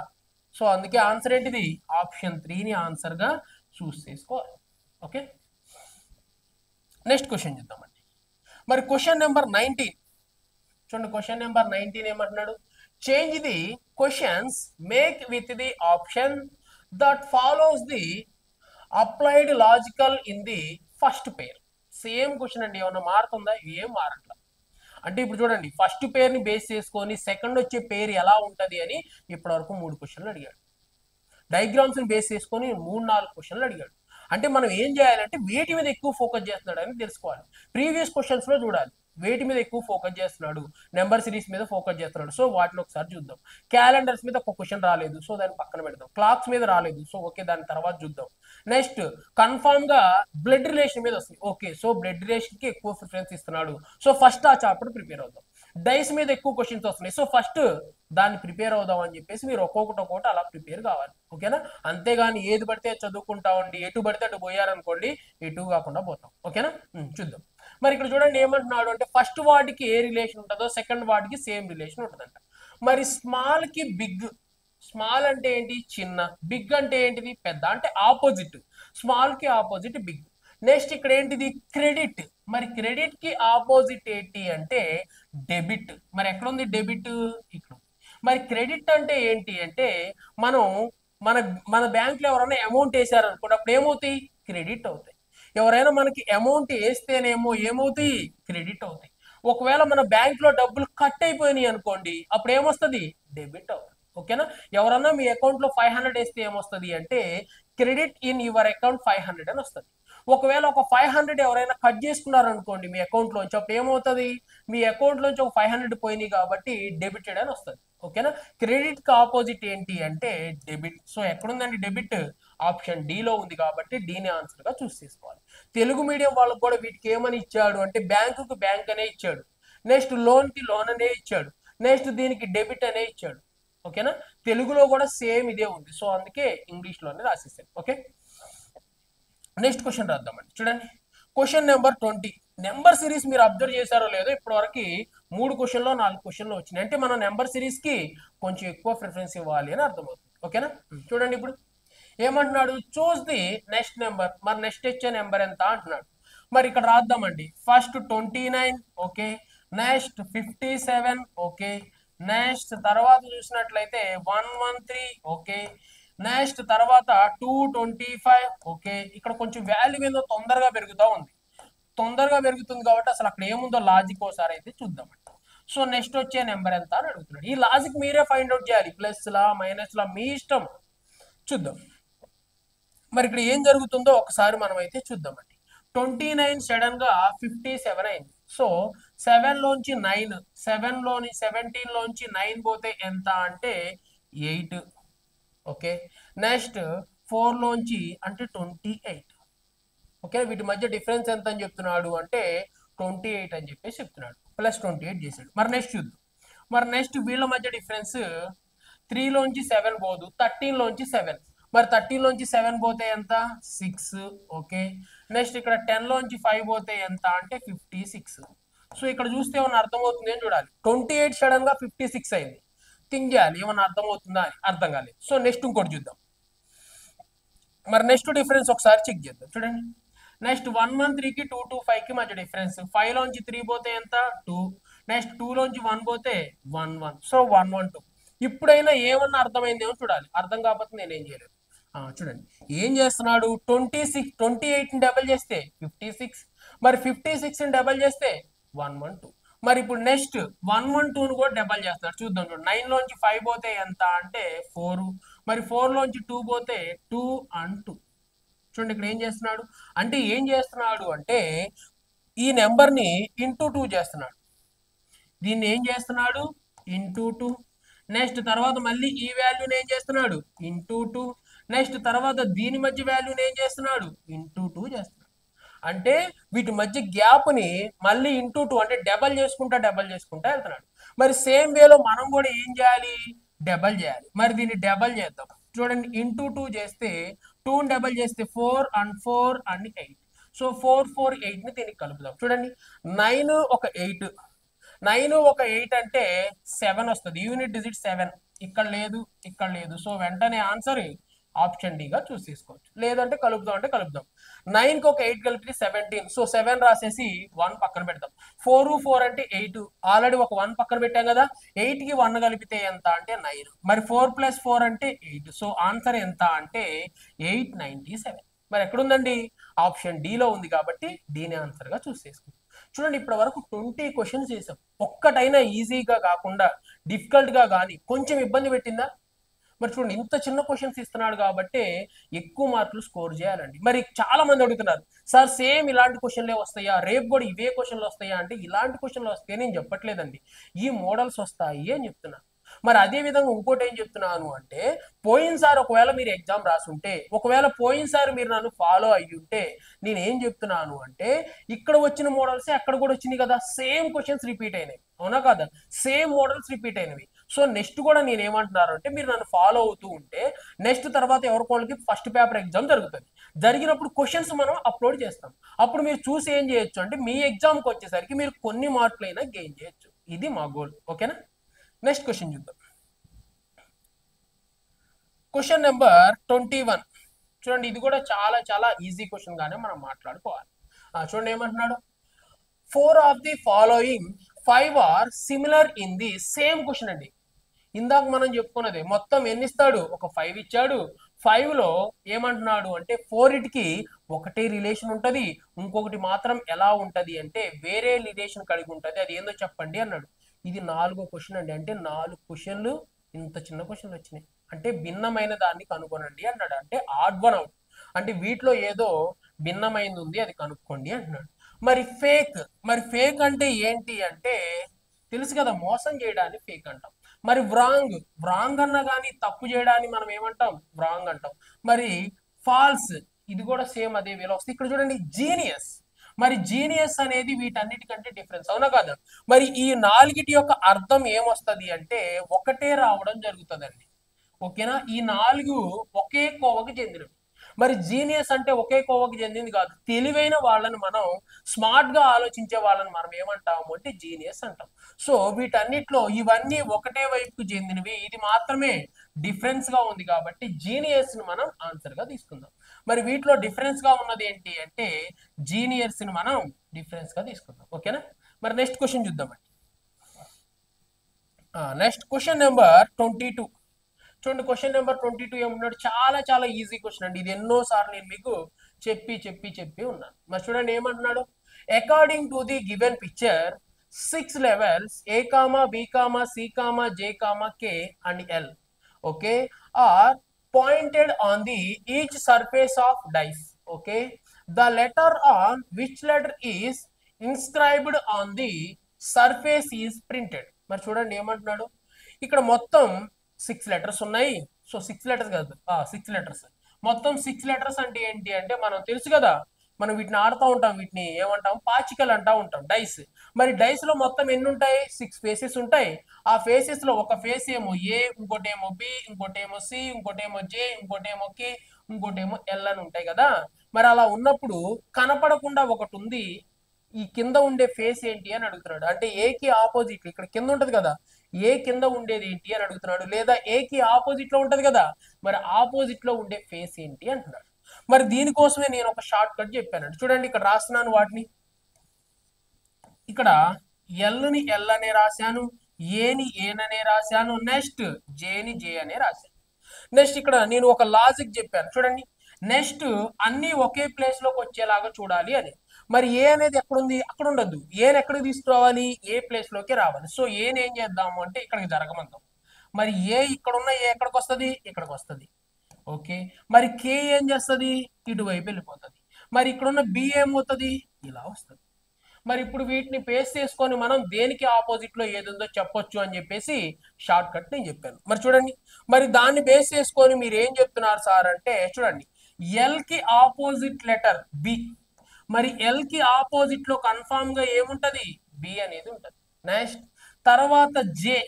సో అందుకే ఆన్సర్ ఏంటిది, ఆప్షన్ 3ని ఆన్సర్ గా చూస్ చేసుకోవాలి, ఓకే. నెక్స్ట్ క్వశ్చన్ చూద్దామండి. మరి క్వశ్చన్ నెంబర్ 19 చూడండి. క్వశ్చన్ నెంబర్ 19 ఏమంటున్నాడు, change the questions make with the option that follows the applied logical in the first pair. Same question అండి, ఏమన్నా మారుతుందా, ఏం మారట్లా. అంటే ఇప్పుడు చూడండి ఫస్ట్ పేరుని బేస్ చేసుకొని సెకండ్ వచ్చే పేరు ఎలా ఉంటది అని ఇప్పటి వరకు 3 క్వశ్చన్లు అడిగాడు. డయాగ్రామ్స్ ని బేస్ చేసుకొని 3-4 క్వశ్చన్లు అడిగాడు. అంటే మనం ఏం చేయాలంటే వేటి మీద ఎక్కువ ఫోకస్ చేస్తున్నాడు అని తెలుసుకోవాలి. ప్రీవియస్ క్వశ్చన్స్ లో చూడాలి వేటి మీద ఎక్కువ ఫోకస్ చేస్తున్నాడు, నెంబర్ సిరీస్ మీద ఫోకస్ చేస్తున్నాడు. సో వాటిని ఒకసారి చూద్దాం. క్యాలెండర్స్ మీద ఒక క్వశ్చన్ రాలేదు, సో దాన్ని పక్కన పెడదాం. క్లాక్స్ మీద రాలేదు, సో ఓకే దాని తర్వాత చూద్దాం. నెక్స్ట్ కన్ఫామ్ గా బ్లడ్ రిలేషన్ మీద వస్తుంది, ఓకే. సో బ్లడ్ రిలేషన్ కి ఎక్కువ ప్రిఫరెన్స్ ఇస్తున్నాడు, సో ఫస్ట్ ఆ చాప్టర్ ప్రిపేర్ అవుతాం. డైస్ మీద ఎక్కువ క్వశ్చన్స్ వస్తున్నాయి. సో ఫస్ట్ దాన్ని ప్రిపేర్ అవుదాం అని చెప్పేసి మీరు ఒక్కొక్కటి అలా ప్రిపేర్ కావాలి. ఓకేనా? అంతేగాని ఏది పడితే చదువుకుంటామండి, ఎటు పడితే అటు పోయారనుకోండి ఎటు కాకుండా పోతాం. ఓకేనా? చూద్దాం. మరి ఇక్కడ చూడండి ఏమంటున్నాడు అంటే ఫస్ట్ వార్డ్కి ఏ రిలేషన్ ఉంటుందో సెకండ్ వార్డ్కి సేమ్ రిలేషన్ ఉంటుందంట. మరి స్మాల్ కి బిగ్, స్మాల్ అంటే ఏంటి? చిన్న, బిగ్ అంటే ఏంటిది? పెద్ద, అంటే ఆపోజిట్. స్మాల్ కి ఆపోజిట్ బిగ్. నెక్స్ట్ ఇక్కడ ఏంటిది? క్రెడిట్. మరి క్రెడిట్ కి ఆపోజిట్ ఏంటి అంటే డెబిట్. మరి ఎక్కడ ఉంది డెబిట్? ఇక్కడ. మరి క్రెడిట్ అంటే ఏంటి అంటే మనం మన మన బ్యాంక్ లో ఎవరైనా అమౌంట్ వేసారు అనుకోండి, అప్పుడు ఏమవుతాయి? క్రెడిట్ అవుతాయి. ఎవరైనా మనకి అమౌంట్ వేస్తేనేమో ఏమవుతాయి? క్రెడిట్ అవుతాయి. ఒకవేళ మన బ్యాంక్ లో డబ్బులు కట్ అయిపోయినాయి అనుకోండి, అప్పుడు ఏమొస్తుంది? డెబిట్ అవుతుంది. ఓకేనా? ఎవరన్నా మీ అకౌంట్ లో 500 వేస్తే ఏమొస్తుంది అంటే క్రెడిట్ ఇన్ యువర్ అకౌంట్ 500 అని వస్తుంది. ఒకవేళ ఒక 500 ఎవరైనా కట్ చేసుకున్నారు అనుకోండి మీ అకౌంట్ లోంచి, అప్పుడు ఏమవుతుంది? మీ అకౌంట్ లోంచి ఒక 500 పోయినాయి కాబట్టి డెబిటెడ్ అని వస్తుంది. ఓకేనా? క్రెడిట్ కి ఆపోజిట్ ఏంటి అంటే డెబిట్. సో ఎక్కడుందండి డెబిట్? ఆప్షన్ డి లో ఉంది కాబట్టి డీని ఆన్సర్ గా చూస్ చేసుకోవాలి. తెలుగు మీడియం వాళ్ళకి కూడా వీటికి ఏమని ఇచ్చాడు అంటే బ్యాంకుకు బ్యాంక్ అనే ఇచ్చాడు, నెక్స్ట్ లోన్ కి లోన్ అనే ఇచ్చాడు, నెక్స్ట్ దీనికి డెబిట్ అనే ఇచ్చాడు. ఓకేనా? తెలుగులో కూడా సేమ్ ఇదే ఉంది. సో అందుకే ఇంగ్లీష్ లోనే రాసేసాను. ఓకే, నెక్స్ట్ క్వశ్చన్ రాద్దామండి. చూడండి క్వశ్చన్ నెంబర్ 20. నెంబర్ సిరీస్ మీరు అబ్జర్వ్ చేశారో లేదో, ఇప్పటి వరకు 3 క్వశ్చన్లో 4 క్వశ్చన్లు వచ్చినాయి. అంటే మనం నెంబర్ సిరీస్ కి కొంచెం ఎక్కువ ప్రిఫరెన్స్ ఇవ్వాలి అని అర్థమవుతుంది. ఓకేనా? చూడండి ఇప్పుడు ఏమంటున్నాడు? Choose the next number. మరి నెక్స్ట్ వచ్చే నెంబర్ ఎంత అంటున్నాడు. మరి ఇక్కడ రాద్దామండి. First 29, okay, next 57, okay, next తర్వాత చూసినట్లయితే 113, ఓకే, నెక్స్ట్ తర్వాత 225, ఓకే. ఇక్కడ కొంచెం వాల్యూ ఏదో తొందరగా పెరుగుతూ ఉంది. తొందరగా పెరుగుతుంది కాబట్టి అసలు అక్కడ ఏముందో లాజిక్ ఒకసారి అయితే చూద్దామండి. సో నెక్స్ట్ వచ్చే నెంబర్ ఎంత అని అడుగుతున్నాడు. ఈ లాజిక్ మీరే ఫైండ్ అవుట్ చేయాలి. ప్లస్ లా మైనస్ లా మీ ఇష్టం. చూద్దాం మరి ఇక్కడ ఏం జరుగుతుందో ఒకసారి మనం అయితే చూద్దామండి. 29 సడన్ గా 57 అయింది. సో 7 లోంచి 9, 17 లోంచి 9 పోతే ఎంత అంటే 8. ఓకే, నెక్స్ట్ 4 లోంచి అంటే 28. ఓకే, వీటి మధ్య డిఫరెన్స్ ఎంత అని చెప్తున్నాడు అంటే 28 అని చెప్పేసి చెప్తున్నాడు. ప్లస్ 28 చేశాడు. మరి నెక్స్ట్ చూద్దాం. మరి నెక్స్ట్ వీళ్ళ మధ్య డిఫరెన్స్ 3 లోంచి 7 పోదు, 13 లోంచి 7. మరి 13 లోంచి 7 పోతే ఎంత? 6. ఓకే, నెక్స్ట్ ఇక్కడ 10 లోంచి 5 పోతే ఎంత అంటే 56. సో ఇక్కడ చూస్తే ఏమన్నా అర్థమవుతుంది అని చూడాలి. 28 సడన్ గా 56 అయింది. థింక్ చేయాలి ఏమన్నా అర్థమవుతుందా అని. అర్థం కాలేదు. సో నెక్స్ట్ ఇంకోటి చూద్దాం. మరి నెక్స్ట్ డిఫరెన్స్ ఒకసారి చెక్ చేద్దాం. చూడండి నెక్స్ట్ 113కి 225కి మధ్య డిఫరెన్స్ 5 లోంచి 3 పోతే ఎంత? 2. నెక్స్ట్ 2 లోంచి 1 పోతే 11. సో 112. ఇప్పుడైనా ఏమన్నా అర్థమైందేమో చూడాలి. అర్థం కాకపోతే నేనేం చేయలేదు. చూడండి ఏం చేస్తున్నాడు? 28ని డబల్ చేస్తే 56, మరి 56ని డబల్ చేస్తే 112. మరి ఇప్పుడు నెక్స్ట్ 112ను కూడా డబల్ చేస్తున్నాడు. చూద్దాం. చూడండి 9 లోంచి 5 పోతే ఎంత అంటే 4. మరి 4 లోంచి 2 పోతే 2 and 2. చూడండి ఇక్కడ ఏం చేస్తున్నాడు అంటే ఈ నెంబర్ని ఇంటూ 2 చేస్తున్నాడు. దీన్ని ఏం చేస్తున్నాడు? ఇంటూ 2. నెక్స్ట్ తర్వాత మళ్ళీ ఈ వాల్యూని ఏం చేస్తున్నాడు? ఇంటూ 2. నెక్స్ట్ తర్వాత దీని మధ్య వాల్యూని ఏం చేస్తున్నాడు? ఇంటూ 2 చేస్తున్నాడు. అంటే వీటి మధ్య గ్యాప్ని మళ్ళీ ఇంటూ 2 అంటే డబల్ చేసుకుంటా వెళ్తున్నాడు. మరి సేమ్ వేలో మనం కూడా ఏం చేయాలి? డబల్ చేయాలి. మరి దీన్ని డబల్ చేద్దాం. చూడండి ఇంటూ 2 చేస్తే 2ని డబల్ చేస్తే 4 and 4 and 8. సో 4, 4, 8ని దీనికి కలుపుదాం. చూడండి 9 ఒక 8, 9 ఒక 8 అంటే 7 వస్తుంది. Unit digit 7. ఇక్కడ లేదు, ఇక్కడ లేదు. సో వెంటనే ఆన్సర్ ఆప్షన్ డిగా చూస్ చేసుకోవచ్చు. లేదంటే కలుపుదాం అంటే కలుపుదాం. 9కి ఒక 8 కలిపితే 17. సో 7 రాసేసి 1 పక్కన పెడతాం. 4, 4 అంటే 8. ఆల్రెడీ ఒక 1 పక్కన పెట్టాం కదా. 8కి 1 కలిపితే ఎంత అంటే 9. మరి 4 + 4 అంటే 8. సో ఆన్సర్ ఎంత అంటే 897. మరి ఎక్కడుందండి? ఆప్షన్ డిలో ఉంది కాబట్టి డీని ఆన్సర్ గా చూస్ చేసుకుంటాం. చూడండి ఇప్పటి వరకు 20 క్వశ్చన్స్ చేసాం. ఒక్కటైనా ఈజీగా కాకుండా డిఫికల్ట్ గా కానీ కొంచెం ఇబ్బంది పెట్టిందా? మరి చూడండి ఇంత చిన్న క్వశ్చన్స్ ఇస్తున్నాడు కాబట్టి ఎక్కువ మార్కులు స్కోర్ చేయాలండి. మరి చాలా మంది అడుగుతున్నారు, సార్ సేమ్ ఇలాంటి క్వశ్చన్లే వస్తాయా, రేపు కూడా ఇవే క్వశ్చన్లు వస్తాయా అంటే ఇలాంటి క్వశ్చన్లు వస్తాయి నేను చెప్పట్లేదండి. ఈ మోడల్స్ వస్తాయి అని చెప్తున్నాను. మరి అదే విధంగా ఇంకోటి ఏం చెప్తున్నాను అంటే, పోయినసారి ఒకవేళ మీరు ఎగ్జామ్ రాసుంటే, ఒకవేళ పోయినసారి మీరు నన్ను ఫాలో అయ్యుంటే, నేను ఏం చెప్తున్నాను అంటే, ఇక్కడ వచ్చిన మోడల్సే అక్కడ కూడా వచ్చినాయి కదా, సేమ్ క్వశ్చన్స్ రిపీట్ అయినాయి, అవునా కదా, సేమ్ మోడల్స్ రిపీట్ అయినవి. సో నెక్స్ట్ కూడా నేను ఏమంటున్నాను అంటే, మీరు నన్ను ఫాలో అవుతూ ఉంటే నెక్స్ట్ తర్వాత ఎవరికోళ్ళకి ఫస్ట్ పేపర్ ఎగ్జామ్ జరుగుతుంది. జరిగినప్పుడు క్వశ్చన్స్ మనం అప్లోడ్ చేస్తాం. అప్పుడు మీరు చూసి ఏం చేయొచ్చు అంటే, మీ ఎగ్జామ్కి వచ్చేసరికి మీరు కొన్ని మార్కులైనా గెయిన్ చేయొచ్చు. ఇది మా గోల్. ఓకేనా? నెక్స్ట్ క్వశ్చన్ చూద్దాం. Question number 21. చూడండి, ఇది కూడా చాలా చాలా ఈజీ క్వశ్చన్ గానే మనం మాట్లాడుకోవాలి. చూడండి ఏమంటున్నాడు, 4 of the following 5 are similar in the same question అండి. ఇందాక మనం చెప్పుకున్నది మొత్తం ఎన్ని ఇస్తాడు, ఒక 5 ఇచ్చాడు. 5 లో ఏమంటున్నాడు అంటే 4 కి ఒకటే రిలేషన్ ఉంటది, ఇంకొకటి మాత్రం ఎలా ఉంటది అంటే వేరే రిలేషన్ కలిగి ఉంటది, అది ఏందో చెప్పండి అన్నాడు. ఇది 4వ క్వశ్చన్ అండి. అంటే 4 క్వశ్చన్లు, ఇంత చిన్న క్వశ్చన్లు వచ్చినాయి. అంటే భిన్నమైన దాన్ని కనుగొనండి అన్నాడు. అంటే ఆడ్ వన్ అవుట్, అంటే వీటిలో ఏదో భిన్నమైనది ఉంది, అది కనుక్కోండి అంటున్నాడు. మరి ఫేక్ అంటే ఏంటి అంటే తెలుసు కదా, మోసం చేయడాన్ని ఫేక్ అంటాం. మరి వ్రాంగ్ అన్నా కానీ తప్పు చేయడాన్ని మనం ఏమంటాం, వ్రాంగ్ అంటాం. మరి ఫాల్స్, ఇది కూడా సేమ్ అదే వేలో వస్తుంది. ఇక్కడ చూడండి జీనియస్, మరి జీనియస్ అనేది వీటన్నిటికంటే డిఫరెన్స్, అవునా కాదు. మరి ఈ 4టి యొక్క అర్థం ఏమొస్తుంది అంటే ఒకటే రావడం జరుగుతుందండి. ఓకేనా? ఈ 4 ఒకే కోవకి చెందినవి. మరి జీనియస్ అంటే ఒకే కోవకి చెందింది కాదు, తెలివైన వాళ్ళని మనం, స్మార్ట్ గా ఆలోచించే వాళ్ళని మనం ఏమంటాము అంటే జీనియస్ అంటాం. సో వీటన్నిటిలో ఇవన్నీ ఒకటే వైపుకు చెందినవి, ఇది మాత్రమే డిఫరెన్స్ గా ఉంది కాబట్టి జీనియస్ ని మనం ఆన్సర్ గా తీసుకుందాం. మరి వీటిలో డిఫరెన్స్ గా ఉన్నది ఏంటి అంటే జీనియర్స్ ని మనం డిఫరెన్స్ గా తీసుకుందాం. ఓకేనా? మరి నెక్స్ట్ క్వశ్చన్ చూద్దామండి. Next question number 22. చూడండి, క్వశ్చన్ నెంబర్ 22 ఏమన్నాడు, చాలా చాలా ఈజీ క్వశ్చన్ అండి. ఇది ఎన్నో సార్లు నేను మీకు చెప్పి ఉన్నాను. మరి చూడండి ఏమంటున్నాడు, according to the given picture 6 levels A, B, C, J, K and L, okay, are pointed on the each surface of dice. Okay, the letter on which letter is inscribed on the surface is printed. మరి చూడండి ఏమంటున్నాడు, ఇక్కడ మొత్తం 6 letters ఉన్నాయి. So 6 letters కాదు, 6 letters, మొత్తం 6 letters అంటే ఏంటి అంటే మనం తెలుసు కదా, మనం వీటిని ఆడుతూ ఉంటాం, వీటిని ఏమంటాం, పాచికలు అంటా ఉంటాం, డైస్. మరి డైస్ లో మొత్తం ఎన్ని ఉంటాయి, 6 ఫేసెస్ ఉంటాయి. ఆ ఫేసెస్ లో ఒక ఫేస్ ఏమో ఏ, ఇంకోటేమో బి, ఇంకోటేమో సి, ఇంకోటేమో జే, ఇంకోటేమో కే, ఇంకోటేమో ఎల్ అని ఉంటాయి కదా. మరి అలా ఉన్నప్పుడు కనపడకుండా ఒకటి ఉంది, ఈ కింద ఉండే ఫేస్ ఏంటి అని అడుగుతున్నాడు. అంటే ఏకి ఆపోజిట్, ఇక్కడ కింద ఉంటది కదా, ఏ కింద ఉండేది ఏంటి అని అడుగుతున్నాడు. లేదా ఏకి ఆపోజిట్ లో ఉంటది కదా, మరి ఆపోజిట్ లో ఉండే ఫేస్ ఏంటి అంటున్నాడు. మరి దీనికోసమే నేను ఒక షార్ట్ కట్ చెప్పానండి. చూడండి ఇక్కడ రాస్తున్నాను వాటిని. ఇక్కడ ఎల్ని ఎల్ అనే రాశాను, ఏని ఏననే రాశాను, నెక్స్ట్ జేని జే అనే రాశాను. నెక్స్ట్ ఇక్కడ నేను ఒక లాజిక్ చెప్పాను చూడండి, నెక్స్ట్ అన్ని ఒకే ప్లేస్ లోకి వచ్చేలాగా చూడాలి అని. మరి ఏ అనేది ఎక్కడుంది, అక్కడ ఉండద్దు, ఏని ఎక్కడికి తీసుకురావాలి, ఏ ప్లేస్ లోకి రావాలి. సో ఏని ఏం చేద్దాము అంటే ఇక్కడికి జరగమందాం. మరి ఏ ఇక్కడున్న ఏ ఎక్కడికి వస్తుంది, ఇక్కడికి వస్తుంది. ఓకే, మరి కే ఏం చేస్తుంది, ఇటువైపు వెళ్ళిపోతుంది. మరి ఇక్కడున్న బి ఏమవుతుంది, ఇలా వస్తుంది. మరి ఇప్పుడు వీటిని పేస్ చేసుకొని మనం దేనికి ఆపోజిట్ లో ఏది ఉందో చెప్పొచ్చు అని చెప్పేసి షార్ట్ కట్ నేను చెప్పాను. మరి చూడండి, మరి దాన్ని బేస్ చేసుకొని మీరు ఏం చెప్తున్నారు సార్ అంటే చూడండి, ఎల్ కి ఆపోజిట్ లెటర్ బి, మరి ఎల్ కి ఆపోజిట్ లో కన్ఫామ్ గా ఏముంటది, బి అనేది ఉంటది. నెక్స్ట్ తర్వాత జే,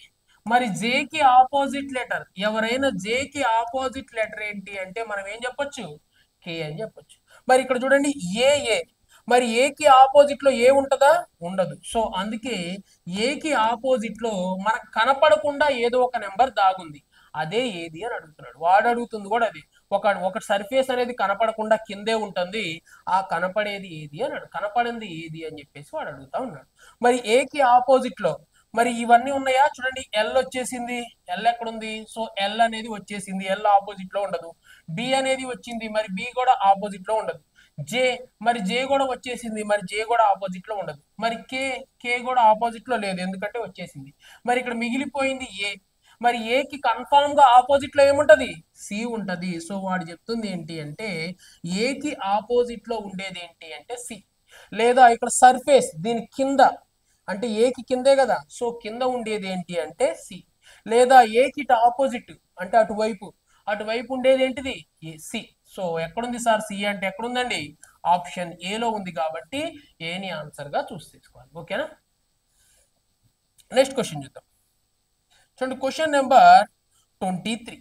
మరి జే కి ఆపోజిట్ లెటర్, ఎవరైనా జే కి ఆపోజిట్ లెటర్ ఏంటి అంటే మనం ఏం చెప్పొచ్చు, కే అని చెప్పొచ్చు. మరి ఇక్కడ చూడండి ఏ, మరి ఏకి ఆపోజిట్ లో ఏ ఉంటదా, ఉండదు. సో అందుకే ఏకి ఆపోజిట్ లో మనకు కనపడకుండా ఏదో ఒక నెంబర్ దాగుంది, అదే ఏది అని అడుగుతున్నాడు. వాడు అడుగుతుంది కూడా అది, ఒక సర్ఫేస్ అనేది కనపడకుండా కిందే ఉంటుంది, ఆ కనపడేది ఏది అన్నాడు, కనపడింది ఏది అని చెప్పేసి వాడు అడుగుతా ఉన్నాడు. మరి ఏకి ఆపోజిట్ లో మరి ఇవన్నీ ఉన్నాయా, చూడండి ఎల్ వచ్చేసింది, ఎల్ ఎక్కడుంది, సో ఎల్ అనేది వచ్చేసింది, ఎల్ ఆపోజిట్ లో ఉండదు. బి అనేది వచ్చింది, మరి బి కూడా ఆపోజిట్ లో ఉండదు. జే, మరి జే కూడా వచ్చేసింది, మరి జే కూడా ఆపోజిట్ లో ఉండదు. మరి కే కూడా ఆపోజిట్ లో లేదు, ఎందుకంటే వచ్చేసింది. మరి ఇక్కడ మిగిలిపోయింది ఏ, మరి ఏకి కన్ఫామ్ గా ఆపోజిట్ లో ఏముంటది, సి ఉంటది. సో వాడు చెప్తుంది ఏంటి అంటే ఏకి ఆపోజిట్ లో ఉండేది ఏంటి అంటే సి. లేదా ఇక్కడ సర్ఫేస్ దీని కింద, అంటే ఏకి కిందే కదా, సో కింద ఉండేది ఏంటి అంటే సి. లేదా ఏకి ఆపోజిట్ అంటే అటువైపు ఉండేది ఏంటిది సి. సో ఎక్కడుంది సార్ సి అంటే ఎక్కడుందండి ఆప్షన్ ఏలో ఉంది కాబట్టి ఏని ఆన్సర్ గా చూస్ చేసుకోవాలి. ఓకేనా. నెక్స్ట్ క్వశ్చన్ చూద్దాం. చూడండి క్వశ్చన్ నెంబర్ 23.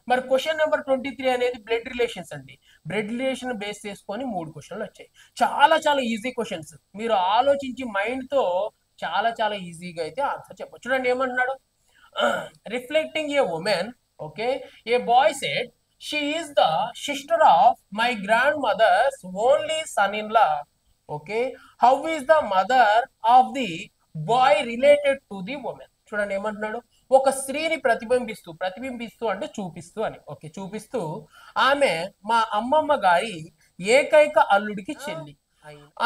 మరి క్వశ్చన్ నెంబర్ 23 అనేది బ్లడ్ రిలేషన్స్ అండి. బ్లడ్ రిలేషన్ బేస్ చేసుకొని 3 క్వశ్చన్లు వచ్చాయి. చాలా చాలా ఈజీ క్వశ్చన్స్. మీరు ఆలోచించి మైండ్ తో చాలా చాలా ఈజీగా అయితే ఆన్సర్ చెప్పచ్చు. చూడండి ఏమంటున్నాడు, reflecting a woman, okay, a boy said she is the sister of my grandmother's only son in law, okay, how is the mother of the boy related to the woman. చూడండి ఏమంటున్నాడు, ఒక స్త్రీని ప్రతిబింబిస్తూ అంటే చూపిస్తూ అని, okay, చూపిస్తూ ఆమె మా అమ్మమ్మ గారి ఏకైక అల్లుడికి చెల్లి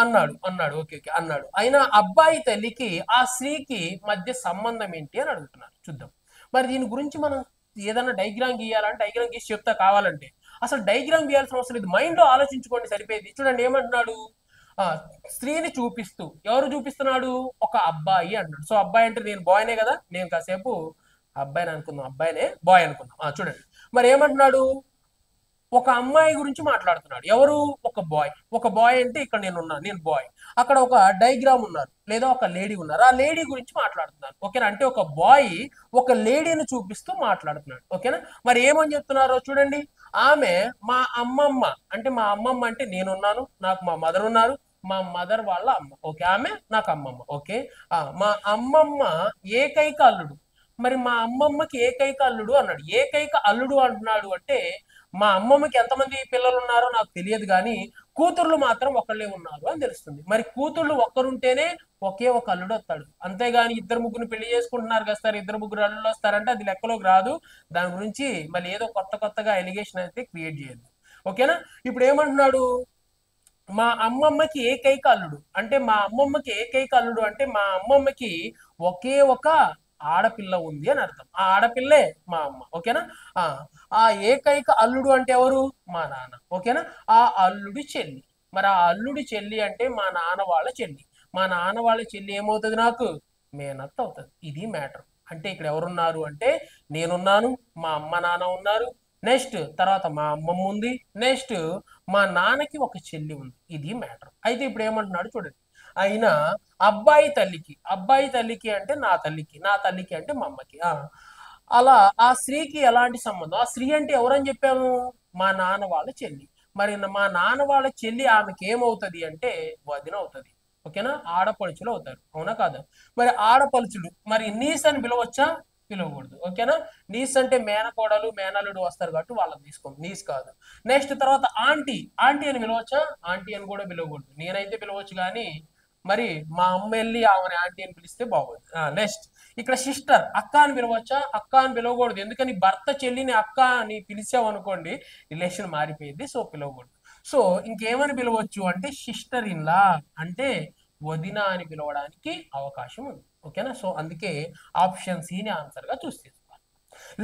అన్నాడు. ఓకే ఓకే అన్నాడు. అయినా అబ్బాయి తల్లికి ఆ స్త్రీకి మధ్య సంబంధం ఏంటి అని అడుగుతున్నారు. చూద్దాం. మరి దీని గురించి మనం ఏదైనా డైగ్రామ్ గీయాలంటే డైగ్రామ్ గీసి చెప్తా కావాలంటే అసలు డైగ్రామ్ గీయాల్సిన అవసరం లేదు, మైండ్ లో ఆలోచించుకోండి సరిపోయింది. చూడండి ఏమంటున్నాడు, స్త్రీని చూపిస్తూ, ఎవరు చూపిస్తున్నాడు, ఒక అబ్బాయి అన్నాడు. సో అబ్బాయి అంటే నేను బాయ్నే కదా, నేను కాసేపు అబ్బాయిని అనుకుందాం, అబ్బాయినే బాయ్ అనుకుందాం. చూడండి మరి ఏమంటున్నాడు, ఒక అమ్మాయి గురించి మాట్లాడుతున్నాడు. ఎవరు, ఒక బాయ్ అంటే ఇక్కడ నేను బాయ్, అక్కడ ఒక డైగ్రామ్ ఉన్నారు లేదా ఒక లేడీ ఉన్నారు, ఆ లేడీ గురించి మాట్లాడుతున్నాను. ఓకేనా, అంటే ఒక బాయ్ ఒక లేడీని చూపిస్తూ మాట్లాడుతున్నాడు. ఓకేనా. మరి ఏమని చెప్తున్నారో చూడండి, ఆమె మా అమ్మమ్మ అంటే నేనున్నాను, నాకు మా మదర్ ఉన్నారు, మా మదర్ వాళ్ళ అమ్మ, ఓకే, ఆమె నాకు అమ్మమ్మ, ఓకే, మా అమ్మమ్మ ఏకైక అల్లుడు. మరి మా అమ్మమ్మకి ఏకైక అల్లుడు అన్నాడు. ఏకైక అల్లుడు అంటున్నాడు అంటే మా అమ్మమ్మకి ఎంతమంది పిల్లలు ఉన్నారో నాకు తెలియదు కానీ కూతుర్లు మాత్రం ఒకళ్ళే ఉన్నారు అని తెలుస్తుంది. మరి కూతుర్లు ఒక్కరుంటేనే ఒకే ఒక అల్లుడు వస్తాడు, అంతేగాని ఇద్దరు ముగ్గురు పెళ్లి చేసుకుంటున్నారు కదా సార్, ఇద్దరు ముగ్గురు అల్లుడు వస్తారంటే అది లెక్కలోకి రాదు. దాని గురించి మళ్ళీ ఏదో కొత్తగా ఎలిగేషన్ అయితే క్రియేట్ చేయొద్దు. ఓకేనా. ఇప్పుడు ఏమంటున్నాడు, మా అమ్మమ్మకి ఏకైక అల్లుడు అంటే మా అమ్మమ్మకి ఒకే ఒక ఆడపిల్ల ఉంది అని అర్థం. ఆ ఆడపిల్లే మా అమ్మ. ఓకేనా. ఆ ఏకైక అల్లుడు అంటే ఎవరు, మా నాన్న. ఓకేనా. ఆ అల్లుడి చెల్లి. మరి ఆ అల్లుడి చెల్లి అంటే మా నాన్న వాళ్ళ చెల్లి. మా నాన్న వాళ్ళ చెల్లి ఏమవుతుంది, నాకు మేనత్త అవుతుంది. ఇది మ్యాటర్. అంటే ఇక్కడ ఎవరున్నారు అంటే నేనున్నాను, మా అమ్మ నాన్న ఉన్నారు, నెక్స్ట్ తర్వాత మా అమ్మమ్మ ఉంది, నెక్స్ట్ మా నాన్నకి ఒక చెల్లి ఉంది. ఇది మ్యాటర్. అయితే ఇప్పుడు ఏమంటున్నాడు చూడండి, అయినా అబ్బాయి తల్లికి అంటే నా తల్లికి అంటే మా అమ్మకి, అలా ఆ స్త్రీకి ఎలాంటి సంబంధం, ఆ స్త్రీ అంటే ఎవరని చెప్పాము, మా నాన్న వాళ్ళ చెల్లి. మరి మా నాన్న వాళ్ళ చెల్లి ఆమెకి ఏమవుతుంది అంటే వదిన అవుతుంది. ఓకేనా, ఆడపడుచులు అవుతారు, అవునా కాదా. మరి ఆడపడుచులు మరి నీస్ అని పిలవచ్చా, పిలవకూడదు. ఓకేనా. నీస్ అంటే మేనకోడలు మేనల్లుడు వస్తారు కాబట్టి వాళ్ళని తీసుకోండి, నీస్ కాదు. నెక్స్ట్ తర్వాత ఆంటీ అని పిలవచ్చా, ఆంటీ అని కూడా పిలవకూడదు. నేనైతే పిలవచ్చు కానీ మరి మా అమ్మ వెళ్ళి ఆమెను ఆంటీ అని పిలిస్తే బాగోదు. నెక్స్ట్ ఇక్కడ సిస్టర్, అక్క అని పిలవచ్చా, అక్క అని పిలవకూడదు. ఎందుకని భర్త చెల్లిని అక్క అని పిలిచావు అనుకోండి రిలేషన్ మారిపోయింది, సో పిలవకూడదు. సో ఇంకేమని పిలవచ్చు అంటే సిస్టర్ ఇన్ లా అంటే వదిన అని పిలవడానికి అవకాశం ఉంది. ఓకేనా. సో అందుకే ఆప్షన్ సిని ఆన్సర్ గా చూస్ చేసుకోవాలి.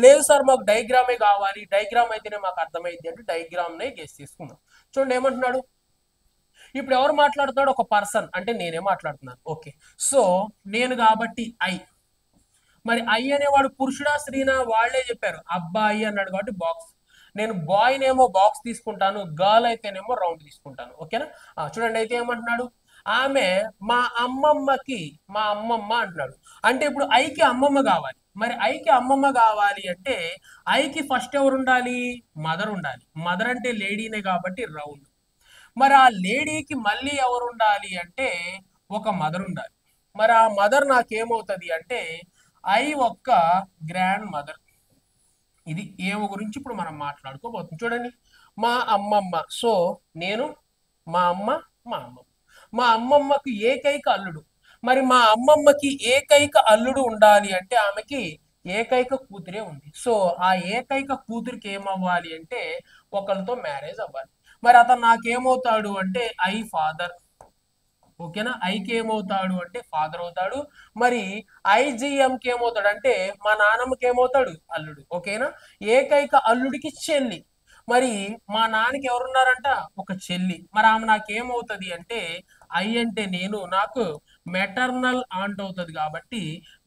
లేదు సార్ మాకు డైగ్రామే కావాలి, డైగ్రామ్ అయితేనే మాకు అర్థమైంది అంటే డైగ్రామ్ నే గెస్ చేసుకుందాం. చూడండి ఏమంటున్నాడు, ఇప్పుడు ఎవరు మాట్లాడుతున్నాడు, ఒక పర్సన్ అంటే నేనే మాట్లాడుతున్నాను. ఓకే, సో నేను కాబట్టి మరి అనేవాడు పురుషుడా స్త్రీనా, వాళ్లే చెప్పారు అబ్బాయి అన్నాడు కాబట్టి బాక్స్. నేను బాయ్ నేమో బాక్స్ తీసుకుంటాను, గర్ల్ అయితేనేమో రౌండ్ తీసుకుంటాను. ఓకేనా. చూడండి అయితే ఏమంటున్నాడు, ఆమె మా అమ్మమ్మ అంటున్నాడు. అంటే ఇప్పుడు ఐకి అమ్మమ్మ కావాలి. మరి ఐకి అమ్మమ్మ కావాలి అంటే ఐకి ఫస్ట్ ఎవరు ఉండాలి, మదర్ ఉండాలి. మదర్ అంటే లేడీనే కాబట్టి రౌండ్. మరి ఆ లేడీకి మళ్ళీ ఎవరు ఉండాలి అంటే ఒక మదర్ ఉండాలి. మరి ఆ మదర్ నాకేమవుతుంది అంటే ఒక్క గ్రాండ్ మదర్. ఇది ఏమో గురించి ఇప్పుడు మనం మాట్లాడుకోబోతుంది. చూడండి, మా అమ్మమ్మ, సో నేను మా అమ్మమ్మకి ఏకైక అల్లుడు. మరి మా అమ్మమ్మకి ఏకైక అల్లుడు ఉండాలి అంటే ఆమెకి ఏకైక కూతురే ఉంది. సో ఆ ఏకైక కూతురికి ఏమవ్వాలి అంటే ఒకరితో మ్యారేజ్ అవ్వాలి. మరి అతను నాకేమవుతాడు అంటే ఫాదర్. ఓకేనా. ఐకి ఏమవుతాడు అంటే ఫాదర్ అవుతాడు. మరి ఐజిఎంకి ఏమవుతాడు అంటే మా నాన్నమ్మకి ఏమవుతాడు, అల్లుడు. ఓకేనా. ఏకైక అల్లుడికి చెల్లి. మరి మా నాన్నకి ఎవరున్నారంట, ఒక చెల్లి. మరి ఆమె నాకేమవుతుంది అంటే అంటే నేను నాకు మెటర్నల్ ఆంట్ అవుతుంది కాబట్టి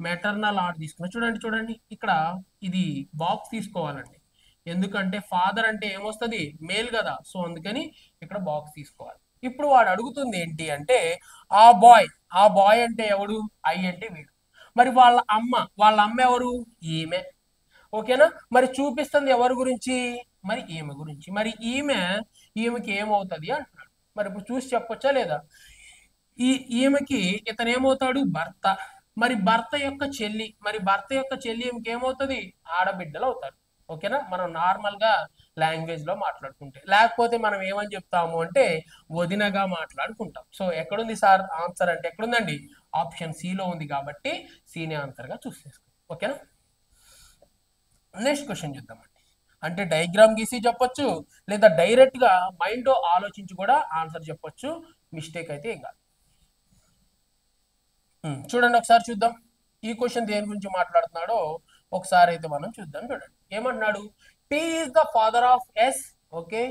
మెటర్నల్ ఆంట్ తీసుకున్నా. చూడండి చూడండి ఇక్కడ ఇది బాక్స్ తీసుకోవాలండి, ఎందుకంటే ఫాదర్ అంటే ఏమొస్తుంది, మేల్ కదా, సో అందుకని ఇక్కడ బాక్స్ తీసుకోవాలి. ఇప్పుడు వాడు అడుగుతుంది ఏంటి అంటే ఆ బాయ్, ఆ బాయ్ అంటే ఎవడు, ఐ అంటే వీడు. మరి వాళ్ళ అమ్మ ఎవరు, ఈమె. ఓకేనా, మరి చూపిస్తుంది ఎవరి గురించి, మరి ఈమె గురించి. మరి ఈమెకి ఏమవుతుంది అంటున్నాడు. మరి ఇప్పుడు చూసి చెప్పొచ్చా లేదా, ఈమెకి ఇతను ఏమవుతాడు, భర్త. మరి భర్త యొక్క చెల్లి, ఈమెకి ఏమవుతుంది, ఆడబిడ్డలు అవుతారు. ఓకేనా, మనం నార్మల్ గా లాంగ్వేజ్ లో మాట్లాడుకుంటే, లేకపోతే మనం ఏమని చెప్తాము అంటే వదినగా మాట్లాడుకుంటాం. సో ఎక్కడుంది సార్ ఆన్సర్ అంటే, ఎక్కడుందండి, ఆప్షన్ సి లో ఉంది కాబట్టి సీనే ఆన్సర్ గా చూస్ చేసుకోండి. ఓకేనా, నెక్స్ట్ క్వశ్చన్ చూద్దామండి. అంటే డయాగ్రామ్ గీసి చెప్పొచ్చు, లేదా డైరెక్ట్ గా మైండ్ ఆలోచించి కూడా ఆన్సర్ చెప్పొచ్చు, మిస్టేక్ అయితే ఏం కాదు. చూడండి ఒకసారి చూద్దాం ఈ క్వశ్చన్ దేని గురించి మాట్లాడుతున్నాడో ఒకసారి అయితే మనం చూద్దాం. చూడండి ఏమంటున్నాడు, P is the father of S, okay,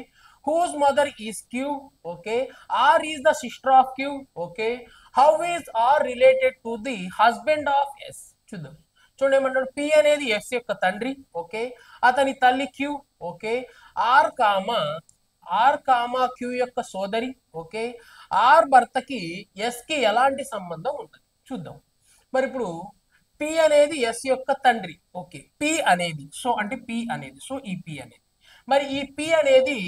whose mother is Q, okay, R is the sister of Q, okay, how is R related to the husband of S. చూద్దాం. చూడండి ఏమంటాడు, పి అనేది ఎస్ యొక్క తండ్రి, ఓకే, అతని తల్లి Q, okay, R comma Q యొక్క సోదరి, ఓకే, ఆర్ భర్తకి ఎస్ కి ఎలాంటి సంబంధం ఉంటుంది చూద్దాం. మరి ఇప్పుడు పి అనేది ఎస్ యొక్క తండ్రి, ఓకే, పి అనేది, సో అంటే పి అనేది, సో ఈ పి అనేది, మరి ఈ పి అనేది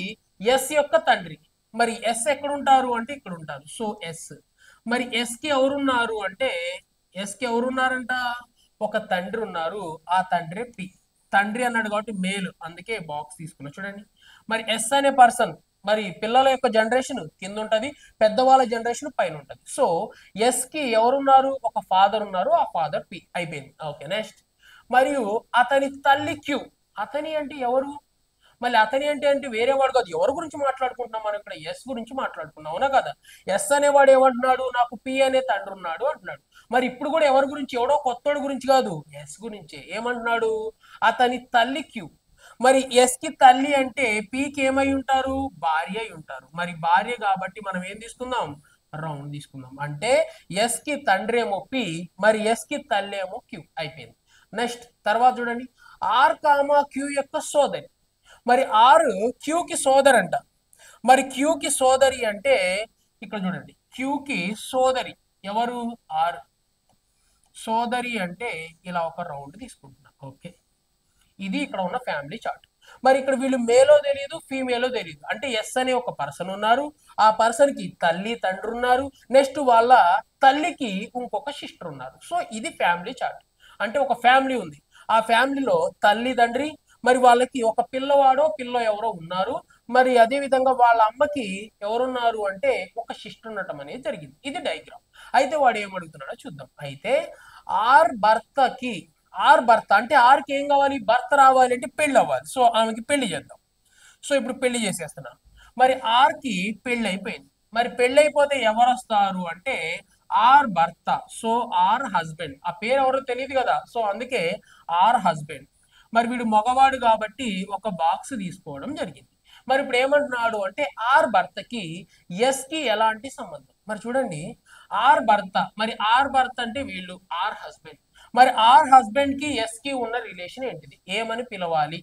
ఎస్ యొక్క తండ్రి. మరి ఎస్ ఎక్కడ ఉంటారు అంటే ఇక్కడ ఉంటారు, సో ఎస్. మరి ఎస్ కి ఎవరున్నారు అంటే, ఎస్ కి ఎవరున్నారంట, ఒక తండ్రి ఉన్నారు, ఆ తండ్రి పి. తండ్రి అన్నాడు కాబట్టి మేలు, అందుకే బాక్స్ తీసుకున్నా. చూడండి మరి ఎస్ అనే పర్సన్, మరి పిల్లల యొక్క జనరేషన్ కింద ఉంటది, పెద్దవాళ్ళ జనరేషన్ పైన ఉంటది. సో ఎస్ కి ఎవరున్నారు, ఒక ఫాదర్ ఉన్నారు, ఆ ఫాదర్ పి అయిపోయింది. Okay, next. మరియు అతని తల్లి క్యూ. అతని అంటే ఎవరు, మళ్ళీ అతని అంటే వేరే వాడు కాదు, ఎవరి గురించి మాట్లాడుకుంటున్నాం మనం ఇక్కడ, ఎస్ గురించి మాట్లాడుకున్నాం, అవునా కదా. ఎస్ అనేవాడు ఏమంటున్నాడు, నాకు పి అనే తండ్రి ఉన్నాడు అంటున్నాడు. మరి ఇప్పుడు కూడా ఎవరి గురించి, ఎవడో కొత్తోడు గురించి కాదు, ఎస్ గురించే. ఏమంటున్నాడు, అతని తల్లి క్యూ. మరి ఎస్ కి తల్లి అంటే పీకి ఏమై ఉంటారు, భార్య అయి ఉంటారు. మరి భార్య కాబట్టి మనం ఏం తీసుకుందాం, రౌండ్ తీసుకుందాం. అంటే ఎస్ కి తండ్రి ఏమో పి, మరి ఎస్ కి తల్లి ఏమో క్యూ అయిపోయింది. నెక్స్ట్ తర్వాత చూడండి, ఆర్ కామా క్యూ యొక్క సోదరి. మరి ఆర్ క్యూ కి సోదరి అంట. మరి క్యూ కి సోదరి అంటే ఇక్కడ చూడండి, క్యూ కి సోదరి ఎవరు, ఆర్. సోదరి అంటే ఇలా ఒక రౌండ్ తీసుకుంటున్నా. ఓకే, ఇది ఇక్కడ ఉన్న ఫ్యామిలీ చార్ట్. మరి ఇక్కడ వీళ్ళు మేలో తెలియదు, ఫీమేలో తెలియదు. అంటే ఎస్ అనే ఒక పర్సన్ ఉన్నారు, ఆ పర్సన్ కి తల్లి తండ్రి ఉన్నారు, నెక్స్ట్ వాళ్ళ తల్లికి ఇంకొక సిస్టర్ ఉన్నారు. సో ఇది ఫ్యామిలీ చార్ట్. అంటే ఒక ఫ్యామిలీ ఉంది, ఆ ఫ్యామిలీలో తల్లి తండ్రి, మరి వాళ్ళకి ఒక పిల్లవాడో పిల్ల ఎవరో ఉన్నారు, మరి అదే విధంగా వాళ్ళ అమ్మకి ఎవరున్నారు అంటే ఒక సిస్టర్ ఉండటం అనేది జరిగింది. ఇది డయాగ్రామ్. అయితే వాడు ఏమడుగుతున్నాడో చూద్దాం. అయితే ఆర్ భర్తకి, ఆర్ భర్త అంటే ఆర్కి ఏం కావాలి, భర్త రావాలి అంటే పెళ్లి అవ్వాలి. సో ఆమెకి పెళ్లి చేద్దాం. సో ఇప్పుడు పెళ్లి చేసేస్తున్నాం. మరి ఆర్కి పెళ్లి అయిపోయింది. మరి పెళ్లి అయిపోతే ఎవరు వస్తారు అంటే ఆర్ భర్త, సో ఆర్ హస్బెండ్. ఆ పేరు ఎవరో తెలియదు కదా, సో అందుకే ఆర్ హస్బెండ్. మరి వీడు మగవాడు కాబట్టి ఒక బాక్స్ తీసుకోవడం జరిగింది. మరి ఇప్పుడు ఏమంటున్నాడు అంటే ఆర్ భర్తకి ఎస్ కి ఎలాంటి సంబంధం. మరి చూడండి, ఆర్ భర్త, మరి ఆర్ భర్త అంటే వీళ్ళు ఆర్ హస్బెండ్. మరి ఆర్ హస్బెండ్ కి ఎస్ కి ఉన్న రిలేషన్ ఏంటిది, ఏమని పిలవాలి,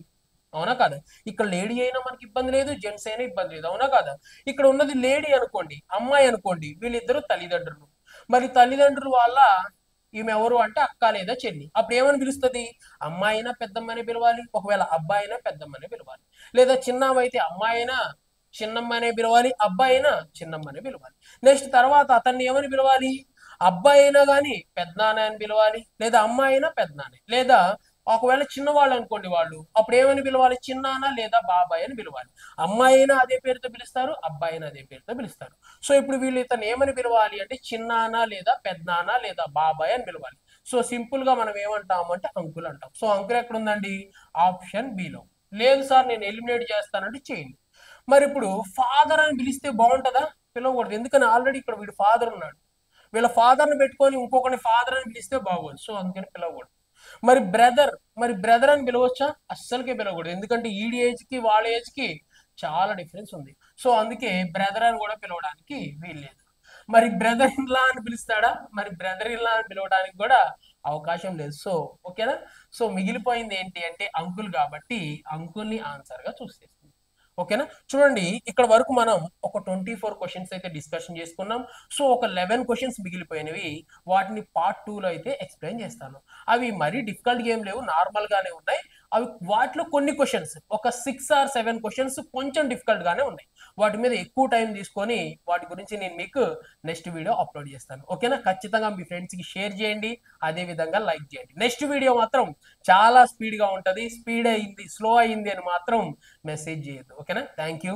అవునా కదా. ఇక్కడ లేడీ అయినా మనకి ఇబ్బంది లేదు, జెంట్స్ అయినా ఇబ్బంది లేదు, అవునా కదా. ఇక్కడ ఉన్నది లేడీ అనుకోండి, అమ్మాయి అనుకోండి, వీళ్ళిద్దరు తల్లిదండ్రులు. మరి తల్లిదండ్రులు వాళ్ళ ఈమె ఎవరు అంటే అక్క లేదా చెల్లి. అప్పుడు ఏమని పిలుస్తుంది, అమ్మాయి అయినా పెద్దమ్మని పిలవాలి, ఒకవేళ అబ్బాయి అయినా పెద్దమ్మని పిలవాలి, లేదా చిన్నమైతే అమ్మాయి అయినా చిన్నమ్మనే పిలవాలి, అబ్బాయి అయినా చిన్నమ్మనే పిలవాలి. నెక్స్ట్ తర్వాత అతన్ని ఏమని పిలవాలి, అబ్బాయి అయినా కానీ పెద్దనాన్న అని పిలవాలి, లేదా అమ్మాయి అయినా పెద్దనాన్న, లేదా ఒకవేళ చిన్నవాళ్ళు అనుకోండి వాళ్ళు, అప్పుడు ఏమని పిలవాలి, చిన్నాన్న లేదా బాబాయ్ అని పిలవాలి. అమ్మాయి అయినా అదే పేరుతో పిలుస్తారు, అబ్బాయి అయినా అదే పేరుతో పిలుస్తారు. సో ఇప్పుడు వీళ్ళు ఇతను ఏమని పిలవాలి అంటే చిన్నాన్న లేదా పెద్దనాన్న లేదా బాబాయ్ అని పిలవాలి. సో సింపుల్ గా మనం ఏమంటాము అంటే అంకుల్ అంటాం. సో అంకుల్ ఎక్కడ ఉందండి, ఆప్షన్ బిలో. లేదు సార్ నేను ఎలిమినేట్ చేస్తానంటే చేయండి. మరి ఇప్పుడు ఫాదర్ అని పిలిస్తే బాగుంటుందా, పిలవకూడదు. ఎందుకని ఆల్రెడీ ఇక్కడ వీడు ఫాదర్ ఉన్నాడు, వీళ్ళ ఫాదర్ని పెట్టుకొని ఇంకొకరిని ఫాదర్ అని పిలిస్తే బాగోదు, సో అందుకని పిలవకూడదు. మరి బ్రదర్ అని పిలవచ్చా, అస్సలకే పిలవకూడదు. ఎందుకంటే ఈడి ఏజ్ కి వాళ్ళ ఏజ్ కి చాలా డిఫరెన్స్ ఉంది. సో అందుకే బ్రదర్ అని కూడా పిలవడానికి వీల్లేదు. మరి బ్రదర్ ఇన్ లా అని పిలుస్తాడా? మరి బ్రదర్ ఇన్ లా అని పిలవడానికి కూడా అవకాశం లేదు. సో ఓకేనా. సో మిగిలిపోయింది ఏంటి అంటే అంకుల్, కాబట్టి అంకుల్ ని ఆన్సర్ గా చూస్ చేసుకుందాం. ఓకేనా. చూడండి ఇక్కడ వరకు మనం ఒక 24 క్వశ్చన్స్ అయితే డిస్కషన్ చేసుకున్నాం. సో ఒక 11 క్వశ్చన్స్ మిగిలిపోయినవి, వాటిని పార్ట్ 2 లో అయితే ఎక్స్ప్లెయిన్ చేస్తాను. అవి మరీ డిఫికల్ట్ గేమ్ లేవు, నార్మల్ గానే ఉన్నాయి. అవి వాటిలో కొన్ని క్వశ్చన్స్, ఒక 6 or 7 క్వశ్చన్స్ కొంచెం డిఫికల్ట్ గానే ఉన్నాయి. వాటి మీద ఎక్కువ టైం తీసుకొని వాటి గురించి నేను మీకు నెక్స్ట్ వీడియో అప్లోడ్ చేస్తాను. ఓకేనా. ఖచ్చితంగా మీ ఫ్రెండ్స్ కి షేర్ చేయండి, అదే విధంగా లైక్ చేయండి. నెక్స్ట్ వీడియో మాత్రం చాలా స్పీడ్ గా ఉంటది. స్పీడ్ అయింది, స్లో అయింది అని మాత్రం మెసేజ్ చేయొద్దు. ఓకేనా. Thank you.